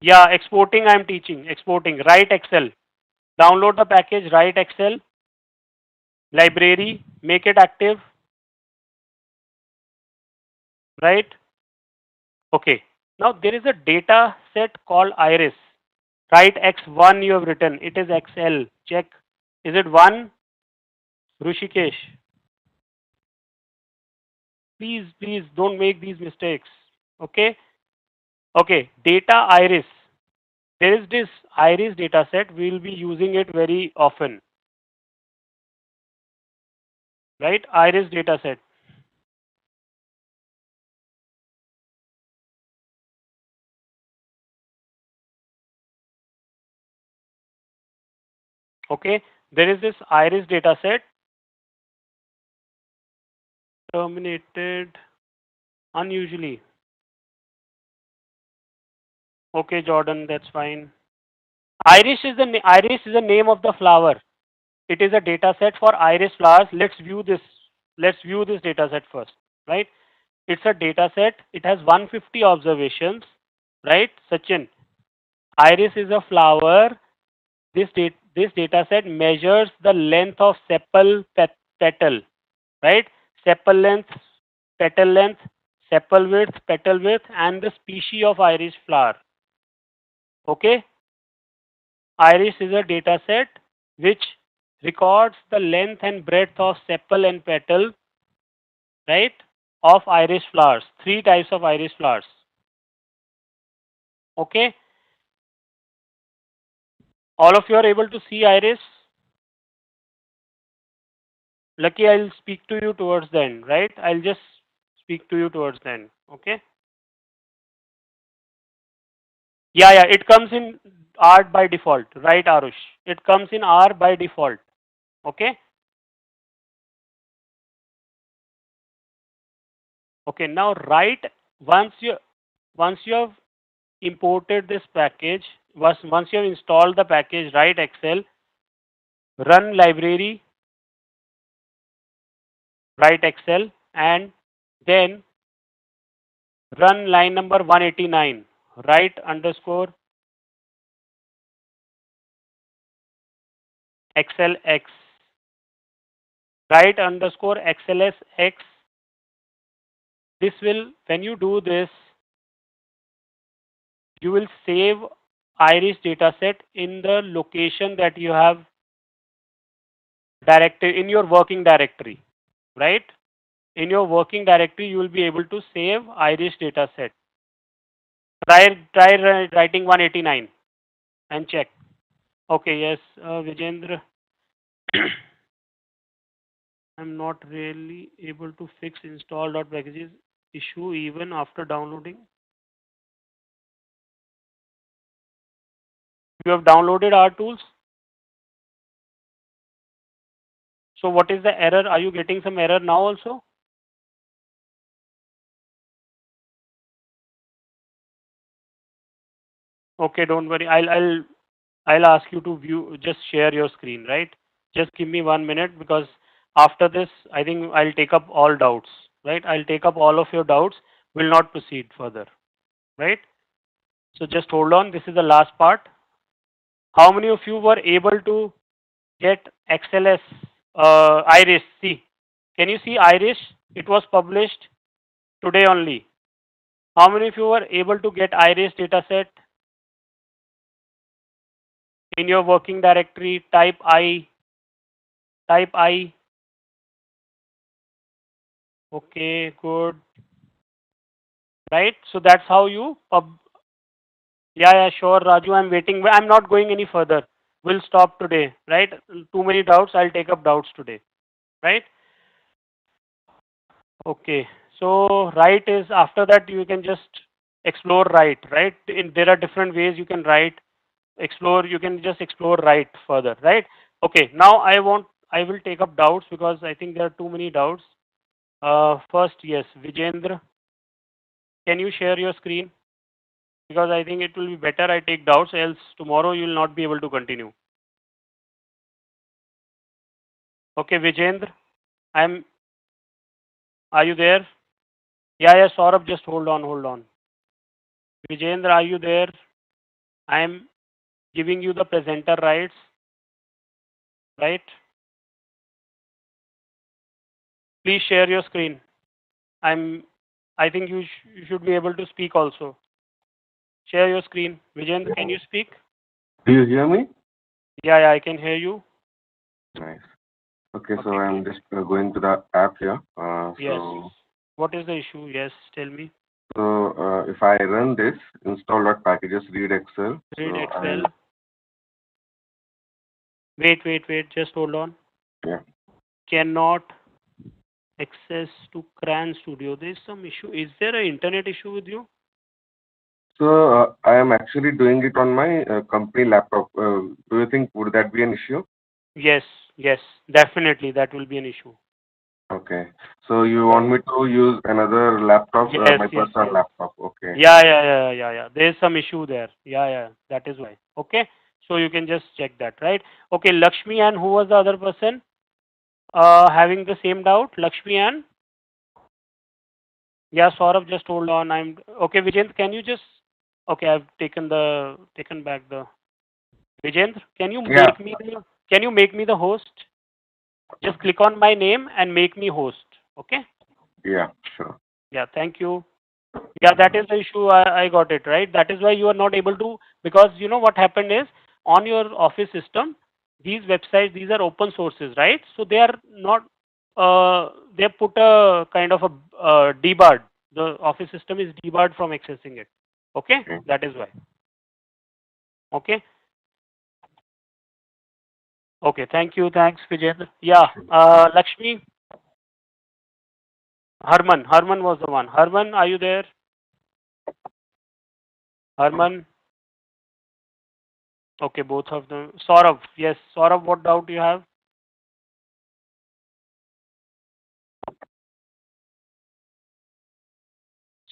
yeah, exporting I am teaching. Exporting, write Excel. Download the package, write Excel, library, make it active, right? Okay. Now there is a data set called Iris. Write X1 you have written. It is XL. Check. Is it 1? Rushikesh. Please don't make these mistakes. Okay. Okay. Data Iris. There is this Iris data set. We will be using it very often. Right? Iris data set. Okay. There is this Iris data set. Terminated unusually. Okay, Jordan, that's fine. Iris is the name of the flower. It is a data set for iris flowers. Let's view this. Let's view this data set first, right? It's a data set. It has 150 observations, right? Sachin, iris is a flower. This data set measures the length of sepal petal, right? Petal length, sepal width, petal width, and the species of iris flower. Okay, iris is a data set which records the length and breadth of sepal and petal, right, of iris flowers. 3 types of iris flowers. Okay. All of you are able to see Iris? Lucky, I'll speak to you towards the end, right? I'll just speak to you towards the end. Okay. Yeah, it comes in R by default, right, Arush? It comes in R by default. Okay. Okay. Now write once you have imported this package, once you have installed the package, write Excel, run library, write Excel, and then run line number 189, write underscore XLX, write underscore XLSX. This will, when you do this, you will save Iris dataset in the location that you have directed in your working directory, right? In your working directory, you will be able to save Iris dataset. Try writing 189 and check. Okay, yes, Vijendra. I'm not really able to fix install.packages issue even after downloading. You have downloaded our tools. So what is the error? Are you getting some error now also? Okay, don't worry. I'll ask you to view, just share your screen, right? Just give me 1 minute, because after this, I think I'll take up all doubts, right? I'll take up all of your doubts. Will not proceed further, right? So just hold on. This is the last part. How many of you were able to get XLS Iris? See, can you see Iris? It was published today only. How many of you were able to get Iris dataset in your working directory? Type I. Type I. Okay, good. Right? So that's how you yeah, sure, Raju. I'm waiting. I'm not going any further. We'll stop today, right? Too many doubts. I'll take up doubts today, right? Okay. So write is, after that you can just explore write, right? There are different ways you can write. Explore. You can just explore write further, right? Okay. Now I will take up doubts, because I think there are too many doubts. First, yes, Vijendra, can you share your screen? Because I think it will be better I take doubts, else tomorrow you will not be able to continue. Okay, Vijendra, are you there? Yeah, Saurabh, just hold on. Vijendra, are you there? I am giving you the presenter rights, right? Please share your screen. I think you should be able to speak also. Share your screen. Vijendra, can you speak? Do you hear me? Yeah, I can hear you. Nice. Okay, so Okay, I'm just going to the app here. Yes. What is the issue? Yes, tell me. So if I run this, install.packages, read Excel. Read so Excel. Wait, just hold on. Yeah. Cannot access to CRAN Studio. There is some issue. Is there an internet issue with you? So I am actually doing it on my company laptop. Do you think would that be an issue? Yes, definitely that will be an issue. Okay. So you want me to use another laptop, Yes, my personal laptop? Okay. Yeah. There is some issue there. Yeah. That is why. Okay. So you can just check that, right? Okay, Lakshmi, and who was the other person having the same doubt? Lakshmi and? Yeah, Saurabh, just hold on. Okay, Vijendra, can you just, okay, I've taken back the, Vijendra, can you make me the host? Just click on my name and make me host. Okay? Yeah, sure. Yeah, thank you. Yeah, that is the issue. I got it, right? That is why you are not able to, because you know what happened is, on your Office system, these websites, these are open sources, right? So they are not, they put a kind of a debarred. The Office system is debarred from accessing it. Okay, Okay. that is why. Okay. Okay, thank you. Thanks, Vijay. Yeah, Lakshmi, Harman was the one. Harman, are you there? Harman. Okay, both of them. Saurav, yes. Saurav, what doubt you have?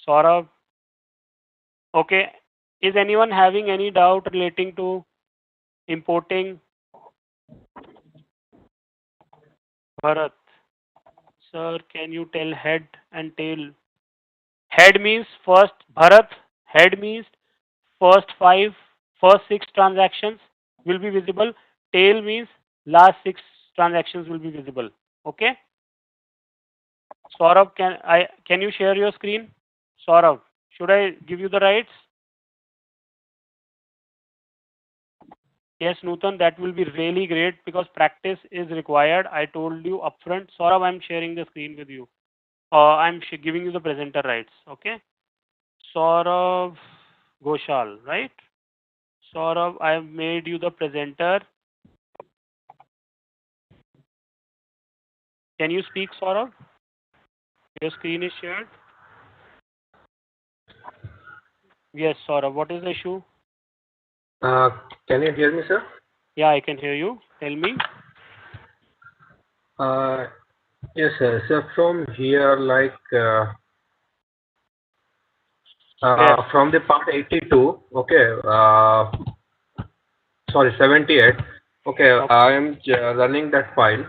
Saurav. Okay. Is anyone having any doubt relating to importing? Bharat. Sir, can you tell head and tail? Head means first, Bharat. Head means first six transactions will be visible. Tail means last six transactions will be visible. Okay. Saurabh, can you share your screen? Saurabh, should I give you the rights? Yes, Nutan, that will be really great because practice is required. I told you upfront. Saurabh, I'm sharing the screen with you. I'm giving you the presenter rights. Okay. Saurabh Ghoshal, right? Saurabh, I have made you the presenter. Can you speak, Saurabh? Your screen is shared. Yes, Saurabh. What is the issue? Can you hear me, sir? Yeah, I can hear you. Tell me. Yes, sir. So from here, Where? from the part 82, okay, sorry, 78, okay, I am running that file,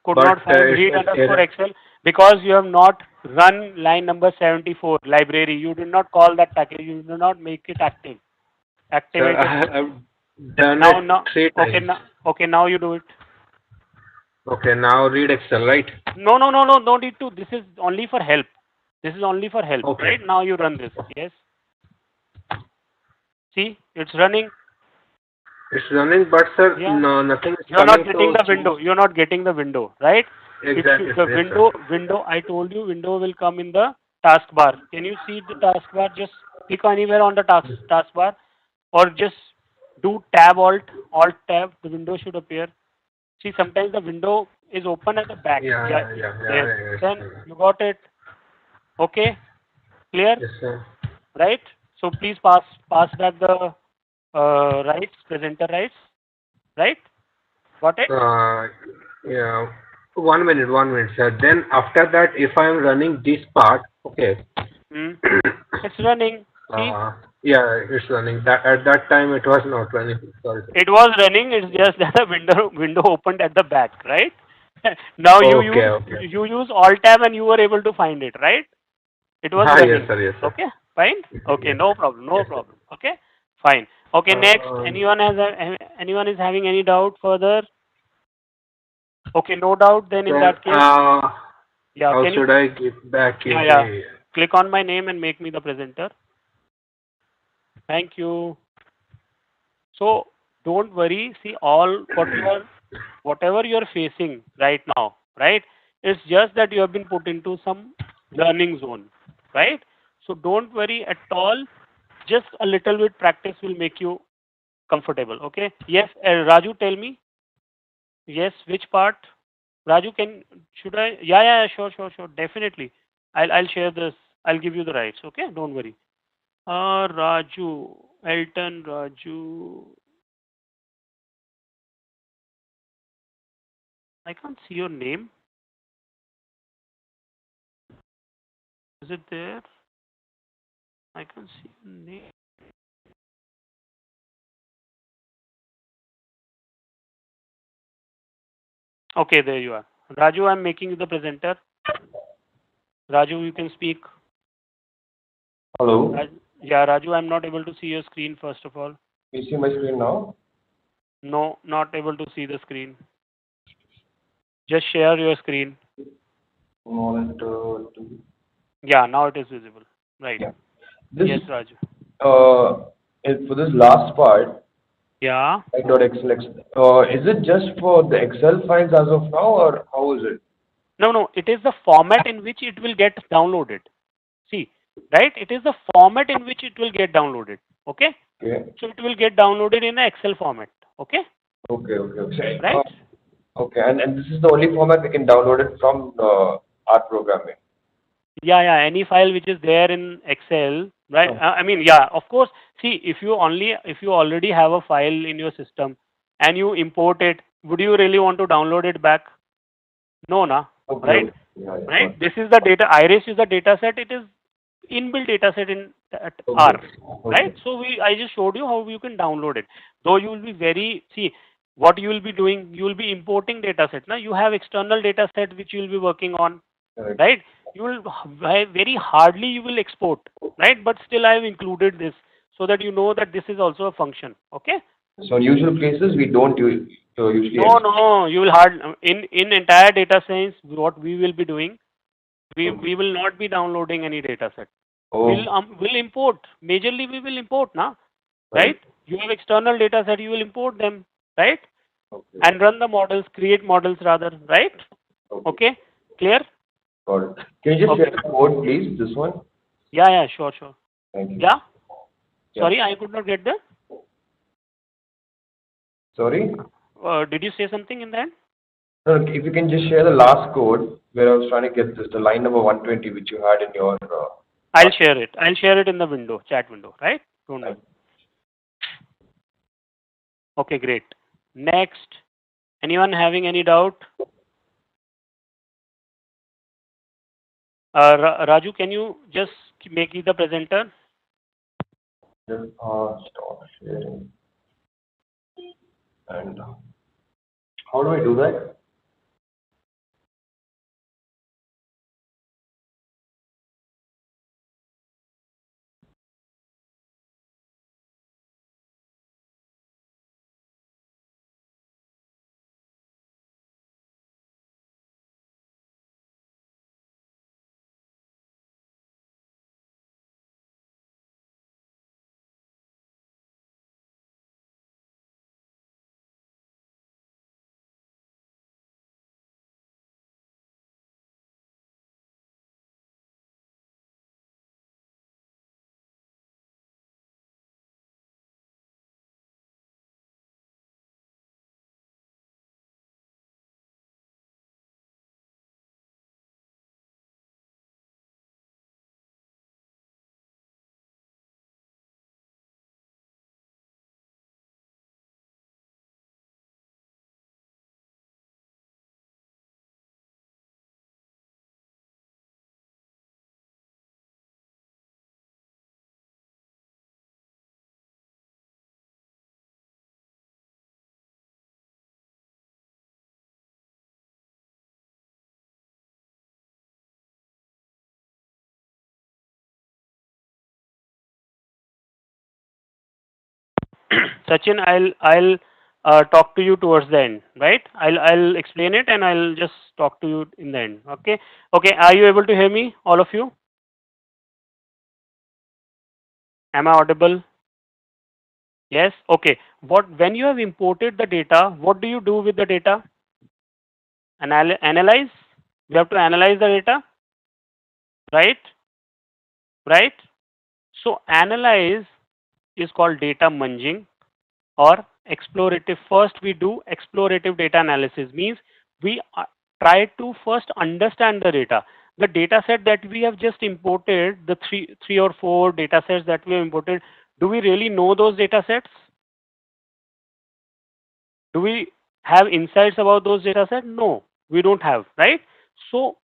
Could but not find it read says underscore error. Excel because you have not run line number 74 library. You did not call that package. You did not make it active. Sir, Activate it. I've done Now, it now. 3 Okay, times. now. Okay, now you do it. Okay, now read Excel, right? No, no, no, no. No need to. This is only for help. This is only for help. Okay. Right now, you run this. Yes. See, it's running. It's running, but sir, Yeah. no, nothing is You're not coming getting to the choose. window. You're not getting the window, right? Exactly, The yes, sir. window. I told you, window will come in the taskbar. Can you see the taskbar? Just click anywhere on the taskbar, or just do tab alt tab. The window should appear. See, sometimes the window is open at the back. Yeah, Yeah, there. yes, Then sir. you got it. Okay, clear, Yes, sir. right? So please pass back the rights, presenter rights, right? Got it? Uh, yeah. 1 minute, sir. Then after that, if I am running this part, okay. Hmm. It's running. See, Yeah, it's running. That at that time it was not running. Sorry, sir. it was running. It's just that the window opened at the back, right? Now Okay, okay. you use alt tab and you were able to find it, right? It was Yes, running. sir. Yes, sir. Okay, fine. Okay, Yes, no sir. problem. No Yes, sir. problem. Okay, fine. Okay, next. Um, Anyone is having any doubt further? Okay, no doubt. Then in Sir, that case, yeah. how Can you? should I get back in Yeah. the? Click on my name and make me the presenter. Thank you. So don't worry. See, whatever you're facing right now, right? It's just that you have been put into some learning zone, right? So don't worry at all. Just a little bit practice will make you comfortable. Okay. Yes, Raju, tell me. Yes, which part? Raju, should I? Yeah, sure. Definitely. I'll share this. I'll give you the rights. Okay. Don't worry. Raju, Elton, Raju. I can't see your name. Is it there? I can't see your name. Okay, there you are. Raju, I'm making you the presenter. Raju, you can speak. Hello. Yeah, Raju, I'm not able to see your screen first of all. You see my screen now? No, not able to see the screen. Just share your screen. Monitor. Yeah, now it is visible. Right. Yeah. This Yes, Raju. for this last part, Yeah. .excel. Is it just for the Excel files as of now, or how is it? No, it is the format in which it will get downloaded. See, right? It is the format in which it will get downloaded. Okay, Okay. so it will get downloaded in an Excel format. Okay, Okay. Okay. right? Okay. And this is the only format we can download it from R programming. Yeah, any file which is there in Excel, right? Oh. I mean, yeah, of course. See, if you already have a file in your system and you import it, would you really want to download it back? No, na, Okay. right? Okay. Yeah. Yeah. Right. This is the data. Iris is the data set. It is inbuilt data set in at R, Okay. right? Okay. So I just showed you how you can download it. Though you will be see what you will be doing. You will be importing data set. Now you have external data set which you will be working on, Correct. right? You will very hardly you will export, right? But still I have included this so that you know that this is also a function. Okay. So in usual places, we don't usually No, you will in entire data science. What we will be doing, we will not be downloading any data set. Oh, We'll import. Majorly we will import now, right. right? You have external data set, you will import them, right? Okay. And run the models, create models rather, right? Okay. Okay, clear? Got it. Can you just Okay. share the code, please? This one. Yeah, sure. Thank you. Yeah. Yeah. Sorry, I could not get that. Sorry. Did you say something in the end? No, if you can just share the last code where I was trying to get this, the line number 120 which you had in your. I'll share it. I'll share it in the window, chat window, right? Don't worry. Okay, great. Next, anyone having any doubt? Raju, can you just make me the presenter? Just stop sharing. And how do I do that? Sachin, I'll talk to you towards the end, right? I'll explain it and I'll just talk to you in the end. Okay. Okay. Are you able to hear me, all of you? Am I audible? Yes. Okay. When you have imported the data, what do you do with the data? Analyze. You have to analyze the data, right? Right. So analyze is called data munging or explorative. First we do explorative data analysis, means we try to first understand the data set that we have just imported, the three or four data sets that we have imported. Do we really know those data sets? Do we have insights about those data sets? No, we don't have, right? So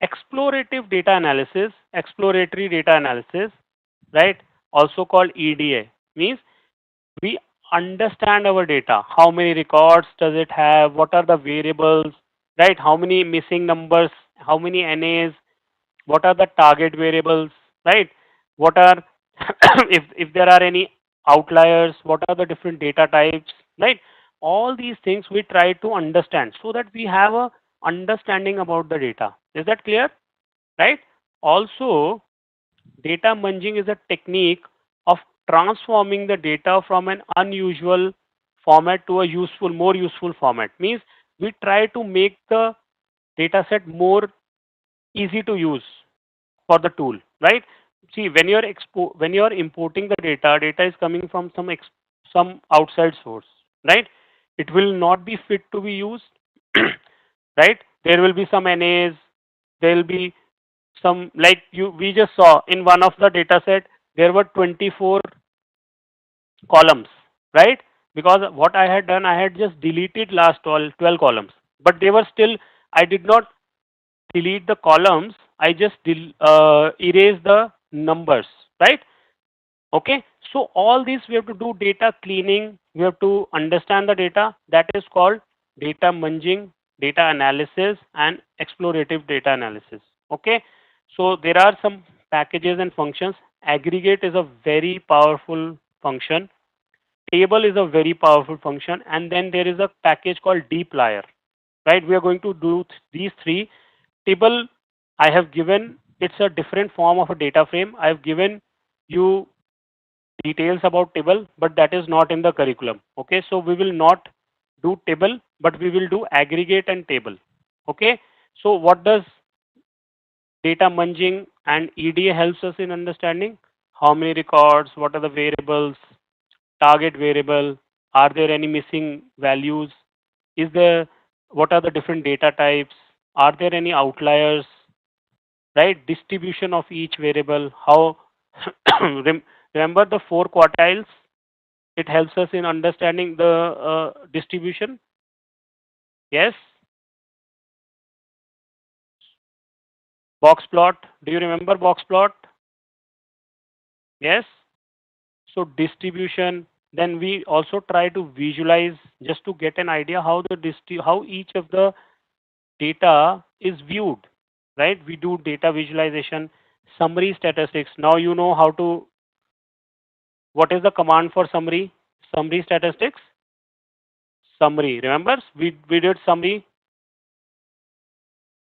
explorative data analysis, exploratory data analysis, right, also called EDA, means we understand our data. How many records does it have? What are the variables, right? How many missing numbers? How many NAs? What are the target variables, right? What are if there are any outliers? What are the different data types, right? All these things we try to understand so that we have a understanding about the data. Is that clear? Right? Also, data munging is a technique of transforming the data from an unusual format to a more useful format. Means we try to make the data set more easy to use. for the tool, right? See, when when you're importing the data is coming from some outside source, right? It will not be fit to be used, right? There will be some NAs, there will be some, like we just saw in one of the data set, there were 24 columns, right? Because what I had done, I had just deleted last 12 columns, but they were still, I did not delete the columns, I just erase the numbers, right? Okay, so all this we have to do data cleaning, we have to understand the data. That is called data munging, data analysis, and explorative data analysis. Okay, so there are some packages and functions. Aggregate is a very powerful function. Table is a very powerful function, and then there is a package called dplyr, right? We are going to do these three. Table, I have given, it's a different form of a data frame. I have given you details about table, but that is not in the curriculum. Okay, so we will not do table, but we will do aggregate and table. Okay, so what does data munging and EDA helps us in understanding? How many records, what are the variables, target variable, are there any missing values, is there, what are the different data types, are there any outliers, right? Distribution of each variable, how remember the four quartiles, it helps us in understanding the distribution. Yes, box plot, do you remember box plot? Yes, so distribution, then we also try to visualize just to get an idea how how each of the data is viewed, right? We do data visualization. Summary statistics, now you know how to, what is the command for summary statistics? Summary, remember we did summary,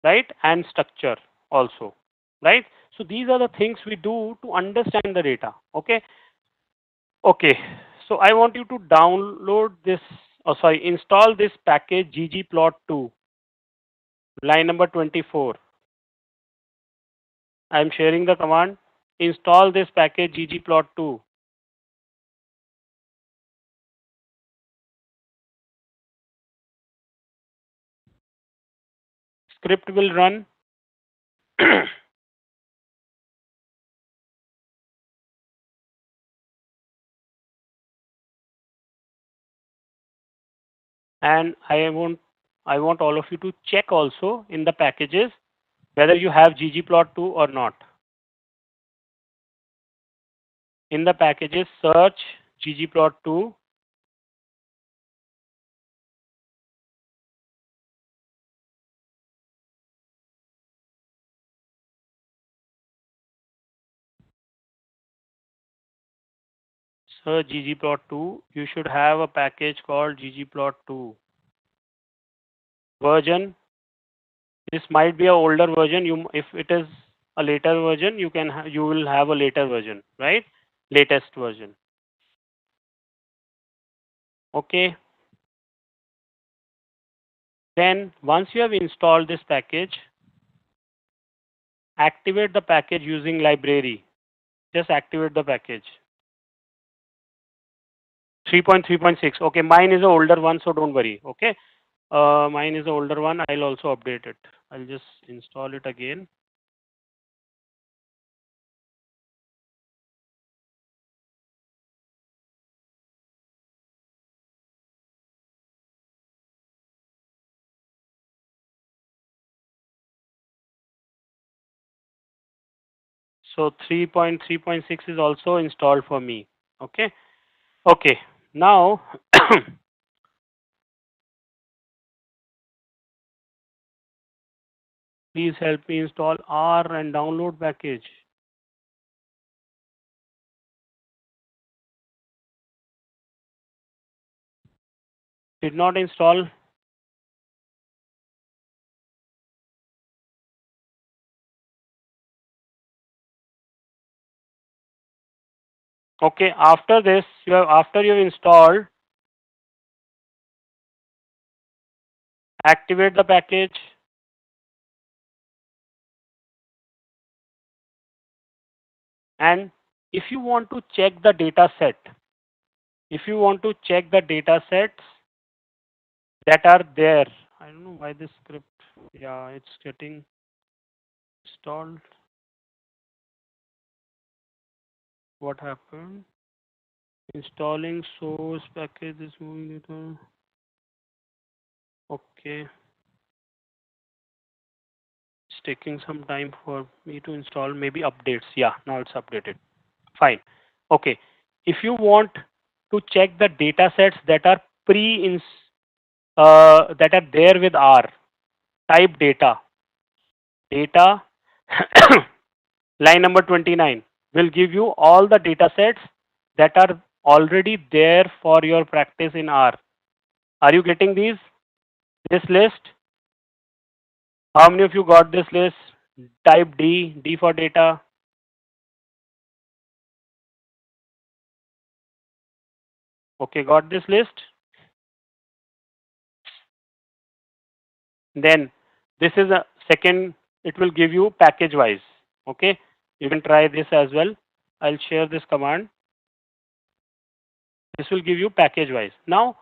right? And structure also, right? So these are the things we do to understand the data. Okay, okay, so I want you to download this, oh sorry, install this package ggplot2, line number 24. I am sharing the command, install this package ggplot2. Script will run. And I want all of you to check also in the packages whether you have ggplot2 or not. In the packages, search ggplot2. Search ggplot2. You should have a package called ggplot2. Version. This might be a older version. If it is a later version, you will have a later version, right? Latest version. Okay. Then once you have installed this package, activate the package using library. Just activate the package. 3.3.6. Okay, mine is an older one, so don't worry. Okay, mine is an older one. I'll also update it. I'll just install it again. So 3.3.6 is also installed for me. Okay. Okay. Now please help me install R and download package. Did not install. Okay. After this, after you've installed, activate the package. And if you want to check the data set, if you want to check the data sets that are there, I don't know why this script, yeah, it's getting installed. What happened? Installing source package is moving data. Okay. It's taking some time for me to install, maybe updates. Yeah, now it's updated. Fine. Okay. If you want to check the data sets that are that are there with R, type data. Data line number 29 will give you all the data sets that are already there for your practice in R. Are you getting this list? How many of you got this list? Type D for data. Okay, got this list? Then this is a second, it will give you package wise. Okay, you can try this as well. I'll share this command. This will give you package wise. Now,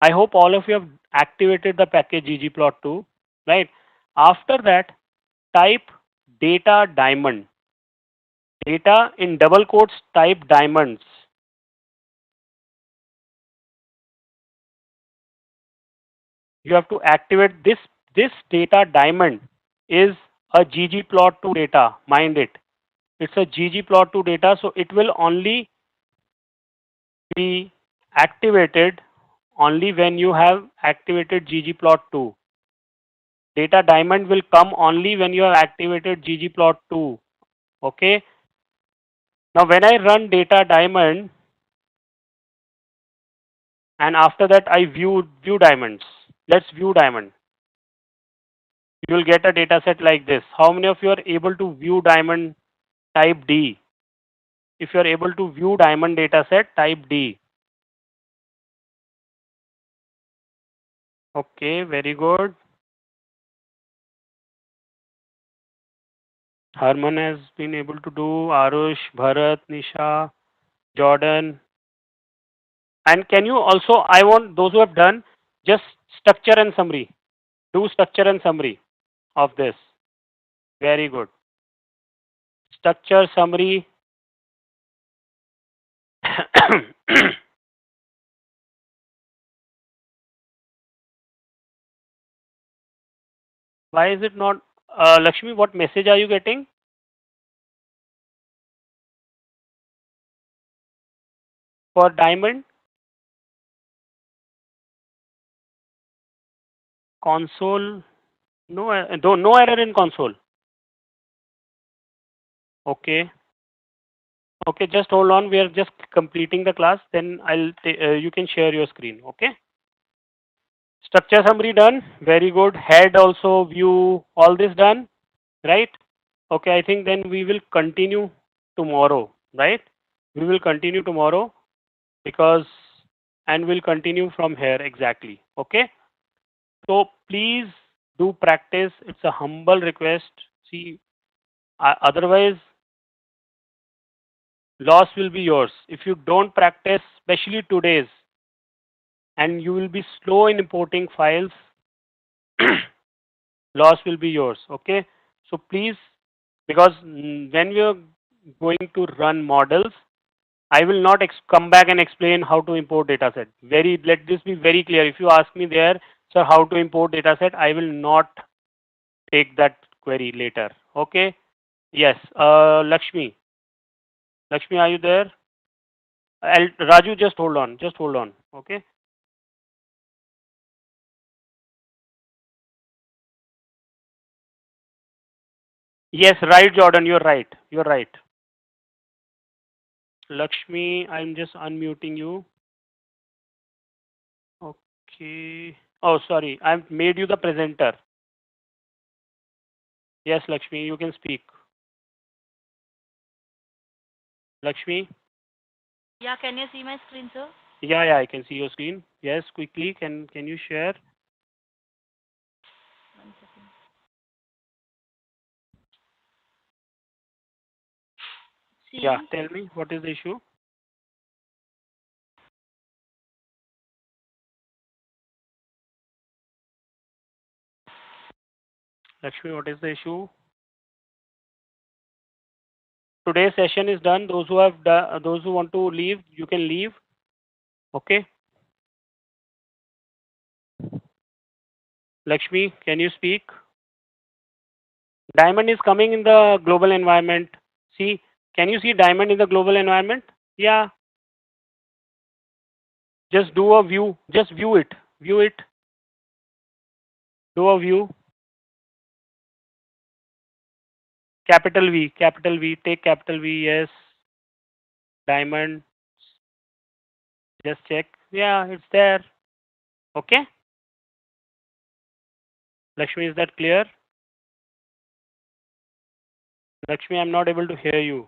I hope all of you have activated the package ggplot2, right? After that, type data diamond. Data in double quotes, type diamonds. You have to activate this data diamond is a ggplot2 data. Mind it. It's a ggplot2 data, so it will only be activated only when you have activated ggplot2. Data diamond will come only when you have activated ggplot2. Okay. Now when I run data diamond and after that I view diamonds. Let's view diamond. You will get a data set like this. How many of you are able to view diamond? Type D. If you are able to view diamond data set, type D. Okay, very good. Harman has been able to do, Arush, Bharat, Nisha, Jordan. And can you also, I want those who have done, just structure and summary. Do structure and summary of this. Very good. Structure, summary. Why is it not, Lakshmi, what message are you getting? For diamond? Console? No, no error in console. Okay. Okay, just hold on. We are just completing the class. Then you can share your screen. Okay. Structure summary done. Very good. Head also, view, all this done. Right. Okay. I think then we will continue tomorrow. Right. We will continue tomorrow because and we'll continue from here exactly. Okay. So please do practice. It's a humble request. See, otherwise loss will be yours if you don't practice, especially today's, and you will be slow in importing files. Loss will be yours. Okay, so please, because when we are going to run models, I will not come back and explain how to import dataset. Let this be very clear. If you ask me there, sir, how to import dataset, I will not take that query later. Okay. Yes. Lakshmi, are you there? Raju, just hold on. Just hold on. Okay. Yes, right, Jordan. You're right. You're right. Lakshmi, I'm just unmuting you. Okay. Oh, sorry. I've made you the presenter. Yes, Lakshmi, you can speak. Lakshmi? Yeah, can you see my screen, sir? Yeah, I can see your screen. Yes, quickly. Can you share? One second. see Yeah, me? tell me, what is the issue? Lakshmi, what is the issue? Today's session is done. Those who have done, those who want to leave, you can leave. Okay. Lakshmi, can you speak? Diamond is coming in the global environment. See, can you see diamond in the global environment? Yeah. Just do a view. Just view it. View it. Do a view. Capital V. Capital V. Take capital V. Yes. Diamond. Just check. Yeah, it's there. Okay. Lakshmi, is that clear? Lakshmi, I'm not able to hear you.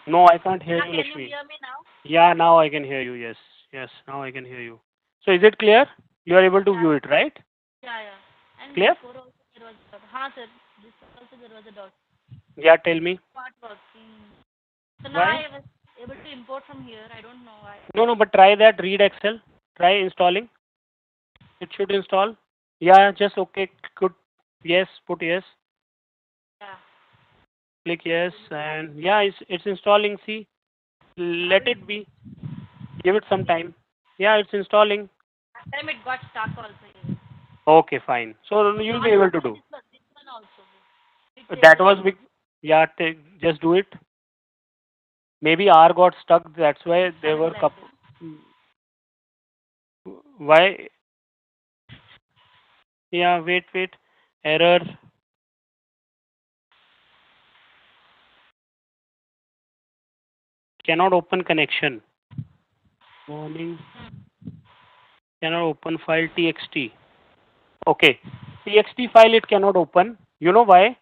No, I can't hear Yeah, you, can you Lakshmi. hear me now? Yeah, now I can hear you. Yes. Yes, now I can hear you. So is it clear? You are able to view it, right? Yeah, yeah. And Clear? before also there was a dot. हाँ sir, this also there was a dot. Yeah, tell me. Not working. So now Why? I was able to import from here. I don't know why. No, but try that. Read Excel. Try installing. It should install. Yeah, just okay. Good. Yes, put yes. Yeah. Click yes, and yeah, it's installing. See, let it be. Give it some time. Yeah, it's installing. Last time it got stuck also. Here. Okay, fine. So you'll be able to do. This one also. That was big. Yeah, just do it. Maybe R got stuck. That's why there were Like couple. this. Why? Yeah, wait. Error. Cannot open connection. Warning. Cannot open file txt. Okay. txt file it cannot open. You know why?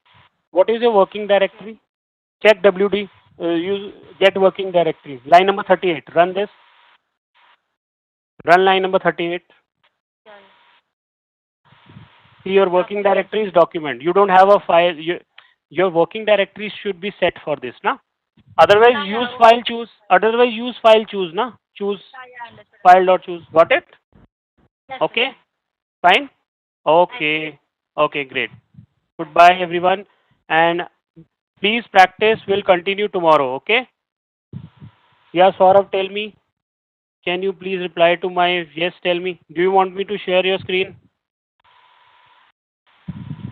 What is your working directory? Check WD. Use get working directory. Line number 38. Run this. Run line number 38. Yeah, See your working directory is document. You don't have a file. Your working directory should be set for this, na? Otherwise yeah. use file choose. Otherwise use file choose, na? Choose Yeah, understood. file dot choose. Got it? Yes, Okay. sir. Fine. Okay. Okay. Great. Goodbye, everyone. And please practice. We'll continue tomorrow. Okay. Yeah, Saurabh, tell me. Can you please reply to my yes? Tell me. Do you want me to share your screen?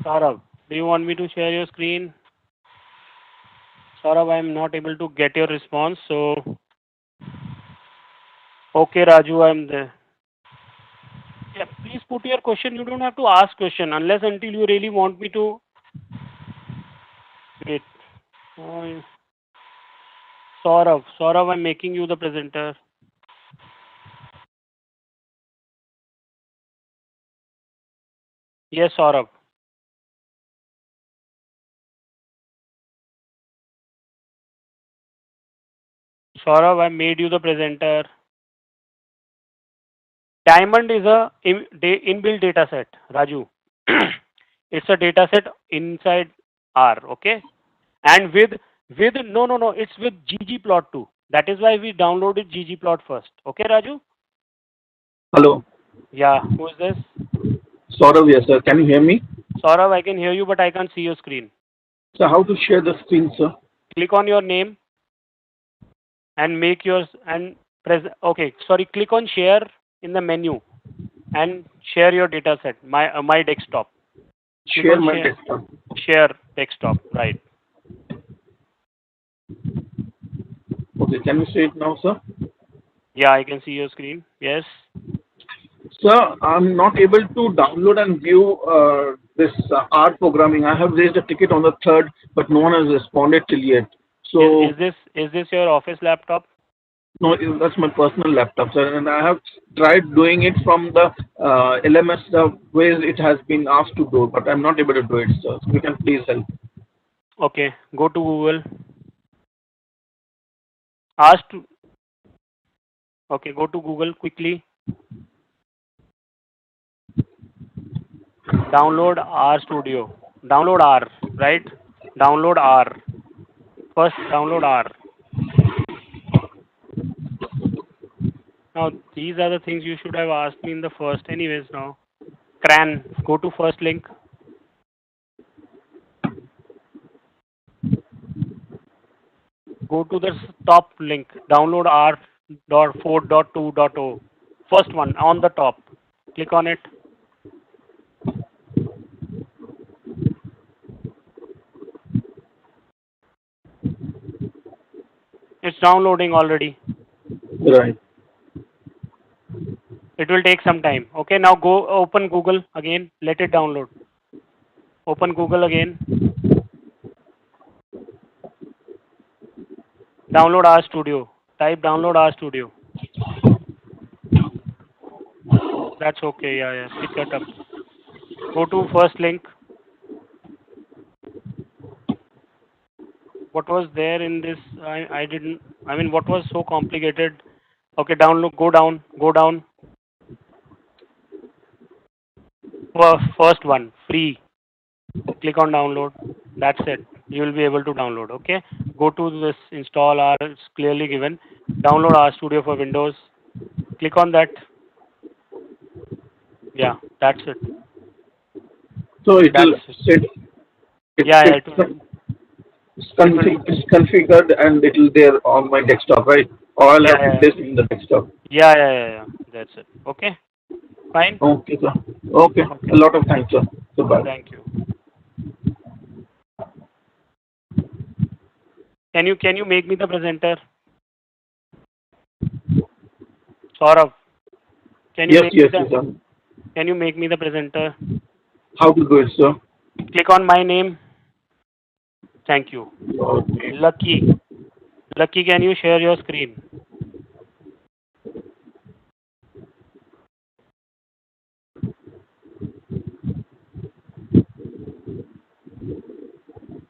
Saurabh, do you want me to share your screen? Saurabh, I am not able to get your response. So, okay, Raju, I'm there. Yeah, please put your question. You don't have to ask question unless until you really want me to. Wait. Saurabh, I'm making you the presenter. Yes, Saurabh. Saurabh, I made you the presenter. Diamond is a inbuilt data set, Raju. It's a data set inside R, okay? And with no, it's with ggplot too. That is why we downloaded ggplot first. Okay, Raju? Hello, Yeah, who is this? Saurav here, sir. Can you hear me? Saurabh, I can hear you, but I can't see your screen. So how to share the screen, sir? Click on your name and make yours and press. Okay, sorry. Click on share in the menu and share your data set. My desktop. Click Share on my desktop. Share desktop. Right. Okay, can you see it now, sir? Yeah, I can see your screen. Yes. Sir, I'm not able to download and view this R programming. I have raised a ticket on the 3rd, but no one has responded till yet. So, Is this your office laptop? no, that's my personal laptop, sir. And I have tried doing it from the LMS ways it has been asked to do, but I'm not able to do it, sir. So you can please help. Okay. Go to Google. Ask to. Okay. Go to Google quickly. Download R Studio. Download R, right? Download R. First, download R. Now, these are the things you should have asked me in the first. Anyways, now. CRAN. Go to first link. Go to the top link. Download R.4.2.0. First one on the top. Click on it. It's downloading already. Right. It will take some time. Okay, now go open Google again. Let it download. Open Google again. Download R Studio. Type download R Studio. That's okay. Yeah. Pick that up. Go to first link. What was there in this? I didn't. I mean, what was so complicated? Okay, download. Go down. First one, free. Click on download. That's it. You will be able to download. Okay. Go to this install R. It's clearly given. Download R Studio for Windows. Click on that. Yeah, that's it. So it will it's configured and it will there on my desktop, right? Or I'll have to place it in the desktop. Yeah. That's it. Okay. Fine. Okay, sir. Okay. A lot of thanks, sir. Goodbye. Thank you. Can you make me the presenter? Saurav. Yes, sir. Can you make me the presenter? How to do it, sir? Click on my name. Thank you. Okay. Lucky, can you share your screen?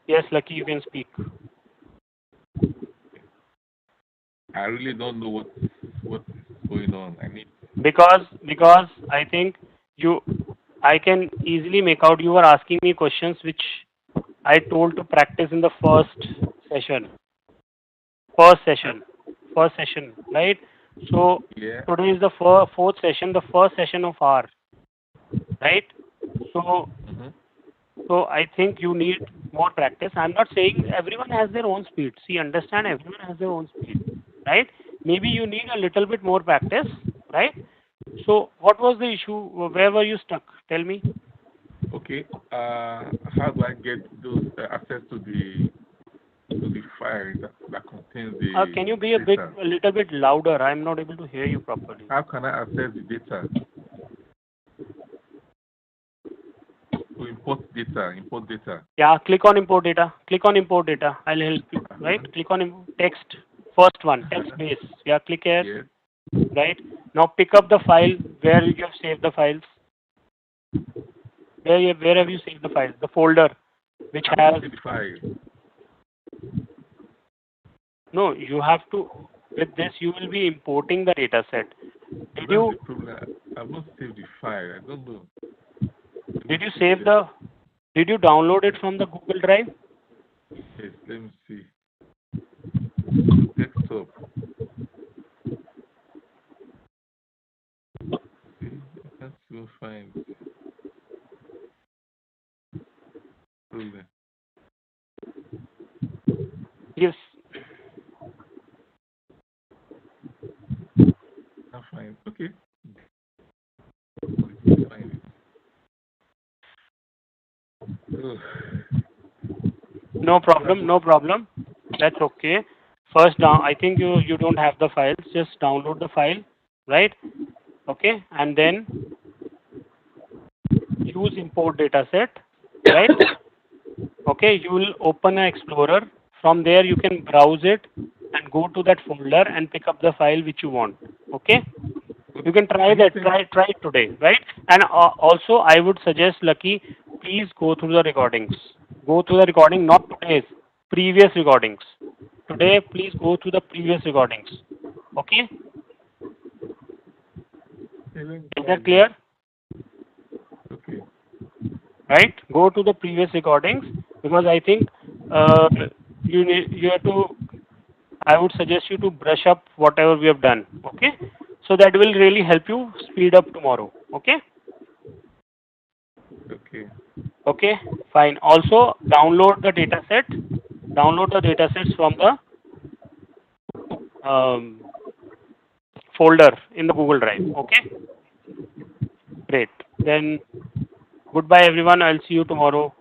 Yes, Lucky, you can speak. I really don't know what's going on. I need Because I think I can easily make out you were asking me questions which I told to practice in the first session, right? So today is the fourth session, the first session of R, right? So I think you need more practice. I'm not saying everyone has their own speed. See, understand, everyone has their own speed, right? Maybe you need a little bit more practice, right? So what was the issue? Where were you stuck? Tell me. Okay. How do I get those access to the file that contains the Can you be data? a little bit louder? I'm not able to hear you properly. How can I access the data? To import data. Yeah, click on import data. I'll help you, right? Click on text. First one, text base. Yeah, click here. Yes. Right? Now pick up the file where you have saved the files. Where have you saved the files? The folder which has the file. No, you have to. With this, you will be importing the data set. I've not saved the file. I don't know. Did you download it from the Google Drive? Yes, let me see. Desktop. See, I can't still find folder. Yes. Can't find. Okay. Find it. No problem. That's okay. First, I think you don't have the files. Just download the file, right? Okay, and then use import dataset, right? Okay, you will open an Explorer. From there, you can browse it and go to that folder and pick up the file which you want. Okay, you can try that. Try it today, right? And also, I would suggest, Lucky, please go through the recordings. Go through the recording, not today's, previous recordings. Today, please go through the previous recordings. Okay? Is that clear? Okay. right? Go to the previous recordings, because I think you have to. I would suggest you to brush up whatever we have done. Okay, so that will really help you speed up tomorrow. Okay. Okay. Okay, fine. Also, download the data set. Download the data sets from the folder in the Google Drive. Okay, great. Then goodbye, everyone. I'll see you tomorrow.